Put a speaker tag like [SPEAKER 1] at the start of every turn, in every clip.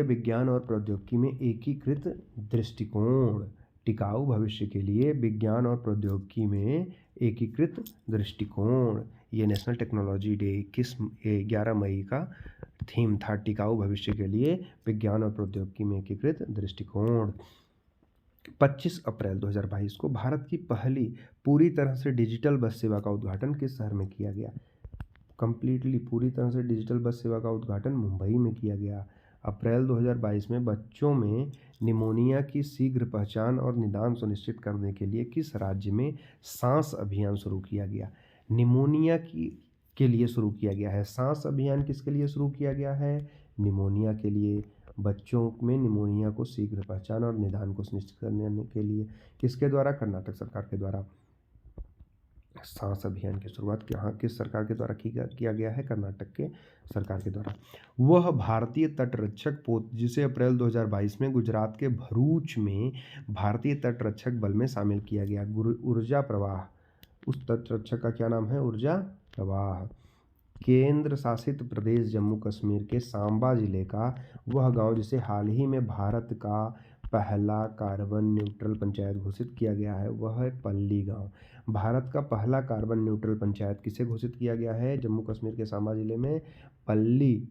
[SPEAKER 1] विज्ञान और प्रौद्योगिकी में एकीकृत दृष्टिकोण। टिकाऊ भविष्य के लिए विज्ञान और प्रौद्योगिकी में एकीकृत दृष्टिकोण। ये नेशनल टेक्नोलॉजी डे 11 मई का थीम था, टिकाऊ भविष्य के लिए विज्ञान और प्रौद्योगिकी में एकीकृत दृष्टिकोण। 25 अप्रैल 2022 को भारत की पहली पूरी तरह से डिजिटल बस सेवा का उद्घाटन किस शहर में किया गया? कंप्लीटली पूरी तरह से डिजिटल बस सेवा का उद्घाटन मुंबई में किया गया। अप्रैल 2022 में बच्चों में निमोनिया की शीघ्र पहचान और निदान सुनिश्चित करने के लिए किस राज्य में सांस अभियान शुरू किया गया? निमोनिया के लिए शुरू किया गया है। सांस अभियान किसके लिए शुरू किया गया है? निमोनिया के लिए। बच्चों में निमोनिया को शीघ्र पहचान और निदान को सुनिश्चित करने के लिए किसके द्वारा? कर्नाटक सरकार के द्वारा सांस अभियान की शुरुआत यहाँ किस सरकार के द्वारा किया गया है? कर्नाटक के सरकार के द्वारा। वह भारतीय तटरक्षक पोत जिसे अप्रैल 2022 में गुजरात के भरूच में भारतीय तटरक्षक बल में शामिल किया गया। ऊर्जा प्रवाह, उस तटरक्षक का क्या नाम है? ऊर्जा प्रवाह। केंद्र शासित प्रदेश जम्मू कश्मीर के सांबा जिले का वह गांव जिसे हाल ही में भारत का पहला कार्बन न्यूट्रल पंचायत घोषित किया गया है, वह है पल्ली गांव। भारत का पहला कार्बन न्यूट्रल पंचायत किसे घोषित किया गया है? जम्मू कश्मीर के सांबा जिले में पल्ली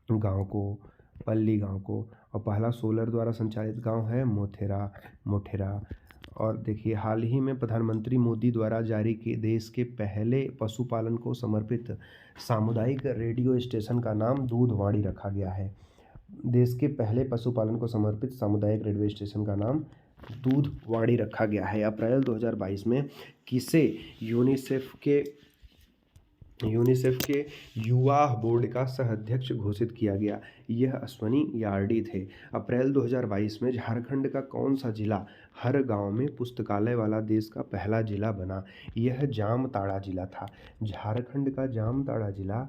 [SPEAKER 1] गांव को। और पहला सोलर द्वारा संचालित गांव है मोटेरा। और देखिए, हाल ही में प्रधानमंत्री मोदी द्वारा जारी के देश के पहले पशुपालन को समर्पित सामुदायिक रेडियो स्टेशन का नाम दूधवाणी रखा गया है। देश के पहले पशुपालन को समर्पित सामुदायिक रेडियो स्टेशन का नाम दूधवाणी रखा गया है। अप्रैल 2022 में किसे यूनिसेफ के युवा बोर्ड का सह अध्यक्ष घोषित किया गया? यह अश्वनी यार्डी थे। अप्रैल 2022 में झारखंड का कौन सा जिला हर गांव में पुस्तकालय वाला देश का पहला जिला बना? यह जामताड़ा जिला था। झारखंड का जामताड़ा जिला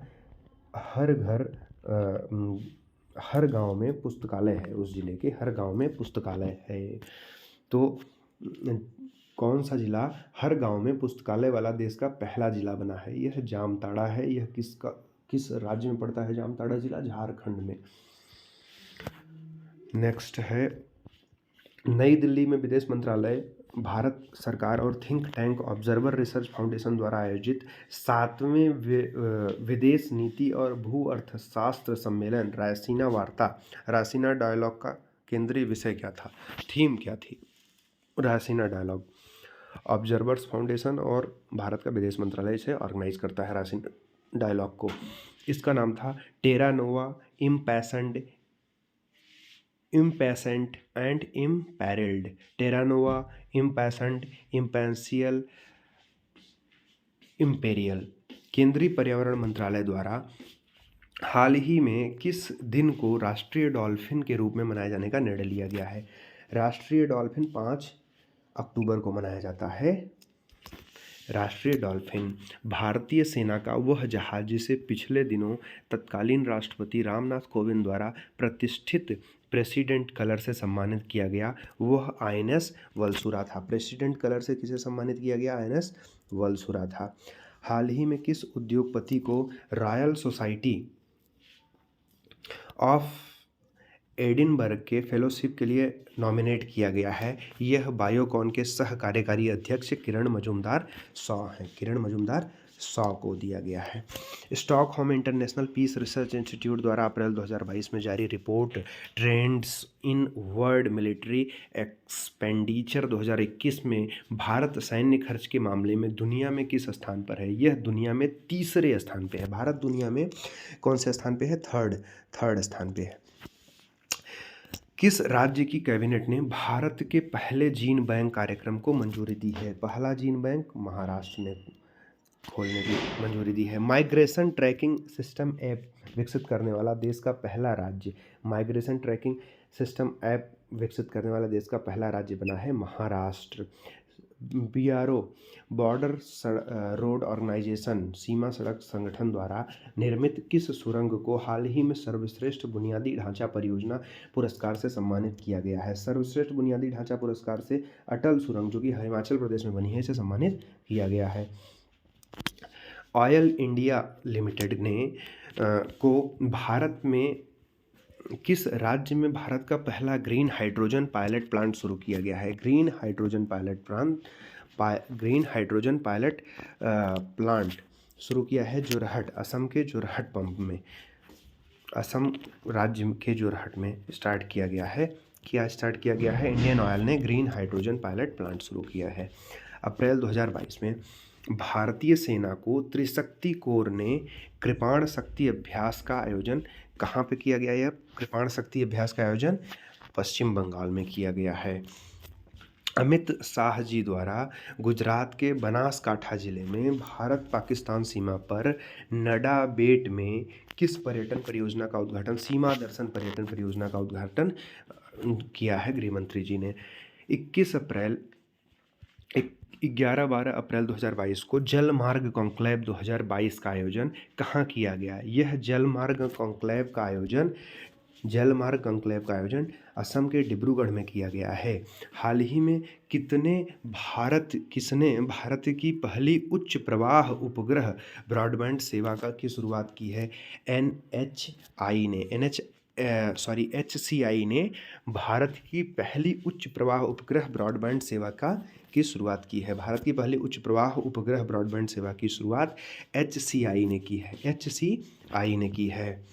[SPEAKER 1] हर गांव में पुस्तकालय है। उस जिले के हर गांव में पुस्तकालय है। तो कौन सा जिला हर गांव में पुस्तकालय वाला देश का पहला जिला बना है? यह जामताड़ा है। यह किस राज्य में पड़ता है जामताड़ा जिला? झारखंड में। नेक्स्ट है, नई दिल्ली में विदेश मंत्रालय, भारत सरकार और think tank observer research foundation द्वारा आयोजित 7वें विदेश नीति और भू अर्थशास्त्र सम्मेलन रायसीना डायलॉग का केंद्रीय विषय क्या था? थीम क्या थी? रायसीना डायलॉग। ऑब्जर्वर्स फाउंडेशन और भारत का विदेश मंत्रालय इसे ऑर्गेनाइज करता है, रायसीना डायलॉग को। इसका नाम था टेरा नोवा इम्पैसेंट एंड इम्पैरेल्ड। Terra Nova, इम्पैसेंट, इम्पेंशियल, imperial. केंद्रीय पर्यावरण मंत्रालय द्वारा हाल ही में किस दिन को राष्ट्रीय डॉल्फिन के रूप में मनाए जाने का निर्णय लिया गया है? राष्ट्रीय डॉल्फिन 5 अक्टूबर को मनाया जाता है। राष्ट्रीय डॉल्फिन भारतीय सेना का वह जहाज जिसे पिछले दिनों तत्कालीन राष्ट्रपति रामनाथ कोविंद द्वारा प्रतिष्ठित प्रेसिडेंट कलर से सम्मानित किया गया, वह INS वलसुरा था। प्रेसिडेंट कलर से किसे सम्मानित किया गया? INS वलसुरा था। हाल ही में किस उद्योगपति को रॉयल सोसाइटी ऑफ एडिनबर्ग के फेलोशिप के लिए नॉमिनेट किया गया है? यह बायोकॉन के सह कार्यकारी अध्यक्ष किरण मजूमदार शॉ को दिया गया है। Stockholm international peace research institute द्वारा अप्रैल 2022 में जारी report trends in world military expenditure 2021 में भारत सैन्य खर्च के मामले में दुनिया में किस स्थान पर है? यह दुनिया में तीसरे स्थान पे है। भारत दुनिया में कौन से स्थान पे है? थर्ड स्थान पे है। किस राज्य की कैबिनेट ने भारत के पहले जीन बैंक कार्यक्रम को मंजूरी दी है? पहला जीन बैंक महाराष्ट्र ने खोलने की मंजूरी दी है। माइग्रेशन ट्रैकिंग सिस्टम ऐप विकसित करने वाला देश का पहला राज्य बना है Maharashtra. BRO border road organisation सीमा सड़क संगठन द्वारा निर्मित किस सुरंग को हाल ही में सर्वश्रेष्ठ बुनियादी ढांचा परियोजना पुरस्कार से सम्मानित किया गया है? सर्वश्रेष्ठ बुनियादी ढांचा पुरस्कार से अटल सुरंग, जो कि हिमाचल प्रदेश में बनी है, इसे सम्मानित किया गया है। ऑयल इंडिया लिमिटेड ने को भारत में किस राज्य में भारत का पहला ग्रीन हाइड्रोजन पायलट प्लांट शुरू किया गया है? ग्रीन हाइड्रोजन पायलट प्लांट शुरू किया है जोरहट, असम के जोरहट पंप में, असम राज्य के जोरहट में स्टार्ट किया गया है। इंडियन ऑयल ने ग्रीन हाइड्रोजन पायलट प्लांट शुरू किया है। अप्रैल 2022 में भारतीय सेना को त्रिशक्ति कोर ने कृपाण शक्ति अभ्यास का आयोजन कहाँ पे किया गया? यह कृपाण शक्ति अभ्यास का आयोजन पश्चिम बंगाल में किया गया है। अमित शाह जी द्वारा गुजरात के बनासकांठा जिले में भारत पाकिस्तान सीमा पर नडा बेट में किस पर्यटन परियोजना का उद्घाटन, सीमा दर्शन पर्यटन परियोजना का उद्घाटन किया है गृह मंत्री जी ने? 11-12 अप्रैल 2022 को जलमार्ग कॉन्क्लेव 2022 का आयोजन कहाँ किया गया? यह जलमार्ग कॉन्क्लेव का आयोजन असम के डिब्रूगढ़ में किया गया है। हाल ही में किसने भारत की पहली उच्च प्रवाह उपग्रह ब्रॉडबैंड सेवा की शुरुआत की है? HCI ने भारत की पहली उच्च प्रवाह उपग्रह ब्रॉडबैंड सेवा की शुरुआत की है। भारत की पहली उच्च प्रवाह उपग्रह ब्रॉडबैंड सेवा की शुरुआत HCI ने की है।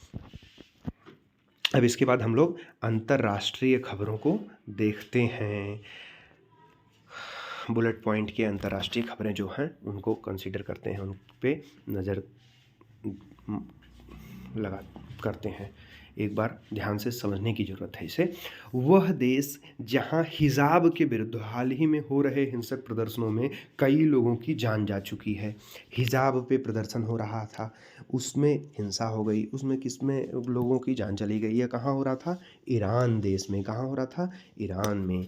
[SPEAKER 1] अब इसके बाद हम लोग अंतर्राष्ट्रीय खबरों को देखते हैं। बुलेट पॉइंट के अंतर्राष्ट्रीय खबरें जो हैं उनको कंसीडर करते हैं, उन पे नज़र करते हैं। एक बार ध्यान से समझने की ज़रूरत है इसे। वह देश जहां हिजाब के विरुद्ध हाल ही में हो रहे हिंसक प्रदर्शनों में कई लोगों की जान जा चुकी है। हिजाब पे प्रदर्शन हो रहा था, उसमें हिंसा हो गई, उसमें किसमें लोगों की जान चली गई। यह कहाँ हो रहा था? ईरान देश में। कहाँ हो रहा था? ईरान में।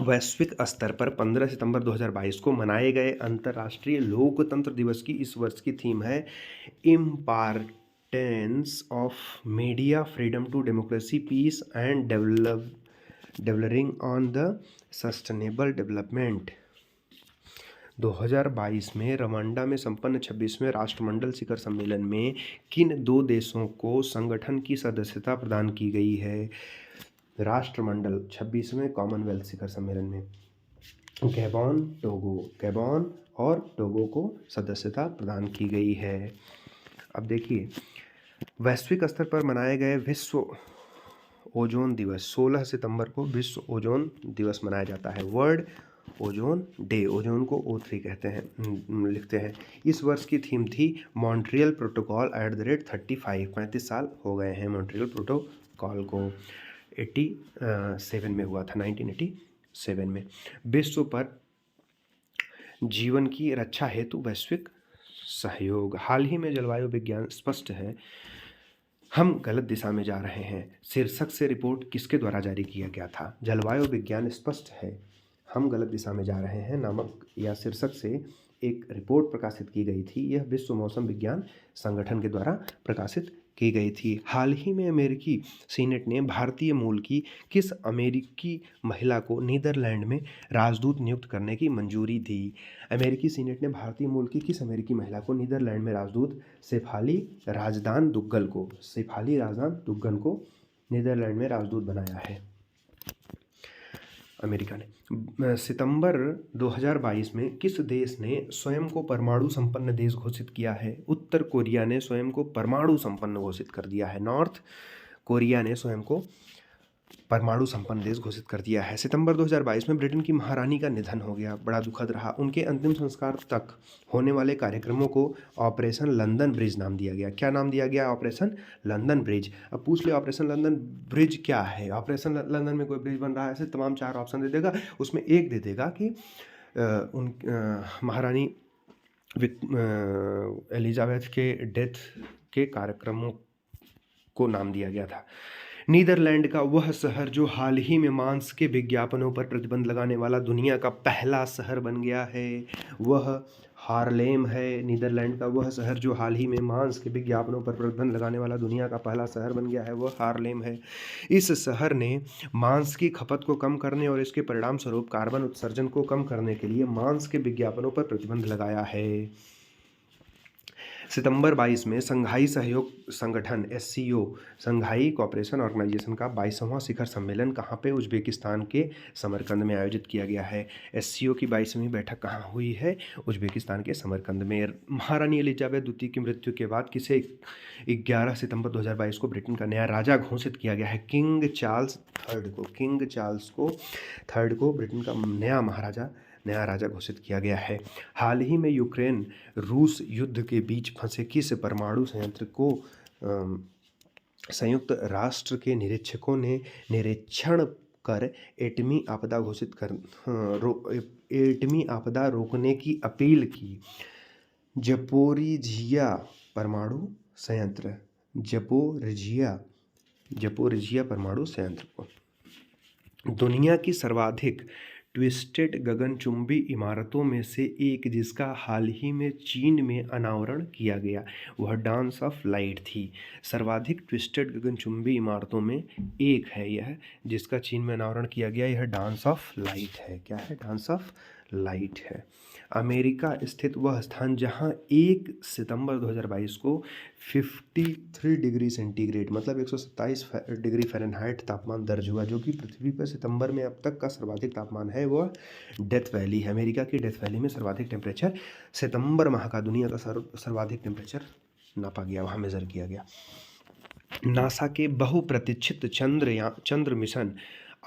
[SPEAKER 1] वैश्विक स्तर पर 15 सितंबर 2022 को मनाए गए अंतर्राष्ट्रीय लोकतंत्र दिवस की इस वर्ष की थीम है importance of media freedom to democracy peace and delivering on the sustainable development. 2022 में रवांडा में संपन्न 26वें राष्ट्रमंडल शिखर सम्मेलन में किन 2 देशों को संगठन की सदस्यता प्रदान की गई है? राष्ट्रमंडल 26वें कॉमनवेल्थ शिखर सम्मेलन में गैबॉन और टोगो को सदस्यता प्रदान की गई है। अब देखिए, वैश्विक स्तर पर मनाए गए विश्व ओजोन दिवस 16 सितंबर को विश्व ओजोन दिवस मनाया जाता है। वर्ल्ड ओजोन डे, ओजोन को O3 कहते हैं, लिखते हैं। इस वर्ष की थीम थी मॉन्ट्रियल प्रोटोकॉल @35। 35 साल हो गए हैं मॉन्ट्रियल प्रोटोकॉल को। 87 में हुआ था, 1987 में। विश्व पर जीवन की रक्षा हेतु वैश्विक सहयोग। हाल ही में जलवायु विज्ञान स्पष्ट है, हम गलत दिशा में जा रहे हैं शीर्षक से रिपोर्ट किसके द्वारा जारी किया गया था? जलवायु विज्ञान स्पष्ट है, हम गलत दिशा में जा रहे हैं नामक या शीर्षक से एक रिपोर्ट प्रकाशित की गई थी। यह विश्व मौसम विज्ञान संगठन के द्वारा प्रकाशित की गई थी। हाल ही में अमेरिकी सीनेट ने भारतीय मूल की किस अमेरिकी महिला को नीदरलैंड में राजदूत नियुक्त करने की मंजूरी दी? अमेरिकी सीनेट ने भारतीय मूल की किस अमेरिकी महिला को नीदरलैंड में राजदूत शेफाली राजदान दुग्गल को नीदरलैंड में राजदूत बनाया है? अमेरिका ने। सितंबर 2022 में किस देश ने स्वयं को परमाणु संपन्न देश घोषित किया है? उत्तर कोरिया ने स्वयं को परमाणु संपन्न घोषित कर दिया है। नॉर्थ कोरिया ने स्वयं को परमाणु संपन्न देश घोषित कर दिया है। सितंबर 2022 में ब्रिटेन की महारानी का निधन हो गया, बड़ा दुखद रहा। उनके अंतिम संस्कार तक होने वाले कार्यक्रमों को ऑपरेशन लंदन ब्रिज नाम दिया गया। क्या नाम दिया गया? Operation London bridge. अब पूछ ले ऑपरेशन लंदन ब्रिज क्या है? ऑपरेशन लंदन में कोई ब्रिज बन रहा है, ऐसे तमाम 4 ऑप्शन दे देगा, उसमें एक दे देगा कि महारानी एलिजाबेथ के डेथ के कार्यक्रमों को नाम दिया गया था। नीदरलैंड का वह शहर जो हाल ही में मांस के विज्ञापनों पर प्रतिबंध लगाने वाला दुनिया का पहला शहर बन गया है, वह हार्लेम है। नीदरलैंड का वह शहर जो हाल ही में मांस के विज्ञापनों पर प्रतिबंध लगाने वाला दुनिया का पहला शहर बन गया है, वह हार्लेम है। इस शहर ने मांस की खपत को कम करने और इसके परिणाम स्वरूप कार्बन उत्सर्जन को कम करने के लिए मांस के विज्ञापनों पर प्रतिबंध लगाया है। सितंबर 22 में संघाई सहयोग संगठन SCO, संघाई कोऑपरेशन ऑर्गेनाइजेशन का 22वां शिखर सम्मेलन कहाँ पे, उज्बेकिस्तान के समरकंद में आयोजित किया गया है। SCO की 22वीं बैठक कहाँ हुई है, उज्बेकिस्तान के समरकंद में। महारानी एलिजाबेथ द्वितीय की मृत्यु के बाद किसे 11 सितंबर 2022 को ब्रिटेन का नया राजा घोषित किया गया है, किंग चार्ल्स थर्ड को ब्रिटेन का नया राजा घोषित किया गया है। हाल ही में यूक्रेन रूस युद्ध के बीच फंसे किस परमाणु संयंत्र को संयुक्त राष्ट्र के निरीक्षकों ने निरीक्षण कर एटमी आपदा रोकने की अपील की। जपोरिजिया परमाणु संयंत्र परमाणु संयंत्र को। दुनिया की सर्वाधिक ट्विस्टेड गगनचुंबी इमारतों में से एक जिसका हाल ही में चीन में अनावरण किया गया, वह डांस ऑफ लाइट थी। सर्वाधिक ट्विस्टेड गगनचुंबी इमारतों में एक है यह जिसका चीन में अनावरण किया गया, यह डांस ऑफ लाइट है। क्या है? डांस ऑफ लाइट है। अमेरिका स्थित वह स्थान जहां 1 सितंबर 2022 को 53 डिग्री सेंटीग्रेड मतलब 127 डिग्री फ़ारेनहाइट तापमान दर्ज हुआ, जो कि पृथ्वी पर सितंबर में अब तक का सर्वाधिक तापमान है, वह डेथ वैली है। अमेरिका की डेथ वैली में सर्वाधिक टेम्परेचर, सितंबर माह का दुनिया का सर्वाधिक टेम्परेचर नापा गया, वहाँ मेज़र किया गया। नासा के बहुप्रतीक्षित चंद्र मिशन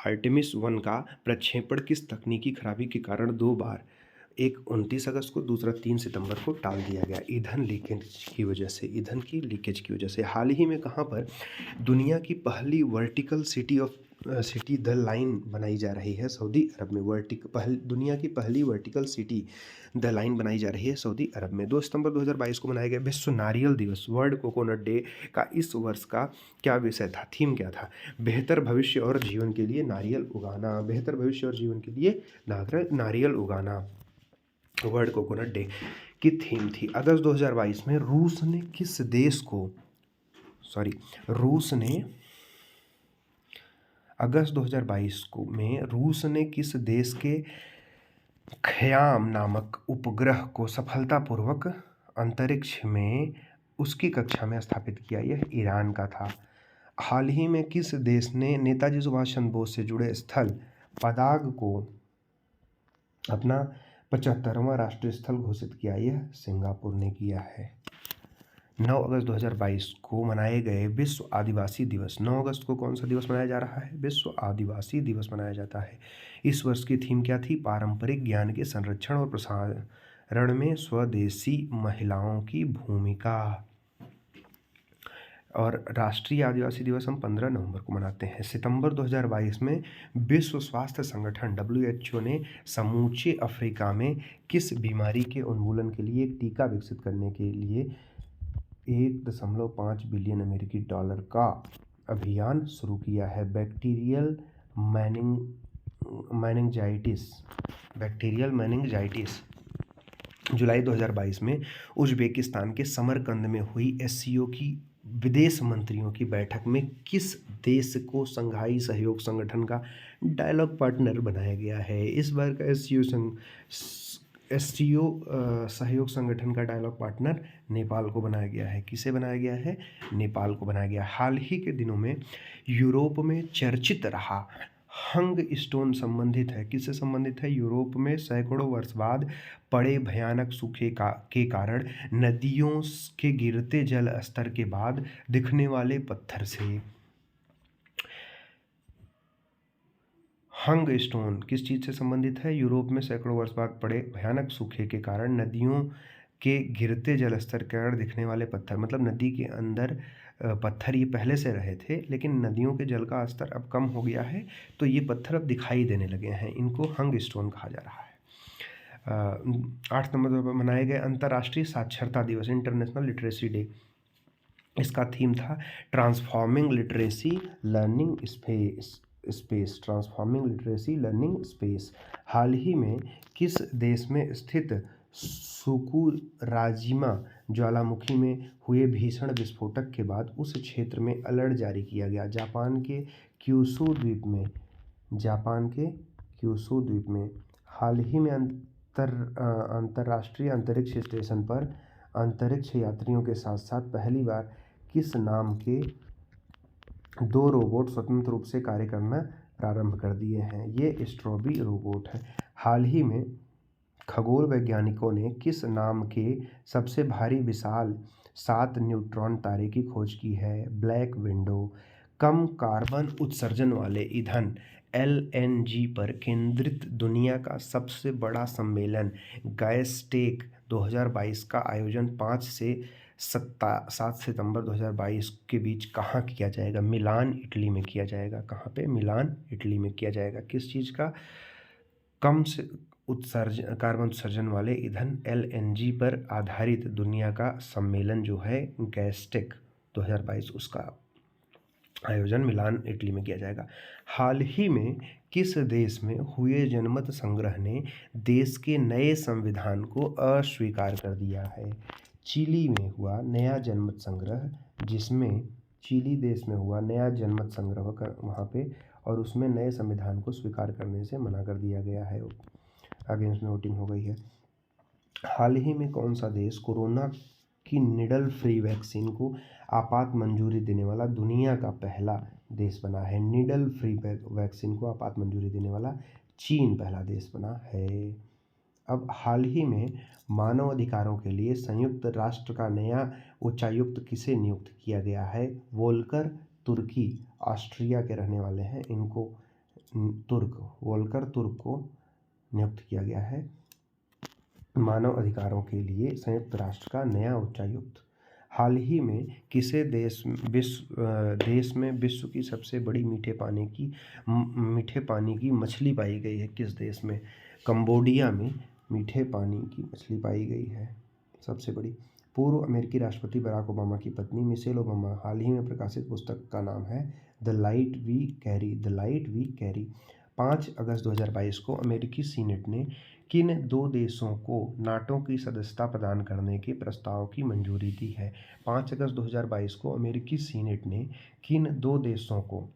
[SPEAKER 1] आर्टेमिस 1 का प्रक्षेपण किस तकनीकी खराबी के कारण 2 बार, एक 29 अगस्त को, दूसरा 3 सितंबर को टाल दिया गया? ईंधन की लीकेज की वजह से। हाल ही में कहाँ पर दुनिया की पहली वर्टिकल सिटी द लाइन बनाई जा रही है? सऊदी अरब में। दुनिया की पहली वर्टिकल सिटी द लाइन बनाई जा रही है सऊदी अरब में। 2 सितंबर 2022 को मनाया गया विश्व नारियल दिवस, वर्ल्ड कोकोनट डे का इस वर्ष का क्या विषय था, थीम क्या था? बेहतर भविष्य और जीवन के लिए नारियल उगाना। बेहतर भविष्य और जीवन के लिए नारियल उगाना वर्ल्ड कोकोनट डे की थीम थी। अगस्त 2022 में रूस ने किस देश के ख्याम नामक उपग्रह को सफलतापूर्वक अंतरिक्ष में उसकी कक्षा में स्थापित किया? यह ईरान का था। हाल ही में किस देश ने नेताजी सुभाष चंद्र बोस से जुड़े स्थल पदाग को अपना 75वां राष्ट्रीय स्थल घोषित किया? यह सिंगापुर ने किया है। 9 अगस्त 2022 को मनाए गए विश्व आदिवासी दिवस। 9 अगस्त को कौन सा दिवस मनाया जा रहा है? विश्व आदिवासी दिवस मनाया जाता है। इस वर्ष की थीम क्या थी? पारंपरिक ज्ञान के संरक्षण और प्रसारण में स्वदेशी महिलाओं की भूमिका। और राष्ट्रीय आदिवासी दिवस हम 15 नवंबर को मनाते हैं। सितंबर 2022 में विश्व स्वास्थ्य संगठन WHO ने समूचे अफ्रीका में किस बीमारी के उन्मूलन के लिए एक टीका विकसित करने के लिए 1.5 बिलियन अमेरिकी डॉलर का अभियान शुरू किया है? Bacterial meningitis. जुलाई 2022 में उज्बेकिस्तान के समरकंद में हुई SCO की विदेश मंत्रियों की बैठक में किस देश को संघाई सहयोग संगठन का डायलॉग पार्टनर बनाया गया है? इस बार का SCO सहयोग संगठन का डायलॉग पार्टनर नेपाल को बनाया गया है। किसे बनाया गया है? नेपाल को बनाया गया। हाल ही के दिनों में यूरोप में चर्चित रहा हंग स्टोन संबंधित है? किससे संबंधित है? यूरोप में सैकड़ों वर्ष बाद पड़े भयानक सूखे के कारण नदियों के गिरते जल स्तर के बाद दिखने वाले पत्थर से। हंग स्टोन किस चीज़ से संबंधित है? यूरोप में सैकड़ों वर्ष बाद पड़े भयानक सूखे के कारण नदियों के गिरते जल स्तर के कारण दिखने वाले पत्थर, मतलब नदी के अंदर पत्थर ये पहले से रहे थे, लेकिन नदियों के जल का स्तर अब कम हो गया है, तो ये पत्थर अब दिखाई देने लगे हैं। इनको हंग स्टोन कहा जा रहा है। 8 नवंबर पर मनाए गए अंतर्राष्ट्रीय साक्षरता दिवस, इंटरनेशनल लिटरेसी डे, इसका थीम था ट्रांसफॉर्मिंग लिटरेसी लर्निंग स्पेस। हाल ही में किस देश में स्थित सुकुराजिमा ज्वालामुखी में हुए भीषण विस्फोटक के बाद उस क्षेत्र में अलर्ट जारी किया गया? जापान के क्यूशू द्वीप में। हाल ही में अंतर्राष्ट्रीय अंतरिक्ष स्टेशन पर अंतरिक्ष यात्रियों के साथ साथ पहली बार किस नाम के 2 रोबोट स्वतंत्र रूप से कार्य करना प्रारंभ कर दिए हैं? ये स्ट्रॉबी रोबोट है। हाल ही में खगोल वैज्ञानिकों ने किस नाम के सबसे भारी विशाल 7 न्यूट्रॉन तारे की खोज की है? Black window. कम कार्बन उत्सर्जन वाले ईंधन LNG पर केंद्रित दुनिया का सबसे बड़ा सम्मेलन गैसटेक 2022 का आयोजन 5 से 7 सितंबर 2022 के बीच कहाँ किया जाएगा? मिलान, इटली में किया जाएगा। कहाँ पे? मिलान, इटली में किया जाएगा। किस चीज़ का? कम से कार्बन उत्सर्जन वाले ईंधन LNG पर आधारित दुनिया का सम्मेलन जो है गैसटेक 2022, उसका आयोजन मिलान, इटली में किया जाएगा। हाल ही में किस देश में हुए जनमत संग्रह ने देश के नए संविधान को अस्वीकार कर दिया है? चिली में हुआ नया जनमत संग्रह, जिसमें चिली देश में हुआ नया जनमत संग्रह का वहाँ पे, और उसमें नए संविधान को स्वीकार करने से मना कर दिया गया है। अगेंस्ट में वोटिंग हो गई है। हाल ही में कौन सा देश कोरोना की निडल फ्री वैक्सीन को आपात मंजूरी देने वाला दुनिया का पहला देश बना है? निडल फ्री वैक्सीन को आपात मंजूरी देने वाला चीन पहला देश बना है। अब हाल ही में मानव अधिकारों के लिए संयुक्त राष्ट्र का नया उच्चायुक्त किसे नियुक्त किया गया है? वोल्कर तुर्की, ऑस्ट्रिया के रहने वाले हैं, इनको वोल्कर तुर्क को नियुक्त किया गया है मानव अधिकारों के लिए संयुक्त राष्ट्र का नया उच्चायुक्त। हाल ही में किसे देश में विश्व की सबसे बड़ी मीठे पानी की मछली पाई गई है? किस देश में? कंबोडिया में मीठे पानी की मछली पाई गई है सबसे बड़ी। पूर्व अमेरिकी राष्ट्रपति बराक ओबामा की पत्नी मिशेल ओबामा हाल ही में प्रकाशित पुस्तक का नाम है द लाइट वी कैरी। 5 अगस्त 2022 को अमेरिकी सीनेट ने किन 2 देशों को नाटो की सदस्यता प्रदान करने के प्रस्ताव की मंजूरी दी है? 5 अगस्त 2022 को अमेरिकी सीनेट ने किन 2 देशों को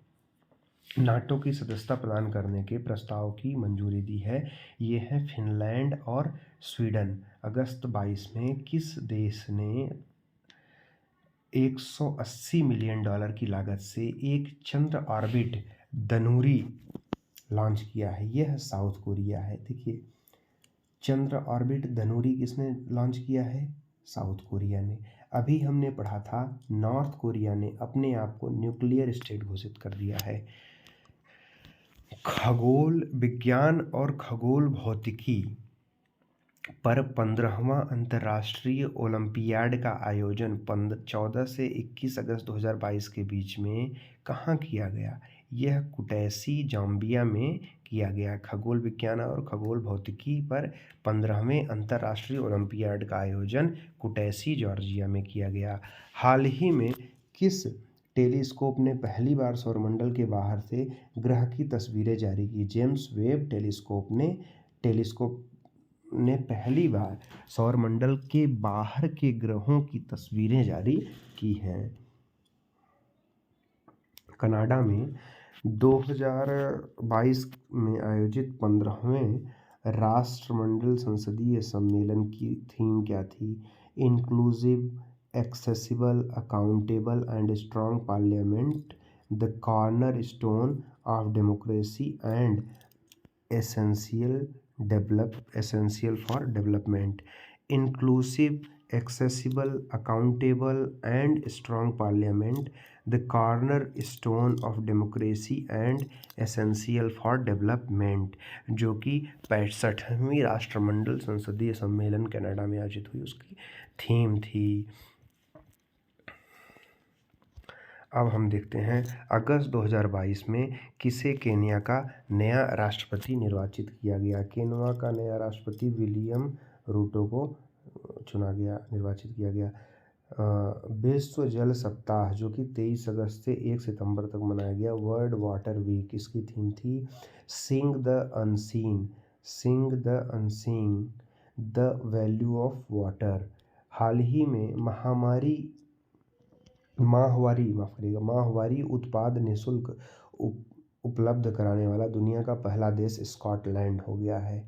[SPEAKER 1] नाटो की सदस्यता प्रदान करने के प्रस्ताव की मंजूरी दी है? ये है फिनलैंड और स्वीडन। अगस्त 22 में किस देश ने $180 मिलियन की लागत से एक चंद्र ऑर्बिट धनुरी लॉन्च किया है? यह साउथ कोरिया है। देखिए, चंद्र ऑर्बिट धनुरी किसने लॉन्च किया है? साउथ कोरिया ने। अभी हमने पढ़ा था नॉर्थ कोरिया ने अपने आप को न्यूक्लियर स्टेट घोषित कर दिया है। खगोल विज्ञान और खगोल भौतिकी पर 15वां अंतर्राष्ट्रीय ओलंपियाड का आयोजन 14 से 21 अगस्त 2022 के बीच में कहाँ किया गया? यह कुटैसी, जाम्बिया में किया गया। खगोल विज्ञान और खगोल भौतिकी पर 15वें अंतर्राष्ट्रीय ओलंपियाड का आयोजन कुटैसी, जॉर्जिया में किया गया। हाल ही में किस टेलीस्कोप ने पहली बार सौरमंडल के बाहर से ग्रह की तस्वीरें जारी की? जेम्स वेब टेलीस्कोप ने पहली बार सौरमंडल के बाहर के ग्रहों की तस्वीरें जारी की हैं। कनाडा में 2022 में आयोजित 15वें राष्ट्रमंडल संसदीय सम्मेलन की थीम क्या थी? Inclusive, accessible, accountable and strong parliament, the corner stone of democracy and essential for development. Inclusive, accessible, accountable and strong parliament, the cornerstone of democracy and essential for development, जो कि 65वीं राष्ट्रमंडल संसदीय सम्मेलन कनाडा में आयोजित हुई उसकी थीम थी। अब हम देखते हैं अगस्त 2022 में किसे केन्या का नया राष्ट्रपति निर्वाचित किया गया? केन्या का नया राष्ट्रपति विलियम रूटो को निर्वाचित किया गया। विश्व जल सप्ताह जो कि 23 अगस्त से 1 सितंबर तक मनाया गया। वर्ल्ड वाटर वीक, इसकी थीम थी seeing the unseen, the value of water. हाल ही में माहवारी उत्पाद निःशुल्क उपलब्ध कराने वाला दुनिया का पहला देश स्कॉटलैंड हो गया है।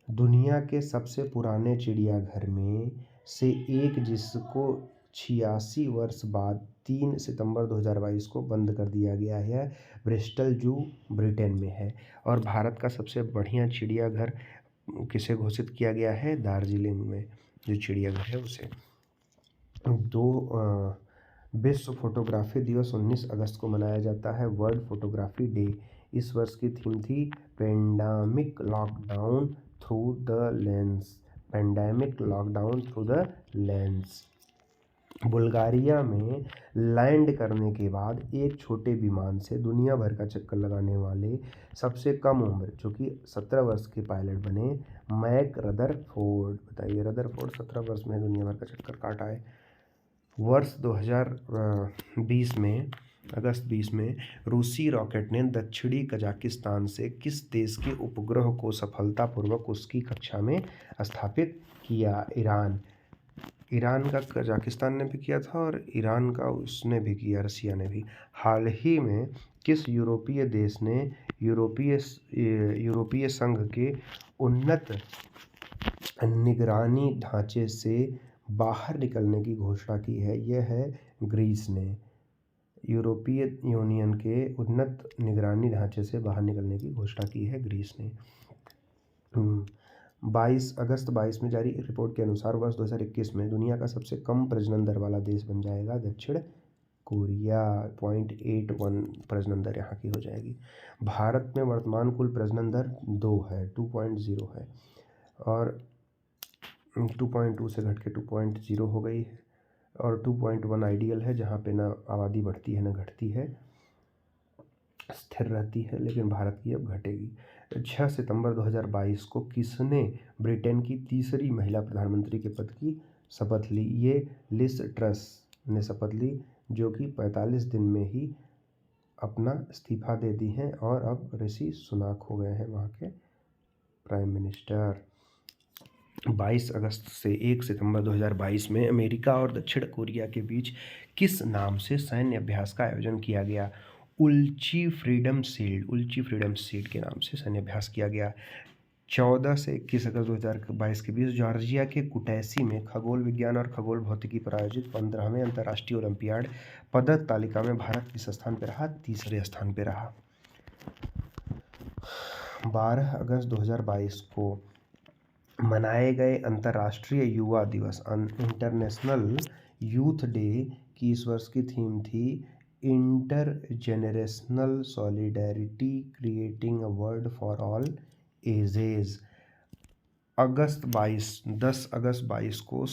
[SPEAKER 1] दुनिया के सबसे पुराने चिड़ियाघर में से एक, जिसको 86 वर्ष बाद 3 सितंबर 2022 को बंद कर दिया गया है। ब्रिस्टल जू ब्रिटेन में है। और भारत का सबसे बढ़िया चिड़ियाघर किसे घोषित किया गया है? दार्जिलिंग में जो चिड़ियाघर है उसे। विश्व फोटोग्राफी दिवस 19 अगस्त को मनाया जाता है, वर्ल्ड फोटोग्राफी डे। इस वर्ष की थीम थी pandemic lockdown through the lens. Pandemic lockdown through the lens. Bulgaria में लैंड करने के बाद एक छोटे विमान से दुनिया भर का चक्कर लगाने वाले सबसे कम उम्र, जो कि 17 वर्ष के पायलट बने, मैक रदरफोर्ड। बताइए, रदरफोर्ड 17 वर्ष में दुनिया भर का चक्कर काटा है। वर्ष 2020 में अगस्त 20 में रूसी रॉकेट ने दक्षिणी कजाकिस्तान से किस देश के उपग्रह को सफलतापूर्वक उसकी कक्षा में स्थापित किया? ईरान का कजाकिस्तान ने भी किया था और ईरान का उसने भी किया, रसिया ने भी। हाल ही में किस यूरोपीय देश ने यूरोपीय संघ के उन्नत निगरानी ढांचे से बाहर निकलने की घोषणा की है? यह है ग्रीस ने। यूरोपीय यूनियन के उन्नत निगरानी ढांचे से बाहर निकलने की घोषणा की है ग्रीस ने। 22 अगस्त में जारी एक रिपोर्ट के अनुसार वर्ष 2021 में दुनिया का सबसे कम प्रजनन दर वाला देश बन जाएगा दक्षिण कोरिया। 0.81 प्रजनन दर यहाँ की हो जाएगी। भारत में वर्तमान कुल प्रजनन दर 2 है, 2.0 है, और 2.2 से घट के 2.0 हो गई है। और 2.1 आइडियल है, जहाँ पे ना आबादी बढ़ती है ना घटती है, स्थिर रहती है, लेकिन भारत की अब घटेगी। 6 सितंबर 2022 को किसने ब्रिटेन की तीसरी महिला प्रधानमंत्री के पद की शपथ ली? ये लिज ट्रस ने शपथ ली, जो कि 45 दिन में ही अपना इस्तीफा दे दी हैं और अब ऋषि सुनाक हो गए हैं वहाँ के प्राइम मिनिस्टर। 22 अगस्त से 1 सितंबर 2022 में अमेरिका और दक्षिण कोरिया के बीच किस नाम से सैन्य अभ्यास का आयोजन किया गया? उल्ची फ्रीडम शील्ड के नाम से सैन्य अभ्यास किया गया। 14 से 21 अगस्त 2022 के बीच जॉर्जिया के कुटैसी में खगोल विज्ञान और खगोल भौतिकी पर आयोजित 15वें अंतर्राष्ट्रीय ओलंपियाड पदक तालिका में भारत किस स्थान पर रहा? तीसरे स्थान पर रहा। 12 अगस्त 2022 को मनाए गए अंतर्राष्ट्रीय युवा दिवस इंटरनेशनल यूथ डे की इस वर्ष की थीम थी intergenerational solidarity creating a world for all ages. 10 अगस्त 22 को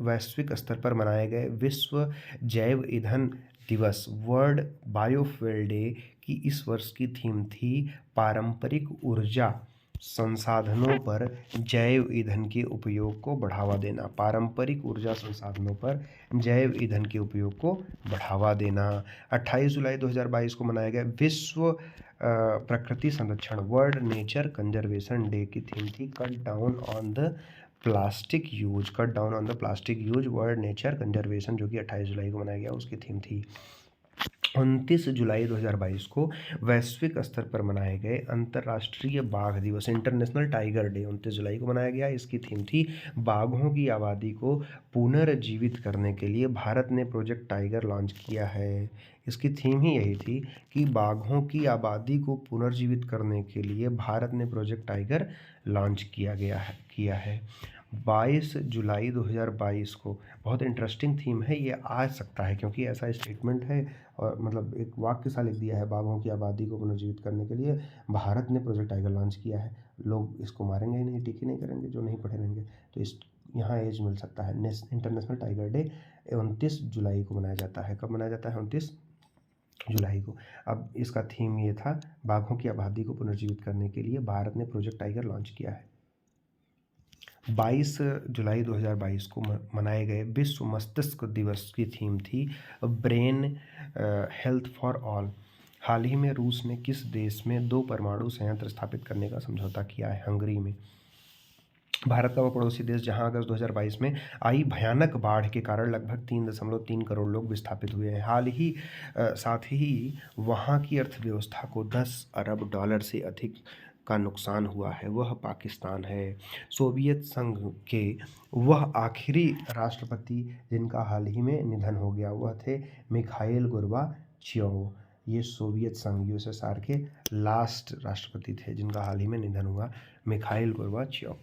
[SPEAKER 1] वैश्विक स्तर पर मनाए गए विश्व जैव ईंधन दिवस वर्ल्ड बायोफ्यूल डे की इस वर्ष की थीम थी पारंपरिक ऊर्जा संसाधनों पर जैव ईंधन के उपयोग को बढ़ावा देना। पारंपरिक ऊर्जा संसाधनों पर जैव ईंधन के उपयोग को बढ़ावा देना। 28 जुलाई 2022 को मनाया गया विश्व प्रकृति संरक्षण वर्ल्ड नेचर कंजर्वेशन डे की थीम थी cut down on the plastic use world nature conservation, जो कि 28 जुलाई को मनाया गया, उसकी थीम थी। 29 जुलाई 2022 को वैश्विक स्तर पर मनाए गए अंतर्राष्ट्रीय बाघ दिवस इंटरनेशनल टाइगर डे 29 जुलाई को मनाया गया। इसकी थीम थी बाघों की आबादी को पुनर्जीवित करने के लिए भारत ने प्रोजेक्ट टाइगर लॉन्च किया है। इसकी थीम ही यही थी कि बाघों की आबादी को पुनर्जीवित करने के लिए भारत ने प्रोजेक्ट टाइगर लॉन्च किया है। 22 जुलाई 2022 को बहुत इंटरेस्टिंग थीम है, ये आ सकता है क्योंकि ऐसा स्टेटमेंट है और मतलब एक वाक्य सा लिख दिया है, बाघों की आबादी को पुनर्जीवित करने के लिए भारत ने प्रोजेक्ट टाइगर लॉन्च किया है। लोग इसको मारेंगे ही नहीं, टिक ही नहीं करेंगे जो नहीं पढ़े रहेंगे, तो इस यहाँ एज मिल सकता है। इंटरनेशनल टाइगर डे 29 जुलाई को मनाया जाता है। कब मनाया जाता है? 29 जुलाई को। अब इसका थीम ये था बाघों की आबादी को पुनर्जीवित करने के लिए भारत ने प्रोजेक्ट टाइगर लॉन्च किया है। 22 जुलाई 2022 को मनाए गए विश्व मस्तिष्क दिवस की थीम थी ब्रेन हेल्थ फॉर ऑल। हाल ही में रूस ने किस देश में 2 परमाणु संयंत्र स्थापित करने का समझौता किया है? हंगरी में। भारत का वो पड़ोसी देश जहां अगस्त 2022 में आई भयानक बाढ़ के कारण लगभग 3.3 करोड़ लोग विस्थापित हुए हैं। साथ ही वहां की अर्थव्यवस्था को $10 अरब से अधिक का नुकसान हुआ है वह पाकिस्तान है। सोवियत संघ के वह आखिरी राष्ट्रपति जिनका हाल ही में निधन हो गया वह थे मिखाइल गोर्बाचेव। ये सोवियत संघ यूएसएसआर के लास्ट राष्ट्रपति थे जिनका हाल ही में निधन हुआ, मिखाइल गोर्बाचेव।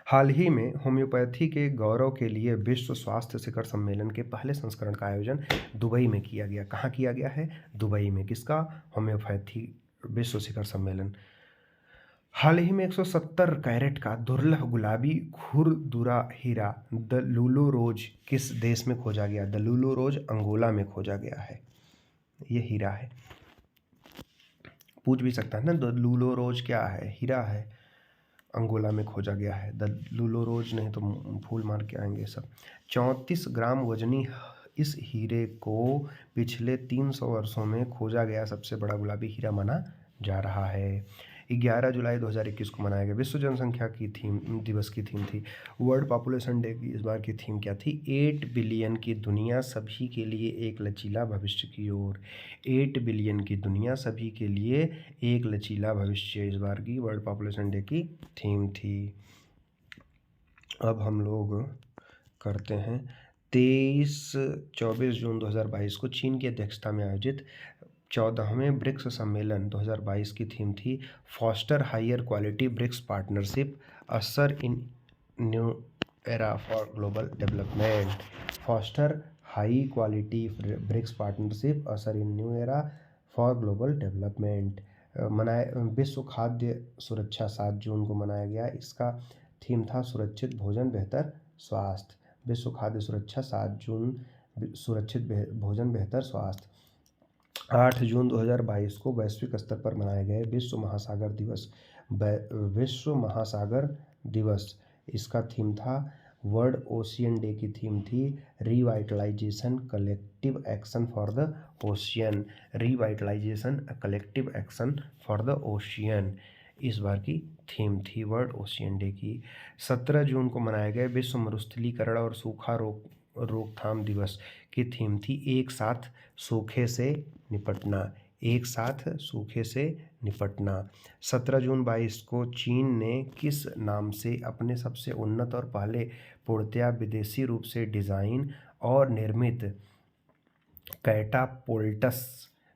[SPEAKER 1] हाल ही में होम्योपैथी के गौरव के लिए विश्व स्वास्थ्य शिखर सम्मेलन के पहले संस्करण का आयोजन दुबई में किया गया। कहाँ किया गया है? दुबई में। किसका? होम्योपैथी विश्व शिखर सम्मेलन। हाल ही में 170 कैरेट का दुर्लभ गुलाबी खुरदुरा हीरा द लूलो रोज किस देश में खोजा गया? द लूलो रोज अंगोला में खोजा गया है। ये हीरा है। पूछ भी सकता है ना, द लूलो रोज क्या है? हीरा है, अंगोला में खोजा गया है। द लूलो रोज नहीं तो फूल मार के आएंगे सब। 34 ग्राम वजनी इस हीरे को पिछले 300 वर्षों में खोजा गया सबसे बड़ा गुलाबी हीरा माना जा रहा है। 11 जुलाई 2021 को मनाया गया विश्व जनसंख्या की थीम दिवस की थीम थी वर्ल्ड पॉपुलेशन डे की। इस बार की थीम क्या थी? 8 बिलियन की दुनिया सभी के लिए एक लचीला भविष्य की ओर। 8 बिलियन की दुनिया सभी के लिए एक लचीला भविष्य इस बार की वर्ल्ड पॉपुलेशन डे की थीम थी। अब हम लोग करते हैं 23-24 जून 2022 को चीन की अध्यक्षता में आयोजित 14वें ब्रिक्स सम्मेलन 2022 की थीम थी foster higher quality BRICS partnership usher in new era for global development. Foster high quality BRICS partnership usher in new era for global development मनाया। विश्व खाद्य सुरक्षा 7 जून को मनाया गया। इसका थीम था सुरक्षित भोजन बेहतर स्वास्थ्य। विश्व खाद्य सुरक्षा 7 जून, सुरक्षित भोजन बेहतर स्वास्थ्य। 8 जून 2022 को वैश्विक स्तर पर मनाए गए विश्व महासागर दिवस। विश्व महासागर दिवस इसका थीम था वर्ल्ड ओशियन डे की थीम थी revitalisation collective action for the ocean. Revitalisation collective action for the ocean इस बार की थीम थी वर्ल्ड ओशियन डे की। 17 जून को मनाया गया विश्व मरुस्थलीकरण और सूखा रोकथाम दिवस की थीम थी एक साथ सूखे से निपटना। एक साथ सूखे से निपटना। 17 जून 22 को चीन ने किस नाम से अपने सबसे उन्नत और पहले पूर्णतया विदेशी रूप से डिज़ाइन और निर्मित कैटापोल्टस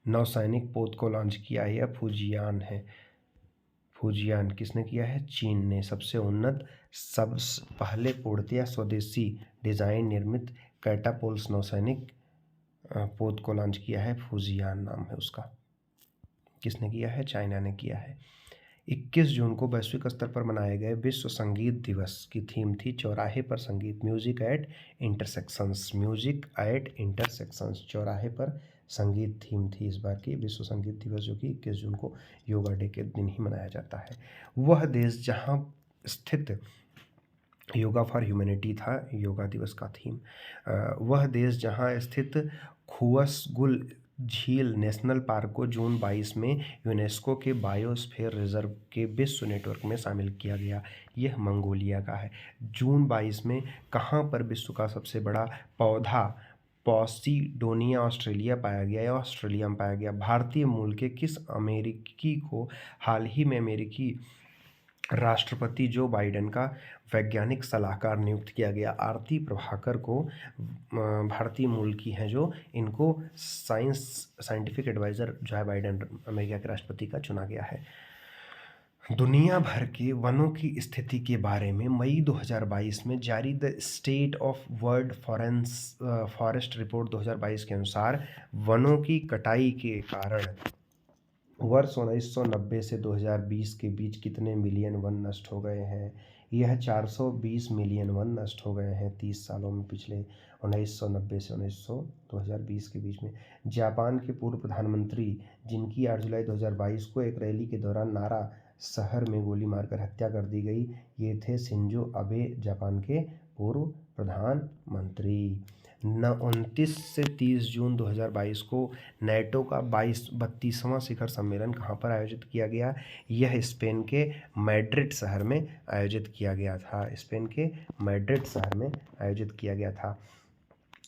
[SPEAKER 1] नौसैनिक पोत को लॉन्च किया है? यह फुजियान है। फुजियान किसने किया है? चीन ने। सबसे उन्नत, सबसे पहले पूर्णतया स्वदेशी डिज़ाइन निर्मित कैटापोल्स नौसैनिक पोत को लॉन्च किया है। फुजियान नाम है उसका। किसने किया है? चाइना ने किया है। 21 जून को वैश्विक स्तर पर मनाए गए विश्व संगीत दिवस की थीम थी चौराहे पर संगीत। Music at intersections. Music at intersections चौराहे पर संगीत थीम थी इस बार की विश्व संगीत दिवस, जो कि 21 जून को योगा डे के दिन ही मनाया जाता है। वह देश जहां स्थित योगा फॉर ह्यूमैनिटी था योगा दिवस का थीम। वह देश जहां स्थित खुअसगुल झील नेशनल पार्क को जून 22 में यूनेस्को के बायोस्फीयर रिजर्व के विश्व नेटवर्क में शामिल किया गया। यह मंगोलिया का है। जून 22 में कहाँ पर विश्व का सबसे बड़ा पौधा पॉसिडोनिया ऑस्ट्रेलिया पाया गया या ऑस्ट्रेलिया में पाया गया? भारतीय मूल के किस अमेरिकी को हाल ही में अमेरिकी राष्ट्रपति जो बाइडेन का वैज्ञानिक सलाहकार नियुक्त किया गया? आरती प्रभाकर को भारतीय मूल की हैं जो, इनको साइंटिफिक एडवाइज़र जो है बाइडेन अमेरिका के राष्ट्रपति का चुना गया है। दुनिया भर के वनों की स्थिति के बारे में मई 2022 में जारी the state of world forest report 2022 के अनुसार वनों की कटाई के कारण वर्ष 1990 से 2020 के बीच कितने मिलियन वन नष्ट हो गए हैं? यह 420 मिलियन वन नष्ट हो गए हैं 30 सालों में, पिछले 1990 से 2020 के बीच में। जापान के पूर्व प्रधानमंत्री जिनकी 8 जुलाई 2022 को एक रैली के दौरान नारा शहर में गोली मारकर हत्या कर दी गई, ये थे शिंजो अबे, जापान के पूर्व प्रधानमंत्री। 29 से 30 जून 2022 को नेटो का 32वां शिखर सम्मेलन कहाँ पर आयोजित किया गया? यह स्पेन के मैड्रिड शहर में आयोजित किया गया था। स्पेन के मैड्रिड शहर में आयोजित किया गया था।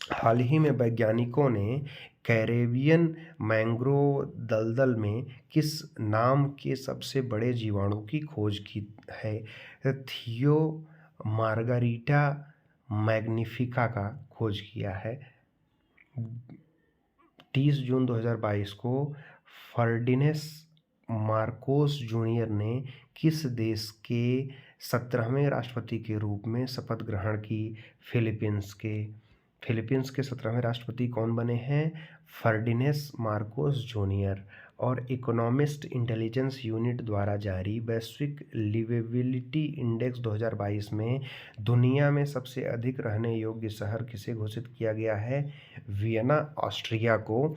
[SPEAKER 1] हाल ही में वैज्ञानिकों ने कैरेबियन मैंग्रोव दलदल में किस नाम के सबसे बड़े जीवाणु की खोज की है? थियो मार्गारिटा मैग्निफिका का खोज किया है। 30 जून 2022 को फर्डिनेंड मार्कोस जूनियर ने किस देश के 17वें राष्ट्रपति के रूप में शपथ ग्रहण की? फिलीपींस के 17वें राष्ट्रपति कौन बने हैं? Ferdinand Marcos junior. और इकोनॉमिस्ट इंटेलिजेंस यूनिट द्वारा जारी वैश्विक लिवेबिलिटी इंडेक्स 2022 में दुनिया में सबसे अधिक रहने योग्य शहर किसे घोषित किया गया है? वियना, ऑस्ट्रिया को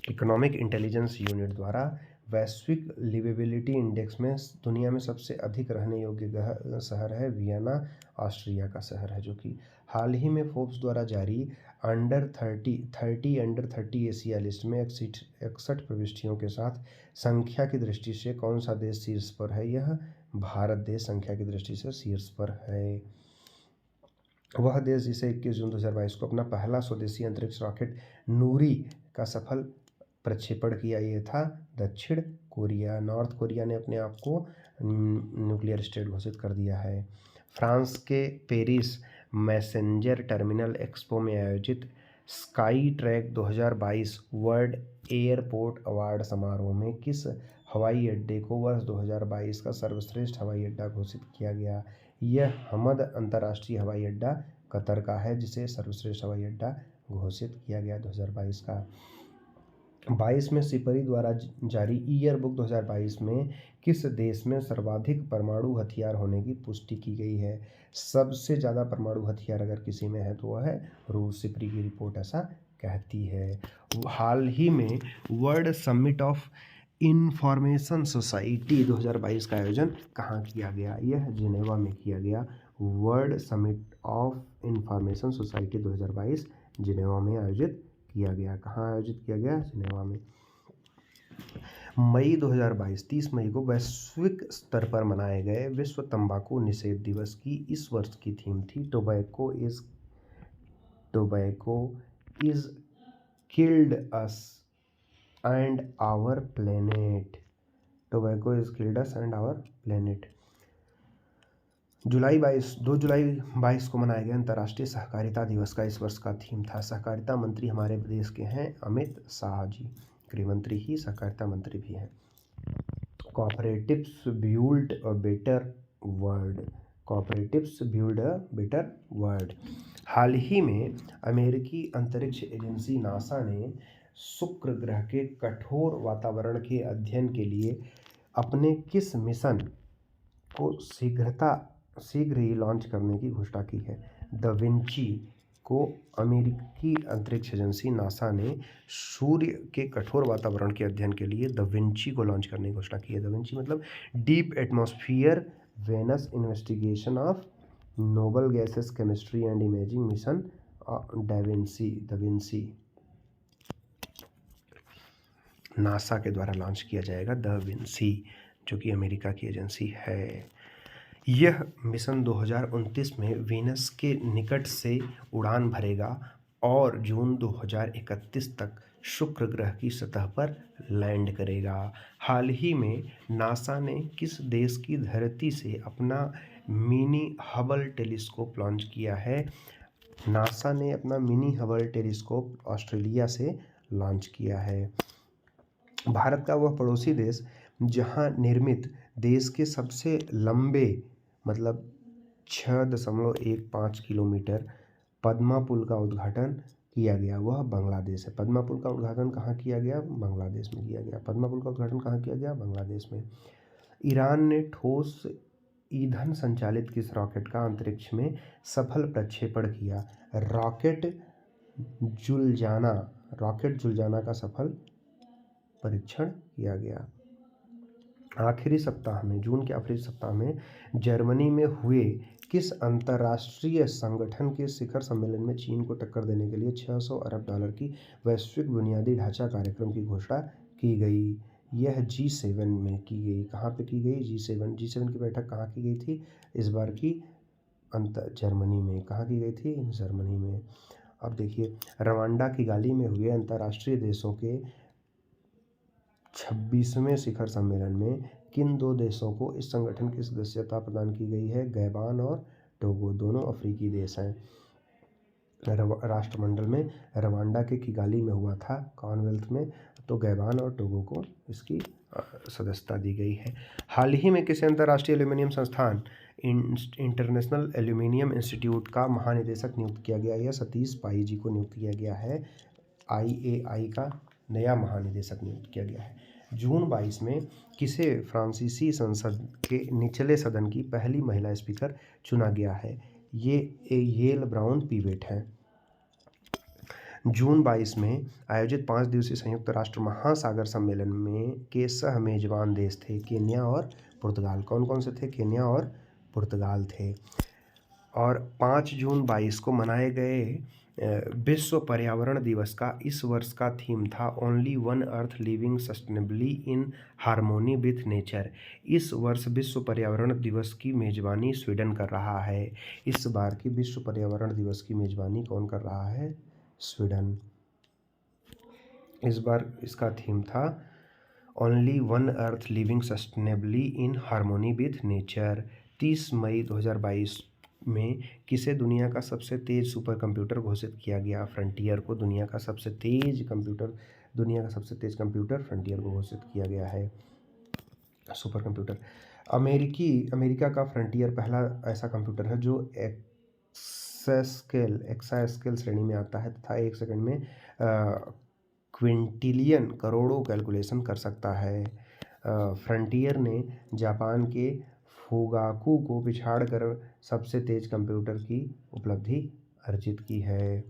[SPEAKER 1] इकोनॉमिक इंटेलिजेंस यूनिट द्वारा वैश्विक लिवेबिलिटी इंडेक्स में दुनिया में सबसे अधिक रहने योग्य शहर है वियना, ऑस्ट्रिया का शहर है, जो कि हाल ही में फोर्ब्स द्वारा जारी अंडर 30 एशिया लिस्ट में 61 प्रविष्टियों के साथ संख्या की दृष्टि से कौन सा देश शीर्ष पर है? यह भारत देश संख्या की दृष्टि से शीर्ष पर है। वह देश जिसे 21 जून 2022 को अपना पहला स्वदेशी अंतरिक्ष रॉकेट नूरी का सफल प्रक्षेपण किया, ये था दक्षिण कोरिया। नॉर्थ कोरिया ने अपने आप को न्यूक्लियर स्टेट घोषित कर दिया है। फ्रांस के पेरिस मैसेंजर टर्मिनल एक्सपो में आयोजित sky track 2022 world airport award समारोह में किस हवाई अड्डे को वर्ष 2022 का सर्वश्रेष्ठ हवाई अड्डा घोषित किया गया? यह हमद अंतर्राष्ट्रीय हवाई अड्डा कतर का है, जिसे सर्वश्रेष्ठ हवाई अड्डा घोषित किया गया 2022 का। 22 में सिपरी द्वारा जारी ईयर बुक 2022 में किस देश में सर्वाधिक परमाणु हथियार होने की पुष्टि की गई है? सबसे ज़्यादा परमाणु हथियार अगर किसी में है तो वह है रूस। सिपरी की रिपोर्ट ऐसा कहती है। हाल ही में world summit of information society 2022 का आयोजन कहाँ किया गया? यह जिनेवा में किया गया। World summit of information society 2022 Geneva में आयोजित किया गया। कहाँ आयोजित किया गया? जिनेवा में। मई 2022 30 मई को वैश्विक स्तर पर मनाए गए विश्व तंबाकू निषेध दिवस की इस वर्ष की थीम थी tobacco is killed us and our planet. Tobacco is killed us and our planet. 2 जुलाई 22 को मनाया गया अंतर्राष्ट्रीय सहकारिता दिवस का इस वर्ष का थीम था। सहकारिता मंत्री हमारे देश के हैं अमित शाह जी। गृह मंत्री ही सहकारिता मंत्री भी हैं। Cooperatives build a better world. हाल ही में अमेरिकी अंतरिक्ष एजेंसी नासा ने शुक्र ग्रह के कठोर वातावरण के अध्ययन के लिए अपने किस मिशन को शीघ्र ही लॉन्च करने की घोषणा की है? द विंची को अमेरिकी अंतरिक्ष एजेंसी नासा ने सूर्य के कठोर वातावरण के अध्ययन के लिए द विंची को लॉन्च करने की घोषणा की है। द विंची मतलब deep atmosphere Venus investigation of noble gases chemistry and imaging mission da Vinci NASA के द्वारा लॉन्च किया जाएगा। द विंची जो कि अमेरिका की एजेंसी है। यह मिशन 2029 में वीनस के निकट से उड़ान भरेगा और जून 2031 तक शुक्र ग्रह की सतह पर लैंड करेगा। हाल ही में नासा ने किस देश की धरती से अपना मिनी हबल टेलीस्कोप लॉन्च किया है? नासा ने अपना मिनी हबल टेलीस्कोप ऑस्ट्रेलिया से लॉन्च किया है। भारत का वह पड़ोसी देश जहां निर्मित देश के सबसे लंबे मतलब 6.15 किलोमीटर पद्मा पुल का उद्घाटन किया गया, वह बांग्लादेश है। पद्मा पुल का उद्घाटन कहाँ किया गया? बांग्लादेश में किया गया। पद्मा पुल का उद्घाटन कहाँ किया गया? बांग्लादेश में। ईरान ने ठोस ईंधन संचालित किस रॉकेट का अंतरिक्ष में सफल प्रक्षेपण किया? रॉकेट जुलजाना का सफल परीक्षण किया गया। जून के आखिरी सप्ताह में जर्मनी में हुए किस अंतर्राष्ट्रीय संगठन के शिखर सम्मेलन में चीन को टक्कर देने के लिए $600 अरब की वैश्विक बुनियादी ढांचा कार्यक्रम की घोषणा की गई? यह G7 में की गई। कहाँ पे की गई? G7 की बैठक कहाँ की गई थी इस बार की? जर्मनी में। कहाँ की गई थी? जर्मनी में। अब देखिए, रवांडा किगाली में हुए अंतर्राष्ट्रीय देशों के 26वें शिखर सम्मेलन में किन दो देशों को इस संगठन की सदस्यता प्रदान की गई है? गैबान और टोगो, दोनों अफ्रीकी देश हैं। राष्ट्रमंडल में रवांडा के किगाली में हुआ था कॉमनवेल्थ में, तो गैबान और टोगो को इसकी सदस्यता दी गई है। हाल ही में किसी अंतर्राष्ट्रीय एल्यूमिनियम संस्थान इंटरनेशनल एल्यूमिनियम इंस्टीट्यूट का महानिदेशक नियुक्त किया गया? यह सतीश पाही जी को नियुक्त किया गया है। IAI का नया महानिदेशक नियुक्त किया गया है। जून 22 में किसे फ्रांसीसी संसद के निचले सदन की पहली महिला स्पीकर चुना गया है? ये येल ब्राउन पीवेट हैं। जून 22 में आयोजित 5 दिवसीय संयुक्त राष्ट्र महासागर सम्मेलन में के सह मेजबान देश थे केन्या और पुर्तगाल। कौन कौन से थे? केन्या और पुर्तगाल थे। और 5 जून 22 को मनाए गए विश्व पर्यावरण दिवस का इस वर्ष का थीम था only one earth living sustainably in harmony with nature. इस वर्ष विश्व पर्यावरण दिवस की मेजबानी स्वीडन कर रहा है। इस बार की विश्व पर्यावरण दिवस की मेजबानी कौन कर रहा है? स्वीडन। इस बार इसका थीम था only one earth living sustainably in harmony with nature. 30 मई 2022 में किसे दुनिया का सबसे तेज सुपर कंप्यूटर घोषित किया गया? फ्रंटियर को दुनिया का सबसे तेज कंप्यूटर फ्रंटियर को घोषित किया गया है, सुपर कंप्यूटर। अमेरिका का फ्रंटियर पहला ऐसा कंप्यूटर है जो एक्सास्केल श्रेणी में आता है तथा 1 सेकंड में क्विंटिलियन करोड़ों कैलकुलेशन कर सकता है। फ्रंटियर ने जापान के फुगाकू को पिछाड़कर सबसे तेज कंप्यूटर की उपलब्धि अर्जित की है।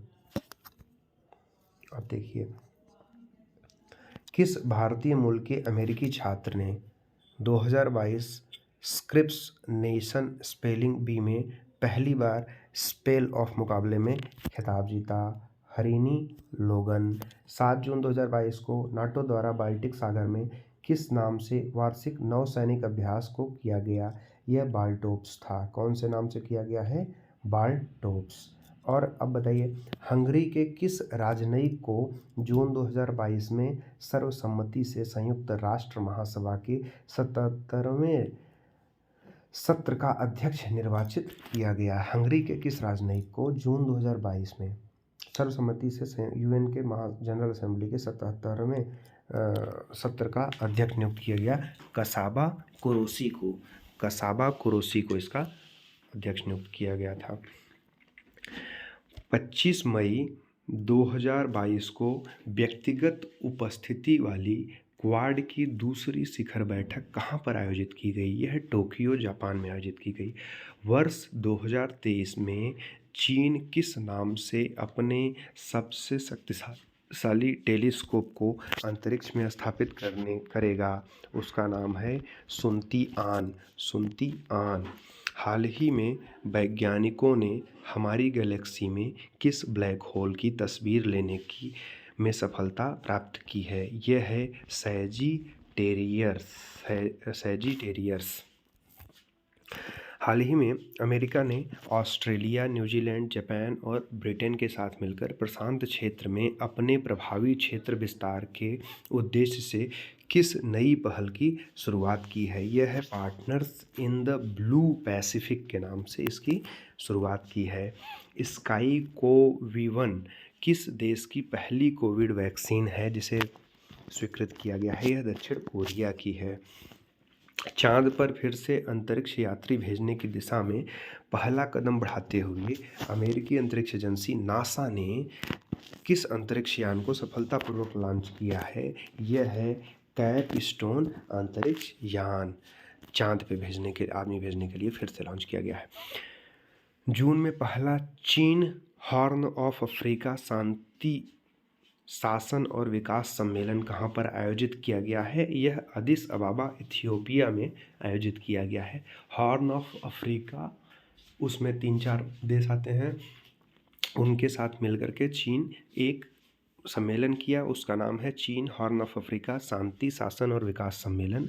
[SPEAKER 1] अब देखिए, किस भारतीय मूल के अमेरिकी छात्र ने 2022 स्क्रिप्स नेशन स्पेलिंग बी में पहली बार स्पेल ऑफ मुकाबले में खिताब जीता? हरिनी लोगन। 7 जून 2022 को नाटो द्वारा बाल्टिक सागर में किस नाम से वार्षिक नौसैनिक अभ्यास को किया गया? यह बाल्टोप्स था। कौन से नाम से किया गया है? बाल्टोप्स। और अब बताइए, हंगरी के किस राजनयिक को जून 2022 में सर्वसम्मति से संयुक्त राष्ट्र महासभा के 77वें सत्र का अध्यक्ष निर्वाचित किया गया? हंगरी के किस राजनयिक को जून 2022 में सर्वसम्मति से UN के जनरल असेंबली के 77वें सत्र का अध्यक्ष नियुक्त किया गया? कसाबा कुरोसी को इसका अध्यक्ष नियुक्त किया गया था। 25 मई 2022 को व्यक्तिगत उपस्थिति वाली क्वाड की दूसरी शिखर बैठक कहाँ पर आयोजित की गई? यह टोक्यो जापान में आयोजित की गई। वर्ष 2023 में चीन किस नाम से अपने सबसे शक्तिशाली टेलीस्कोप को अंतरिक्ष में स्थापित करेगा? उसका नाम है सुनतिआन। हाल ही में वैज्ञानिकों ने हमारी गैलेक्सी में किस ब्लैक होल की तस्वीर लेने में सफलता प्राप्त की है? यह है सैजिटेरियस। हाल ही में अमेरिका ने ऑस्ट्रेलिया, न्यूजीलैंड, जापान और ब्रिटेन के साथ मिलकर प्रशांत क्षेत्र में अपने प्रभावी क्षेत्र विस्तार के उद्देश्य से किस नई पहल की शुरुआत की है? यह है partners in the blue Pacific के नाम से इसकी शुरुआत की है। SkyCoV-1 किस देश की पहली कोविड वैक्सीन है जिसे स्वीकृत किया गया है? यह दक्षिण कोरिया की है। चांद पर फिर से अंतरिक्ष यात्री भेजने की दिशा में पहला कदम बढ़ाते हुए अमेरिकी अंतरिक्ष एजेंसी नासा ने किस अंतरिक्ष यान को सफलतापूर्वक लॉन्च किया है? यह है कैपस्टोन अंतरिक्ष यान। चांद पे आदमी भेजने के लिए फिर से लॉन्च किया गया है। जून में पहला चीन हॉर्न ऑफ अफ्रीका शांति शासन और विकास सम्मेलन कहाँ पर आयोजित किया गया है? यह अदिस अबाबा इथियोपिया में आयोजित किया गया है। हॉर्न ऑफ अफ्रीका, उसमें 3-4 देश आते हैं, उनके साथ मिलकर के चीन एक सम्मेलन किया, उसका नाम है चीन हॉर्न ऑफ अफ्रीका शांति शासन और विकास सम्मेलन।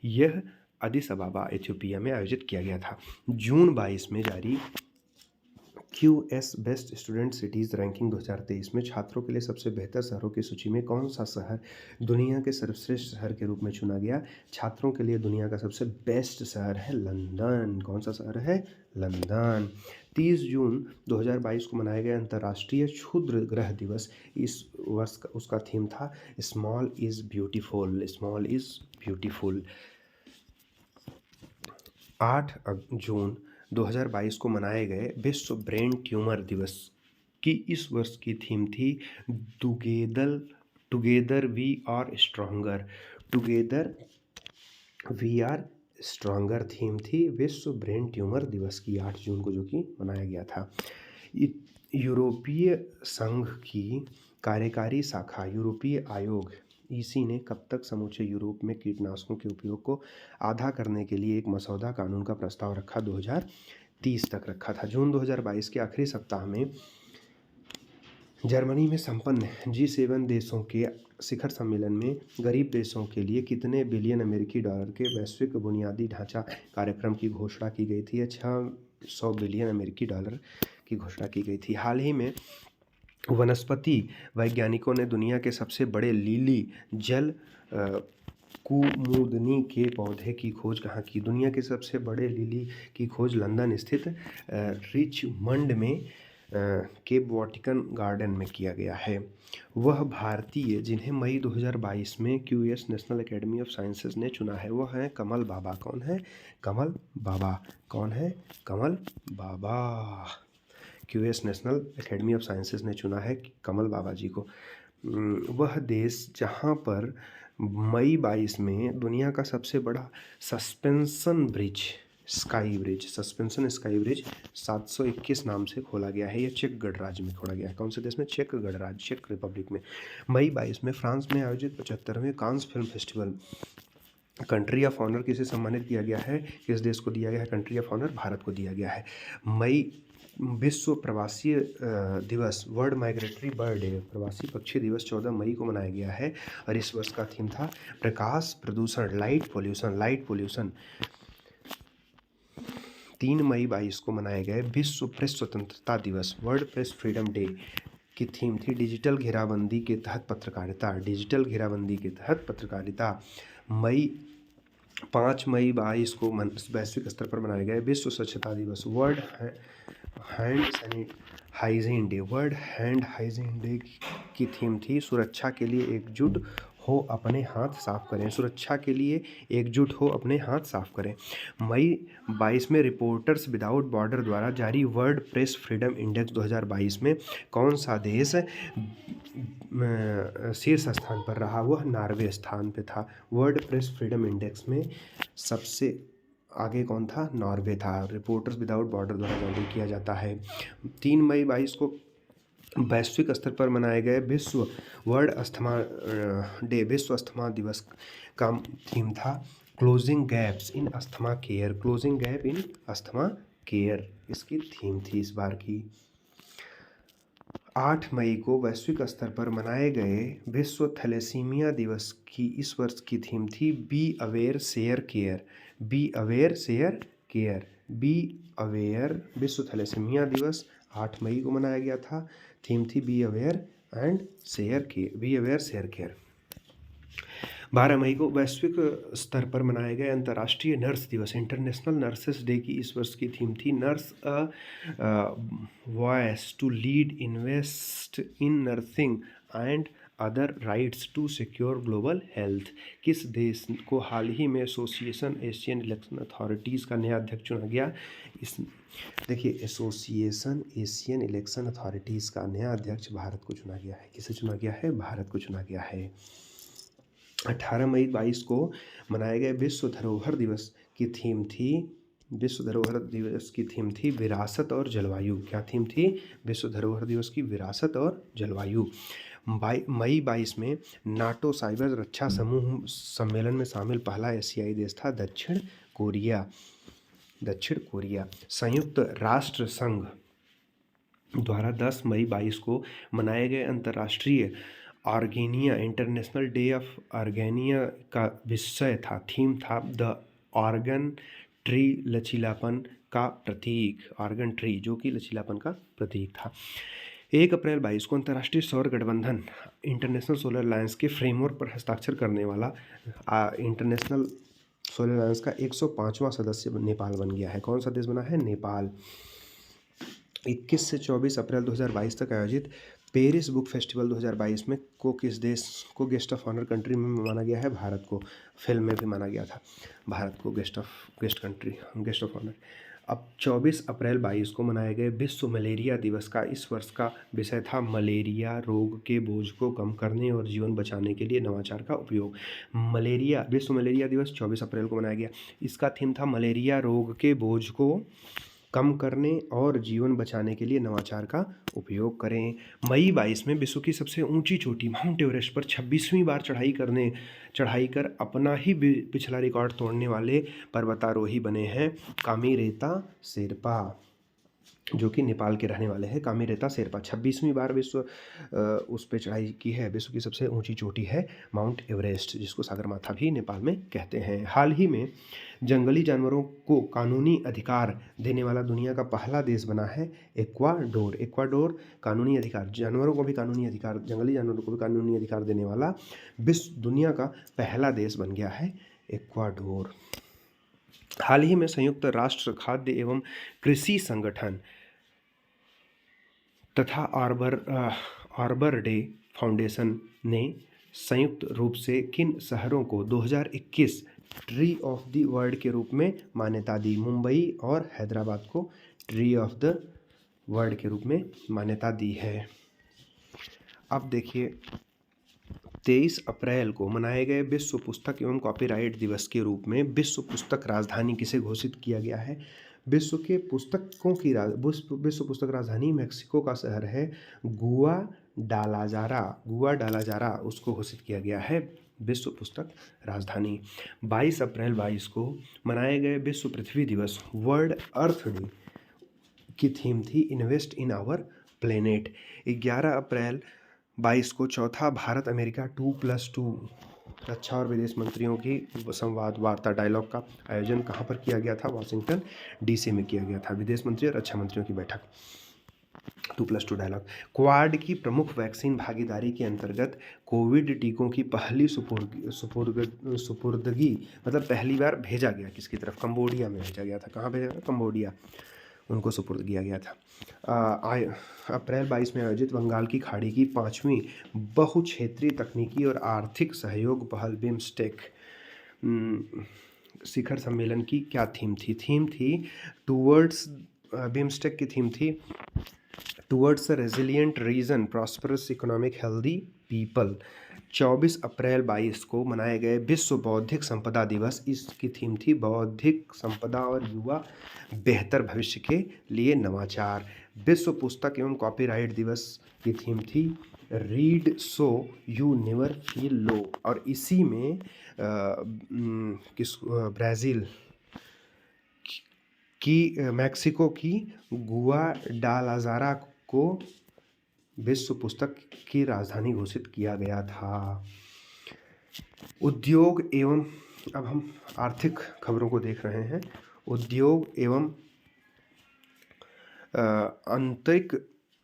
[SPEAKER 1] यह अदिस अबाबा इथियोपिया में आयोजित किया गया था। जून 22 में जारी QS best student cities ranking 2023 में छात्रों के लिए सबसे बेहतर शहरों की सूची में कौन सा शहर दुनिया के सर्वश्रेष्ठ शहर के रूप में चुना गया? छात्रों के लिए दुनिया का सबसे बेस्ट शहर है लंदन। कौन सा शहर है? लंदन। 30 जून 2022 को मनाया गया अंतर्राष्ट्रीय क्षुद्र ग्रह दिवस। इस वर्ष का उसका थीम था small is beautiful. Small is beautiful. 8 जून 2022 को मनाए गए विश्व ब्रेन ट्यूमर दिवस की इस वर्ष की थीम थी together we are stronger. Together we are stronger theme थी विश्व ब्रेन ट्यूमर दिवस की 8 जून को, जो कि मनाया गया था। यूरोपीय संघ की कार्यकारी शाखा यूरोपीय आयोग ईसी ने कब तक समूचे यूरोप में कीटनाशकों के उपयोग को आधा करने के लिए एक मसौदा कानून का प्रस्ताव रखा? 2030 तक रखा था। जून 2022 के आखिरी सप्ताह में जर्मनी में संपन्न G7 देशों के शिखर सम्मेलन में गरीब देशों के लिए कितने बिलियन अमेरिकी डॉलर के वैश्विक बुनियादी ढांचा कार्यक्रम की घोषणा की गई थी? 600 बिलियन अमेरिकी डॉलर की घोषणा की गई थी। हाल ही में वनस्पति वैज्ञानिकों ने दुनिया के सबसे बड़े लीली जल कुमुदनी के पौधे की खोज कहाँ की? दुनिया के सबसे बड़े लिली की खोज लंदन स्थित रिचमंड में केप वॉटिकन गार्डन में किया गया है। वह भारतीय जिन्हें मई 2022 में QS national academy of sciences ने चुना है, वह है कमल बाबा। कौन है? कमल बाबा। कौन है? कमल बाबा। QS national academy of sciences ने चुना है कमल बाबा जी को। वह देश जहाँ पर मई 22 में दुनिया का सबसे बड़ा सस्पेंशन स्काई ब्रिज 721 नाम से खोला गया है। यह चेक गणराज्य में खोला गया है। कौन से देश में? चेक गणराज्य, चेक रिपब्लिक में। मई 22 में फ्रांस में आयोजित 75वें Cannes film festival country of honour किसे सम्मानित किया गया है? किस देश को दिया गया है कंट्री ऑफ ऑनर? भारत को दिया गया है। मई विश्व प्रवासी दिवस वर्ल्ड माइग्रेटरी बर्ड डे, प्रवासी पक्षी दिवस 14 मई को मनाया गया है और इस वर्ष का थीम था प्रकाश प्रदूषण, लाइट पोल्यूशन। 3 मई 22 को मनाए गए विश्व प्रेस स्वतंत्रता दिवस वर्ल्ड प्रेस फ्रीडम डे की थीम थी डिजिटल घेराबंदी के तहत पत्रकारिता। 5 मई 22 को वैश्विक स्तर पर मनाया गया विश्व स्वच्छता दिवस वर्ल्ड हैंड हाइजीन डे की थीम थी सुरक्षा के लिए एकजुट हो अपने हाथ साफ करें। सुरक्षा के लिए एकजुट हो अपने हाथ साफ करें। मई 22 में रिपोर्टर्स विदाउट बॉर्डर द्वारा जारी वर्ल्ड प्रेस फ्रीडम इंडेक्स 2022 में कौन सा देश शीर्ष स्थान पर रहा? वह नॉर्वे स्थान पे था। वर्ल्ड प्रेस फ्रीडम इंडेक्स में सबसे आगे कौन था? नॉर्वे था। रिपोर्टर्स विदाउट बॉर्डर द्वारा जारी किया जाता है। 3 मई 22 को वैश्विक स्तर पर मनाए गए विश्व अस्थमा दिवस का थीम था closing gaps in asthma care. इसकी थीम थी इस बार की। 8 मई को वैश्विक स्तर पर मनाए गए विश्व थैलेसीमिया दिवस की इस वर्ष की थीम थी बी अवेयर शेयर केयर। विश्व थैलेसीमिया दिवस 8 मई को मनाया गया था। थीम थी बी अवेयर शेयर केयर। 12 मई को वैश्विक स्तर पर मनाए गए अंतर्राष्ट्रीय नर्स दिवस इंटरनेशनल नर्सेस डे की इस वर्ष की थीम थी nurse voice to lead invest in nursing and other rights to secure global health. किस देश को हाल ही में एसोसिएशन एशियन इलेक्शन अथॉरिटीज़ का नया अध्यक्ष चुना गया? देखिए, एसोसिएशन एशियन इलेक्शन अथॉरिटीज़ का नया अध्यक्ष भारत को चुना गया है। किसे चुना गया है? भारत को चुना गया है। 18 मई 22 को मनाए गए विश्व धरोहर दिवस की थीम थी विरासत और जलवायु। क्या थीम थी? विश्व धरोहर दिवस की विरासत और जलवायु। मई 22 में नाटो साइबर रक्षा समूह सम्मेलन में शामिल पहला एशियाई देश था दक्षिण कोरिया। संयुक्त राष्ट्र संघ द्वारा 10 मई 22 को मनाए गए अंतर्राष्ट्रीय ऑर्गेनिया इंटरनेशनल डे ऑफ ऑर्गेनिया का विषय था थीम था द ऑर्गन ट्री लचीलापन का प्रतीक, आर्गन ट्री जो कि लचीलापन का प्रतीक था। 1 अप्रैल 22 को अंतर्राष्ट्रीय सौर गठबंधन इंटरनेशनल सोलर अलायंस के फ्रेमवर्क पर हस्ताक्षर करने वाला इंटरनेशनल सोलर अलायंस का 105वां सदस्य नेपाल बन गया है। कौन सा देश बना है? नेपाल। 21 से 24 अप्रैल 2022 तक आयोजित पेरिस बुक फेस्टिवल 2022 में किस देश को गेस्ट ऑफ ऑनर कंट्री में माना गया है? भारत को। फिल्म में भी माना गया था भारत को गेस्ट ऑफ ऑनर। अब 24 अप्रैल 22 को मनाए गए विश्व मलेरिया दिवस का इस वर्ष का विषय था मलेरिया रोग के बोझ को कम करने और जीवन बचाने के लिए नवाचार का उपयोग। विश्व मलेरिया दिवस 24 अप्रैल को मनाया गया। इसका थीम था मलेरिया रोग के बोझ को कम करने और जीवन बचाने के लिए नवाचार का उपयोग करें। मई 22 में विश्व की सबसे ऊंची चोटी माउंट एवरेस्ट पर 26वीं बार चढ़ाई कर अपना ही पिछला रिकॉर्ड तोड़ने वाले पर्वतारोही बने हैं कामीरेता शेरपा, जो कि नेपाल के रहने वाले हैं। कामीरेता शेरपा 26वीं बार उस पर चढ़ाई की है। विश्व की सबसे ऊंची चोटी है माउंट एवरेस्ट, जिसको सागरमाथा भी नेपाल में कहते हैं। हाल ही में जंगली जानवरों को कानूनी अधिकार देने वाला दुनिया का पहला देश बना है इक्वाडोर। इक्वाडोर कानूनी अधिकार, जानवरों को भी कानूनी अधिकार, जंगली जानवरों को भी कानूनी अधिकार देने वाला दुनिया का पहला देश बन गया है इक्वाडोर। हाल ही में संयुक्त राष्ट्र खाद्य एवं कृषि संगठन तथा आर्बर डे फाउंडेशन ने संयुक्त रूप से किन शहरों को 2021 ट्री ऑफ द वर्ल्ड के रूप में मान्यता दी? मुंबई और हैदराबाद को ट्री ऑफ द वर्ल्ड के रूप में मान्यता दी है। अब देखिए 23 अप्रैल को मनाए गए विश्व पुस्तक एवं कॉपीराइट दिवस के रूप में विश्व पुस्तक राजधानी किसे घोषित किया गया है? विश्व पुस्तक राजधानी मेक्सिको का शहर है गुआडालाजारा उसको घोषित किया गया है विश्व पुस्तक राजधानी। 22 अप्रैल 22 को मनाए गए विश्व पृथ्वी दिवस वर्ल्ड अर्थ डे की थीम थी इन्वेस्ट इन आवर प्लेनेट। 11 अप्रैल 22 को चौथा भारत अमेरिका 2+2 रक्षा और विदेश मंत्रियों की संवाद वार्ता डायलॉग का आयोजन कहाँ पर किया गया था? वाशिंगटन डीसी में किया गया था। विदेश मंत्री और रक्षा मंत्रियों की बैठक 2+2 डायलॉग। क्वाड की प्रमुख वैक्सीन भागीदारी के अंतर्गत कोविड टीकों की पहली सुपुर्दगी मतलब पहली बार भेजा गया किसकी तरफ? कंबोडिया में भेजा गया था। कहाँ भेजा गया? कंबोडिया, उनको सुपुर्द किया गया था। अप्रैल 22 में आयोजित बंगाल की खाड़ी की 5वीं बहुक्षेत्रीय तकनीकी और आर्थिक सहयोग पहल बिम्स्टेक शिखर सम्मेलन की क्या थीम थी? थीम थी टूवर्ड्स बिम्स्टेक की थीम थी towards a resilient region prosperous economic healthy people. 24 April 22 को मनाए गए विश्व बौद्धिक संपदा दिवस, इसकी थीम थी बौद्धिक संपदा और युवा बेहतर भविष्य के लिए नवाचार। विश्व पुस्तक एवं कॉपीराइट दिवस की थीम थी read so you never feel low, और इसी में ब्राज़ील की मैक्सिको की गुआडालाजारा को विश्व पुस्तक की राजधानी घोषित किया गया था। उद्योग एवं, अब हम आर्थिक खबरों को देख रहे हैं। उद्योग एवं आंतरिक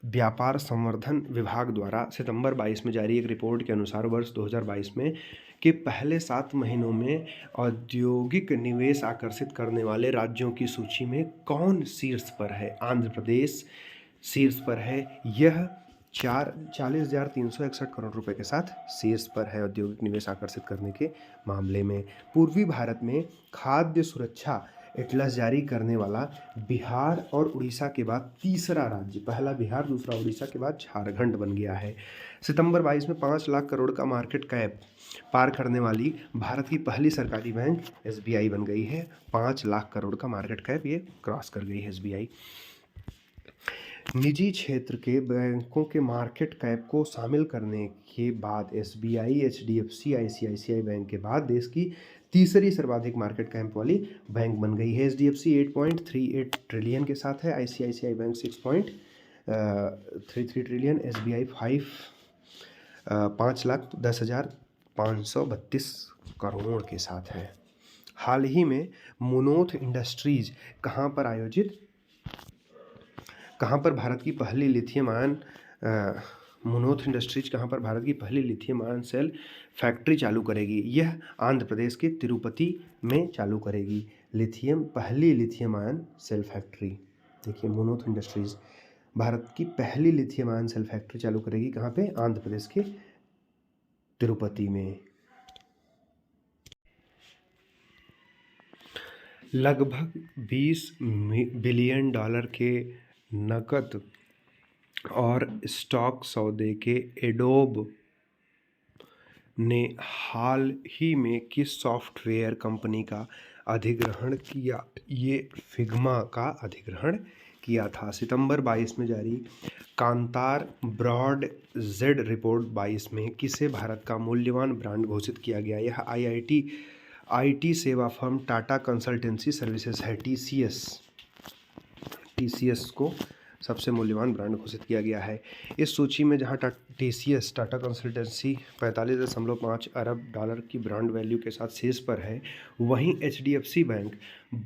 [SPEAKER 1] व्यापार संवर्धन विभाग द्वारा सितंबर 22 में जारी एक रिपोर्ट के अनुसार वर्ष 2022 में के पहले 7 महीनों में औद्योगिक निवेश आकर्षित करने वाले राज्यों की सूची में कौन शीर्ष पर है? आंध्र प्रदेश शीर्ष पर है। यह 40,361 करोड़ रुपए के साथ शीर्ष पर है औद्योगिक निवेश आकर्षित करने के मामले में। पूर्वी भारत में खाद्य सुरक्षा एटलस जारी करने वाला बिहार और उड़ीसा के बाद तीसरा राज्य, पहला बिहार दूसरा उड़ीसा के बाद झारखंड बन गया है। सितंबर 22 में 5 लाख करोड़ का मार्केट कैप पार करने वाली भारत की पहली सरकारी बैंक SBI बन गई है। 5 लाख करोड़ का मार्केट कैप ये क्रॉस कर गई है SBI। निजी क्षेत्र के बैंकों के मार्केट कैप को शामिल करने के बाद SBI, HDFC, ICICI बैंक के बाद देश की तीसरी सर्वाधिक मार्केट कैप वाली बैंक बन गई है। HDFC 8.38 ट्रिलियन के साथ है, ICICI bank 6.33 trillion, SBI 5,10,532 crore के साथ है। हाल ही में मुनोथ इंडस्ट्रीज कहाँ पर भारत की पहली लिथियम आयन मुनोथ इंडस्ट्रीज कहाँ पर भारत की पहली लिथियम आयन सेल फैक्ट्री चालू करेगी? यह आंध्र प्रदेश के तिरुपति में चालू करेगी पहली लिथियम आयन सेल फैक्ट्री। देखिए, मुनोथ इंडस्ट्रीज भारत की पहली लिथियम आयन सेल फैक्ट्री चालू करेगी कहाँ पे? आंध्र प्रदेश के तिरुपति में। लगभग 20 बिलियन डॉलर के नकद और स्टॉक सौदे के एडोब ने हाल ही में किस सॉफ्टवेयर कंपनी का अधिग्रहण किया? ये फिग्मा का अधिग्रहण किया था। सितंबर 22 में जारी कांतार ब्रॉड जेड रिपोर्ट 22 में किसे भारत का मूल्यवान ब्रांड घोषित किया गया? यह आईटी सेवा फर्म टाटा कंसल्टेंसी सर्विसेज है। टीसीएस को सबसे मूल्यवान ब्रांड घोषित किया गया है। इस सूची में जहां टीसीएस टाटा कंसल्टेंसी 45.5 अरब डॉलर की ब्रांड वैल्यू के साथ शीर्ष पर है, वहीं एचडीएफसी बैंक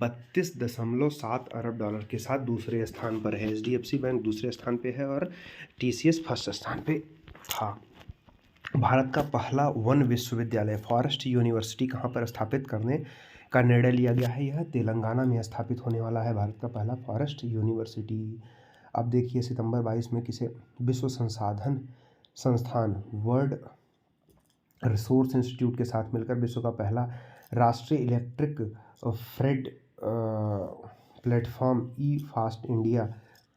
[SPEAKER 1] 32.7 अरब डॉलर के साथ दूसरे स्थान पर है। एचडीएफसी बैंक दूसरे स्थान पे है और टीसीएस फर्स्ट स्थान पे था। भारत का पहला वन विश्वविद्यालय फॉरेस्ट यूनिवर्सिटी कहाँ पर स्थापित करने का निर्णय लिया गया है? यह तेलंगाना में स्थापित होने वाला है भारत का पहला फॉरेस्ट यूनिवर्सिटी। अब देखिए, सितंबर 22 में किसे विश्व संसाधन संस्थान वर्ल्ड रिसोर्स इंस्टीट्यूट के साथ मिलकर विश्व का पहला राष्ट्रीय इलेक्ट्रिक फ्रेट प्लेटफॉर्म ई फास्ट इंडिया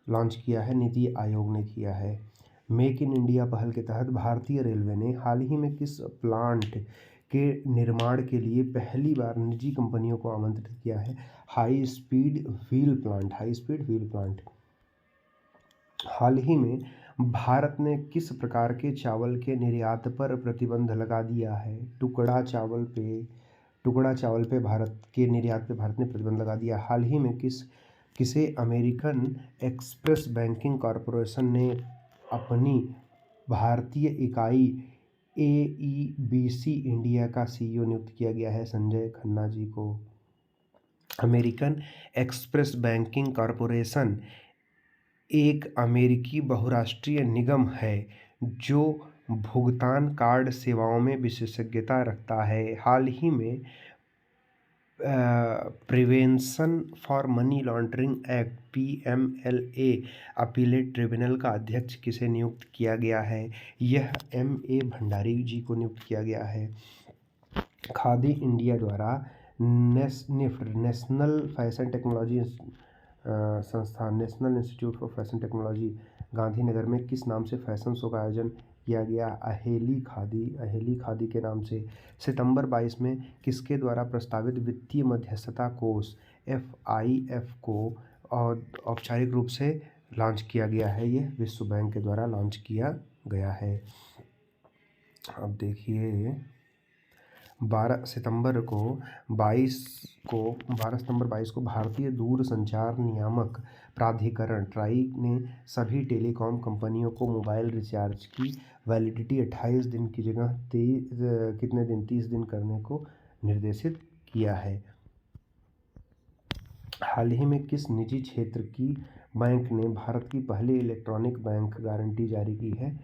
[SPEAKER 1] लॉन्च किया है? नीति आयोग ने किया है। मेक इन इंडिया पहल के तहत भारतीय रेलवे ने हाल ही में किस प्लांट के निर्माण के लिए पहली बार निजी कंपनियों को आमंत्रित किया है? High speed wheel plant. हाल ही में भारत ने किस प्रकार के चावल के निर्यात पर प्रतिबंध लगा दिया है? टुकड़ा चावल पे भारत के निर्यात पे भारत ने प्रतिबंध लगा दिया। हाल ही में किसे अमेरिकन एक्सप्रेस बैंकिंग कॉरपोरेशन ने अपनी भारतीय इकाई AEBC इंडिया का CEO नियुक्त किया गया है? संजय खन्ना जी को। अमेरिकन एक्सप्रेस बैंकिंग कॉरपोरेशन एक अमेरिकी बहुराष्ट्रीय निगम है जो भुगतान कार्ड सेवाओं में विशेषज्ञता रखता है। हाल ही में prevention for money laundering act PMLA appellate tribunal का अध्यक्ष किसे नियुक्त किया गया है? यह MA भंडारी जी को नियुक्त किया गया है। खादी इंडिया द्वारा नेशनल फैशन टेक्नोलॉजी संस्थान national institute for fashion technology Gandhinagar में किस नाम से फैशन शो का आयोजन किया गया? अहेली खादी के नाम से। सितंबर 22 में किसके द्वारा प्रस्तावित वित्तीय मध्यस्थता कोष FIF को औपचारिक रूप से लॉन्च किया गया है? यह विश्व बैंक के द्वारा लॉन्च किया गया है। अब देखिए, 12 सितंबर 22 को भारतीय दूरसंचार नियामक प्राधिकरण ट्राई ने सभी टेलीकॉम कंपनियों को मोबाइल रिचार्ज की वैलिडिटी 28 दिन की जगह 30 दिन करने को निर्देशित किया है। हाल ही में किस निजी क्षेत्र की बैंक ने भारत की पहली इलेक्ट्रॉनिक बैंक गारंटी जारी की है?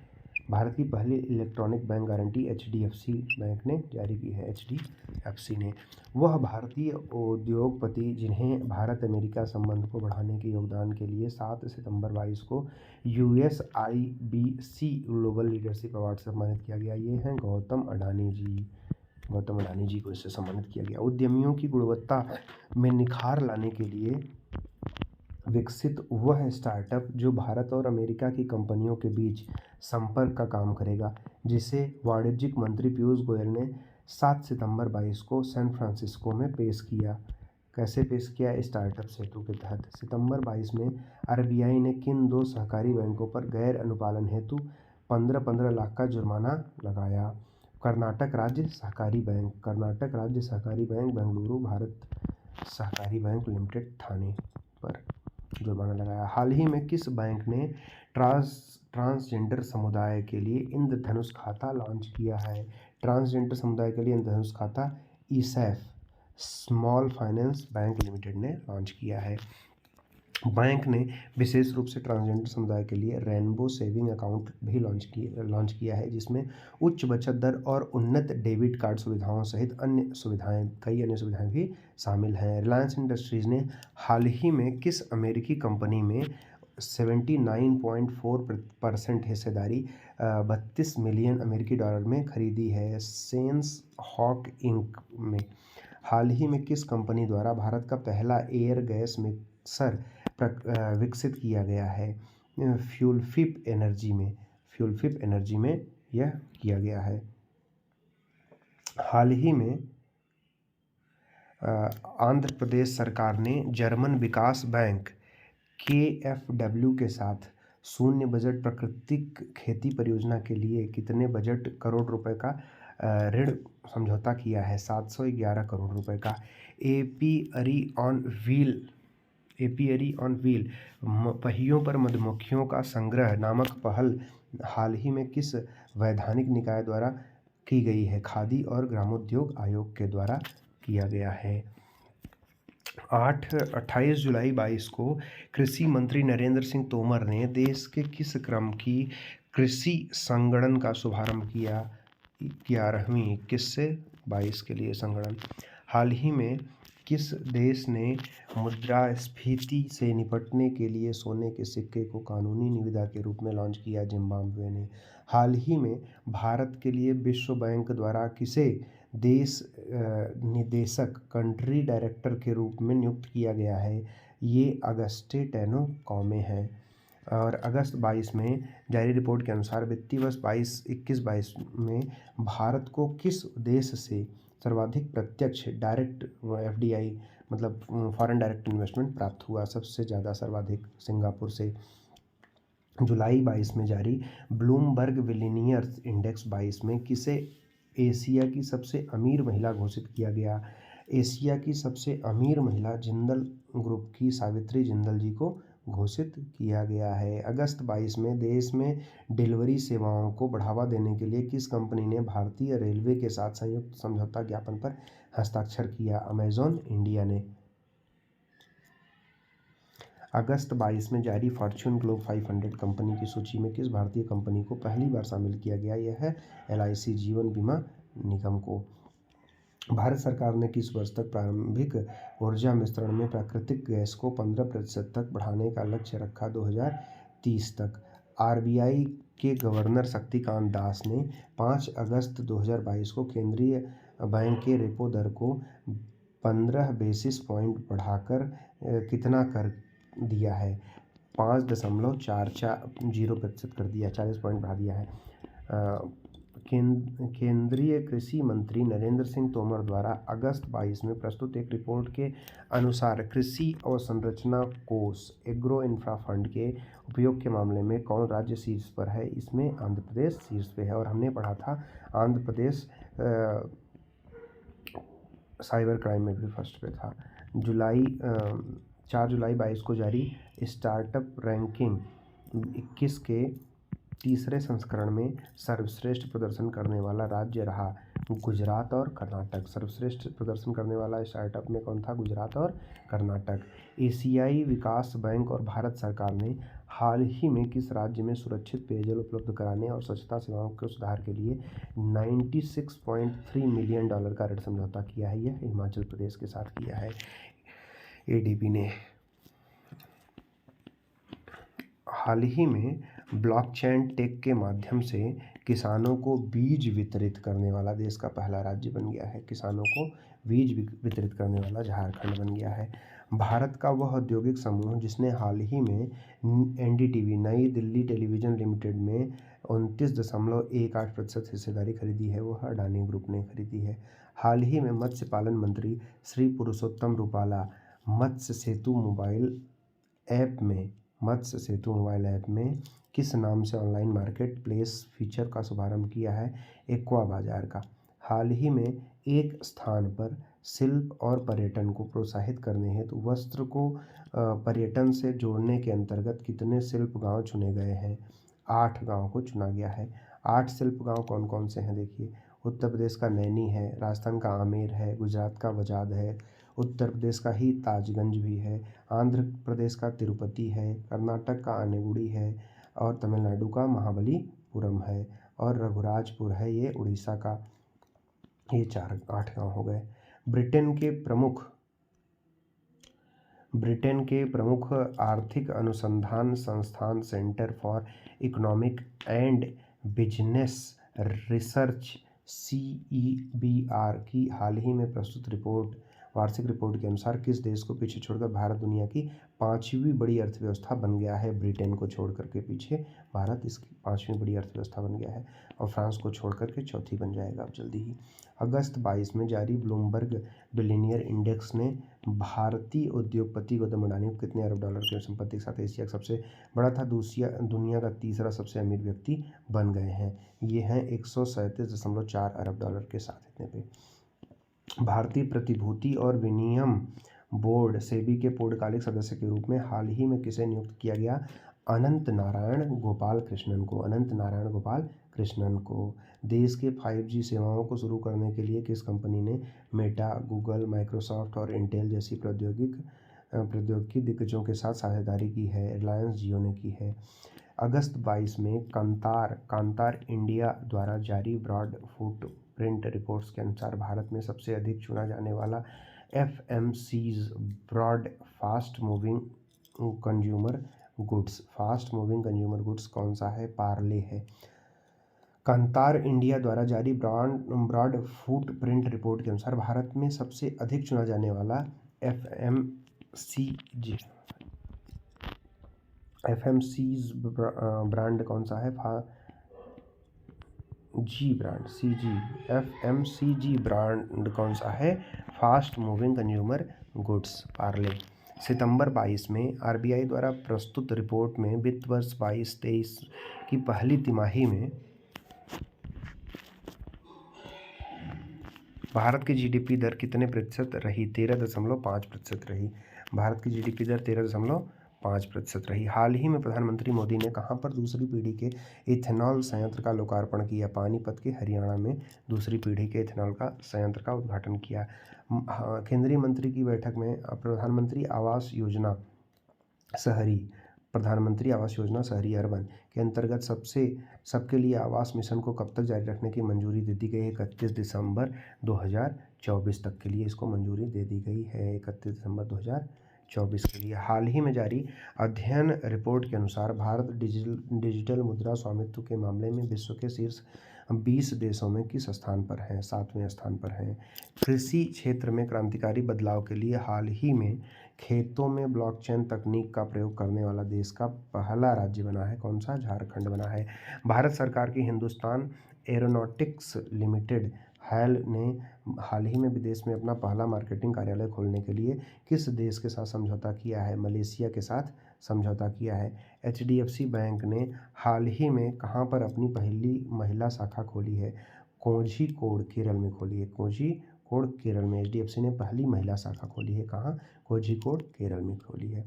[SPEAKER 1] भारत की पहली electronic bank guarantee HDFC bank ने जारी की है। HDFC ने। वह भारतीय उद्योगपति जिन्हें भारत अमेरिका संबंध को बढ़ाने के योगदान के लिए 7 सितंबर 22 को USIBC ग्लोबल लीडरशिप अवार्ड से सम्मानित किया गया। ये हैं गौतम अडानी जी को इससे सम्मानित किया गया। उद्यमियों की गुणवत्ता में निखार लाने के लिए विकसित वह स्टार्टअप जो भारत और अमेरिका की कंपनियों के बीच संपर्क का काम करेगा, जिसे वाणिज्यिक मंत्री पीयूष गोयल ने 7 सितंबर 22 को सैन फ्रांसिस्को में पेश किया। कैसे पेश किया? स्टार्टअप सेतु के तहत। सितंबर 22 में RBI ने किन 2 सहकारी बैंकों पर गैर अनुपालन हेतु 15-15 लाख का जुर्माना लगाया? कर्नाटक राज्य सहकारी बैंक बेंगलुरु, भारत सहकारी बैंक लिमिटेड थाने पर जुर्माना लगाया। हाल ही में किस बैंक ने ट्रांसजेंडर समुदाय के लिए इंद्रधनुष खाता लॉन्च किया है? ट्रांसजेंडर समुदाय के लिए इंद्रधनुष खाता ESAF small finance bank limited ने लॉन्च किया है। बैंक ने विशेष रूप से ट्रांसजेंडर समुदाय के लिए रेनबो सेविंग अकाउंट भी लॉन्च किया है, जिसमें उच्च बचत दर और उन्नत डेबिट कार्ड सुविधाओं सहित कई अन्य सुविधाएं भी शामिल हैं। रिलायंस इंडस्ट्रीज ने हाल ही में किस अमेरिकी कंपनी में 79.4% हिस्सेदारी 32 मिलियन अमेरिकी डॉलर में खरीदी है? सेंस हॉक इंक में। हाल ही में किस कंपनी द्वारा भारत का पहला एयर गैस मिक्सर विकसित किया गया है? फ्यूलफिप एनर्जी में यह किया गया है। हाल ही में आंध्र प्रदेश सरकार ने जर्मन विकास बैंक KfW के साथ शून्य बजट प्राकृतिक खेती परियोजना के लिए कितने करोड़ रुपए का ऋण समझौता किया है? 711 करोड़ रुपए का। एपीयरी ऑन व्हील पहियों पर मधुमक्खियों का संग्रह नामक पहल हाल ही में किस वैधानिक निकाय द्वारा की गई है? खादी और ग्रामोद्योग आयोग के द्वारा किया गया है। 28 जुलाई 22 को कृषि मंत्री नरेंद्र सिंह तोमर ने देश के किस क्रम की कृषि संगणन का शुभारंभ किया? 11वीं 21 से 22 के लिए संगणन। हाल ही में किस देश ने मुद्रास्फीति से निपटने के लिए सोने के सिक्के को कानूनी निविदा के रूप में लॉन्च किया? जिम्बाब्वे ने। हाल ही में भारत के लिए विश्व बैंक द्वारा किसे देश निदेशक कंट्री डायरेक्टर के रूप में नियुक्त किया गया है? ये अगस्टे टेनो कॉमे है। और अगस्त 22 में जारी रिपोर्ट के अनुसार वित्तीय वर्ष 21-22 में भारत को किस देश से सर्वाधिक प्रत्यक्ष डायरेक्ट FDI मतलब फॉरेन डायरेक्ट इन्वेस्टमेंट प्राप्त हुआ? सबसे ज़्यादा सर्वाधिक सिंगापुर से। जुलाई 22 में जारी ब्लूमबर्ग बिलियनियर्स इंडेक्स 22 में किसे एशिया की सबसे अमीर महिला घोषित किया गया? एशिया की सबसे अमीर महिला जिंदल ग्रुप की सावित्री जिंदल जी को घोषित किया गया है। अगस्त 22 में देश में डिलीवरी सेवाओं को बढ़ावा देने के लिए किस कंपनी ने भारतीय रेलवे के साथ संयुक्त समझौता ज्ञापन पर हस्ताक्षर किया? अमेजॉन इंडिया ने। अगस्त 22 में जारी फॉर्च्यून ग्लोबल 500 कंपनी की सूची में किस भारतीय कंपनी को पहली बार शामिल किया गया? यह है LIC जीवन बीमा निगम को। भारत सरकार ने किस वर्ष तक प्रारंभिक ऊर्जा मिश्रण में प्राकृतिक गैस को 15% तक बढ़ाने का लक्ष्य रखा? 2030 तक। RBI के गवर्नर शक्तिकांत दास ने 5 अगस्त 2022 को केंद्रीय बैंक के रेपो दर को 15 बेसिस पॉइंट बढ़ाकर कितना कर दिया है? 5.440% कर दिया, 40 पॉइंट बढ़ा दिया है। केंद्रीय कृषि मंत्री नरेंद्र सिंह तोमर द्वारा अगस्त 22 में प्रस्तुत एक रिपोर्ट के अनुसार कृषि अवसंरचना कोष एग्रो इंफ्रा फंड के उपयोग के मामले में कौन राज्य शीर्ष पर है? इसमें आंध्र प्रदेश शीर्ष पे है। और हमने पढ़ा था आंध्र प्रदेश साइबर क्राइम में भी फर्स्ट पे था। 4 जुलाई 22 को जारी स्टार्टअप रैंकिंग 21 के तीसरे संस्करण में सर्वश्रेष्ठ प्रदर्शन करने वाला राज्य रहा गुजरात और कर्नाटक। सर्वश्रेष्ठ प्रदर्शन करने वाला स्टार्टअप में कौन था? गुजरात और कर्नाटक। एशियाई विकास बैंक और भारत सरकार ने हाल ही में किस राज्य में सुरक्षित पेयजल उपलब्ध कराने और स्वच्छता सेवाओं के सुधार के लिए 96.3 मिलियन डॉलर का ऋण समझौता किया है? यह हिमाचल प्रदेश के साथ किया है ADB ने। हाल ही में ब्लॉकचेन टेक के माध्यम से किसानों को बीज वितरित करने वाला देश का पहला राज्य बन गया है। किसानों को बीज वितरित करने वाला झारखंड बन गया है। भारत का वह औद्योगिक समूह जिसने हाल ही में NDTV नई दिल्ली टेलीविजन लिमिटेड में 29.18% हिस्सेदारी खरीदी है, वह अडानी ग्रुप ने खरीदी है। हाल ही में मत्स्य पालन मंत्री श्री पुरुषोत्तम रूपाला मत्स्य सेतु मोबाइल ऐप में किस नाम से ऑनलाइन मार्केट प्लेस फीचर का शुभारंभ किया है? एक्वा बाजार का। हाल ही में एक स्थान पर शिल्प और पर्यटन को प्रोत्साहित करने हेतु वस्त्र को पर्यटन से जोड़ने के अंतर्गत कितने शिल्प गांव चुने गए हैं? 8 गांव को चुना गया है। 8 शिल्प गांव कौन कौन से हैं? देखिए उत्तर प्रदेश का नैनी है, राजस्थान का आमेर है, गुजरात का वजाद है, उत्तर प्रदेश का ही ताजगंज भी है, आंध्र प्रदेश का तिरुपति है, कर्नाटक का अनेगुड़ी है और तमिलनाडु का महाबलीपुरम है और रघुराजपुर है ये उड़ीसा का। ये 8 गाँव हो गए। ब्रिटेन के प्रमुख आर्थिक अनुसंधान संस्थान centre for economic and business research CEBR की हाल ही में प्रस्तुत वार्षिक रिपोर्ट के अनुसार किस देश को पीछे छोड़कर भारत दुनिया की 5वीं बड़ी अर्थव्यवस्था बन गया है। ब्रिटेन को छोड़ करके पीछे भारत इसकी 5वीं बड़ी अर्थव्यवस्था बन गया है और फ्रांस को छोड़ करके चौथी बन जाएगा अब जल्दी ही। अगस्त 22 में जारी ब्लूमबर्ग बिलियनियर इंडेक्स ने भारतीय उद्योगपति गौतम अडानी को कितने अरब डॉलर की संपत्ति के साथ एशिया का सबसे बड़ा था दुनिया का तीसरा सबसे अमीर व्यक्ति बन गए हैं। ये हैं 137.4 अरब डॉलर के साथ इतने पे। भारतीय प्रतिभूति और विनिमय बोर्ड सेबी के पूर्णकालिक सदस्य के रूप में हाल ही में किसे नियुक्त किया गया? अनंत नारायण गोपाल कृष्णन को। देश के 5G सेवाओं को शुरू करने के लिए किस कंपनी ने मेटा, गूगल, माइक्रोसॉफ्ट और इंटेल जैसी प्रौद्योगिकी दिग्गजों के साथ साझेदारी की है? रिलायंस जियो ने की है। अगस्त 22 में कांतार इंडिया द्वारा जारी ब्रॉड फुटप्रिंट रिपोर्ट्स के अनुसार भारत में सबसे अधिक चुना जाने वाला FMCG broad fast moving consumer goods कौन सा है? पार्ले है। कांतार इंडिया द्वारा जारी ब्रॉड फुटप्रिंट रिपोर्ट के अनुसार भारत में सबसे अधिक चुना जाने वाला FMCG ब्रांड कौन सा है? FMCG ब्रांड कौन सा है? Fast moving consumer goods, Parle. सितंबर 22 में RBI द्वारा प्रस्तुत रिपोर्ट में वित्त वर्ष 22-23 की पहली तिमाही में भारत की GDP दर कितने प्रतिशत रही? 13.5% रही। भारत की GDP दर 13.5% रही। हाल ही में प्रधानमंत्री मोदी ने कहां पर दूसरी पीढ़ी के इथेनॉल संयंत्र का लोकार्पण किया? पानीपत के हरियाणा में दूसरी पीढ़ी के इथेनॉल का संयंत्र का उद्घाटन किया। केंद्रीय मंत्री की बैठक में प्रधानमंत्री आवास योजना शहरी अर्बन के अंतर्गत सबके लिए आवास मिशन को कब तक जारी रखने की मंजूरी दे दी गई है? 31 दिसंबर 2024 तक के लिए इसको मंजूरी दे दी गई है। 31 दिसंबर 2024 के लिए। हाल ही में जारी अध्ययन रिपोर्ट के अनुसार भारत डिजिटल मुद्रा स्वामित्व के मामले में विश्व के शीर्ष 20 देशों में किस स्थान पर है? 7वें स्थान पर है। कृषि क्षेत्र में क्रांतिकारी बदलाव के लिए हाल ही में खेतों में ब्लॉकचेन तकनीक का प्रयोग करने वाला देश का पहला राज्य बना है। कौन सा? झारखंड बना है। भारत सरकार की हिंदुस्तान एरोनॉटिक्स लिमिटेड HAL ने हाल ही में विदेश में अपना पहला मार्केटिंग कार्यालय खोलने के लिए किस देश के साथ समझौता किया है? मलेशिया के साथ समझौता किया है। HDFC बैंक ने हाल ही में कहां पर अपनी पहली महिला शाखा खोली है? कोझिकोड केरल में खोली है। कोझिकोड केरल में HDFC ने पहली महिला शाखा खोली है। कहाँ? कोझिकोड केरल में खोली है।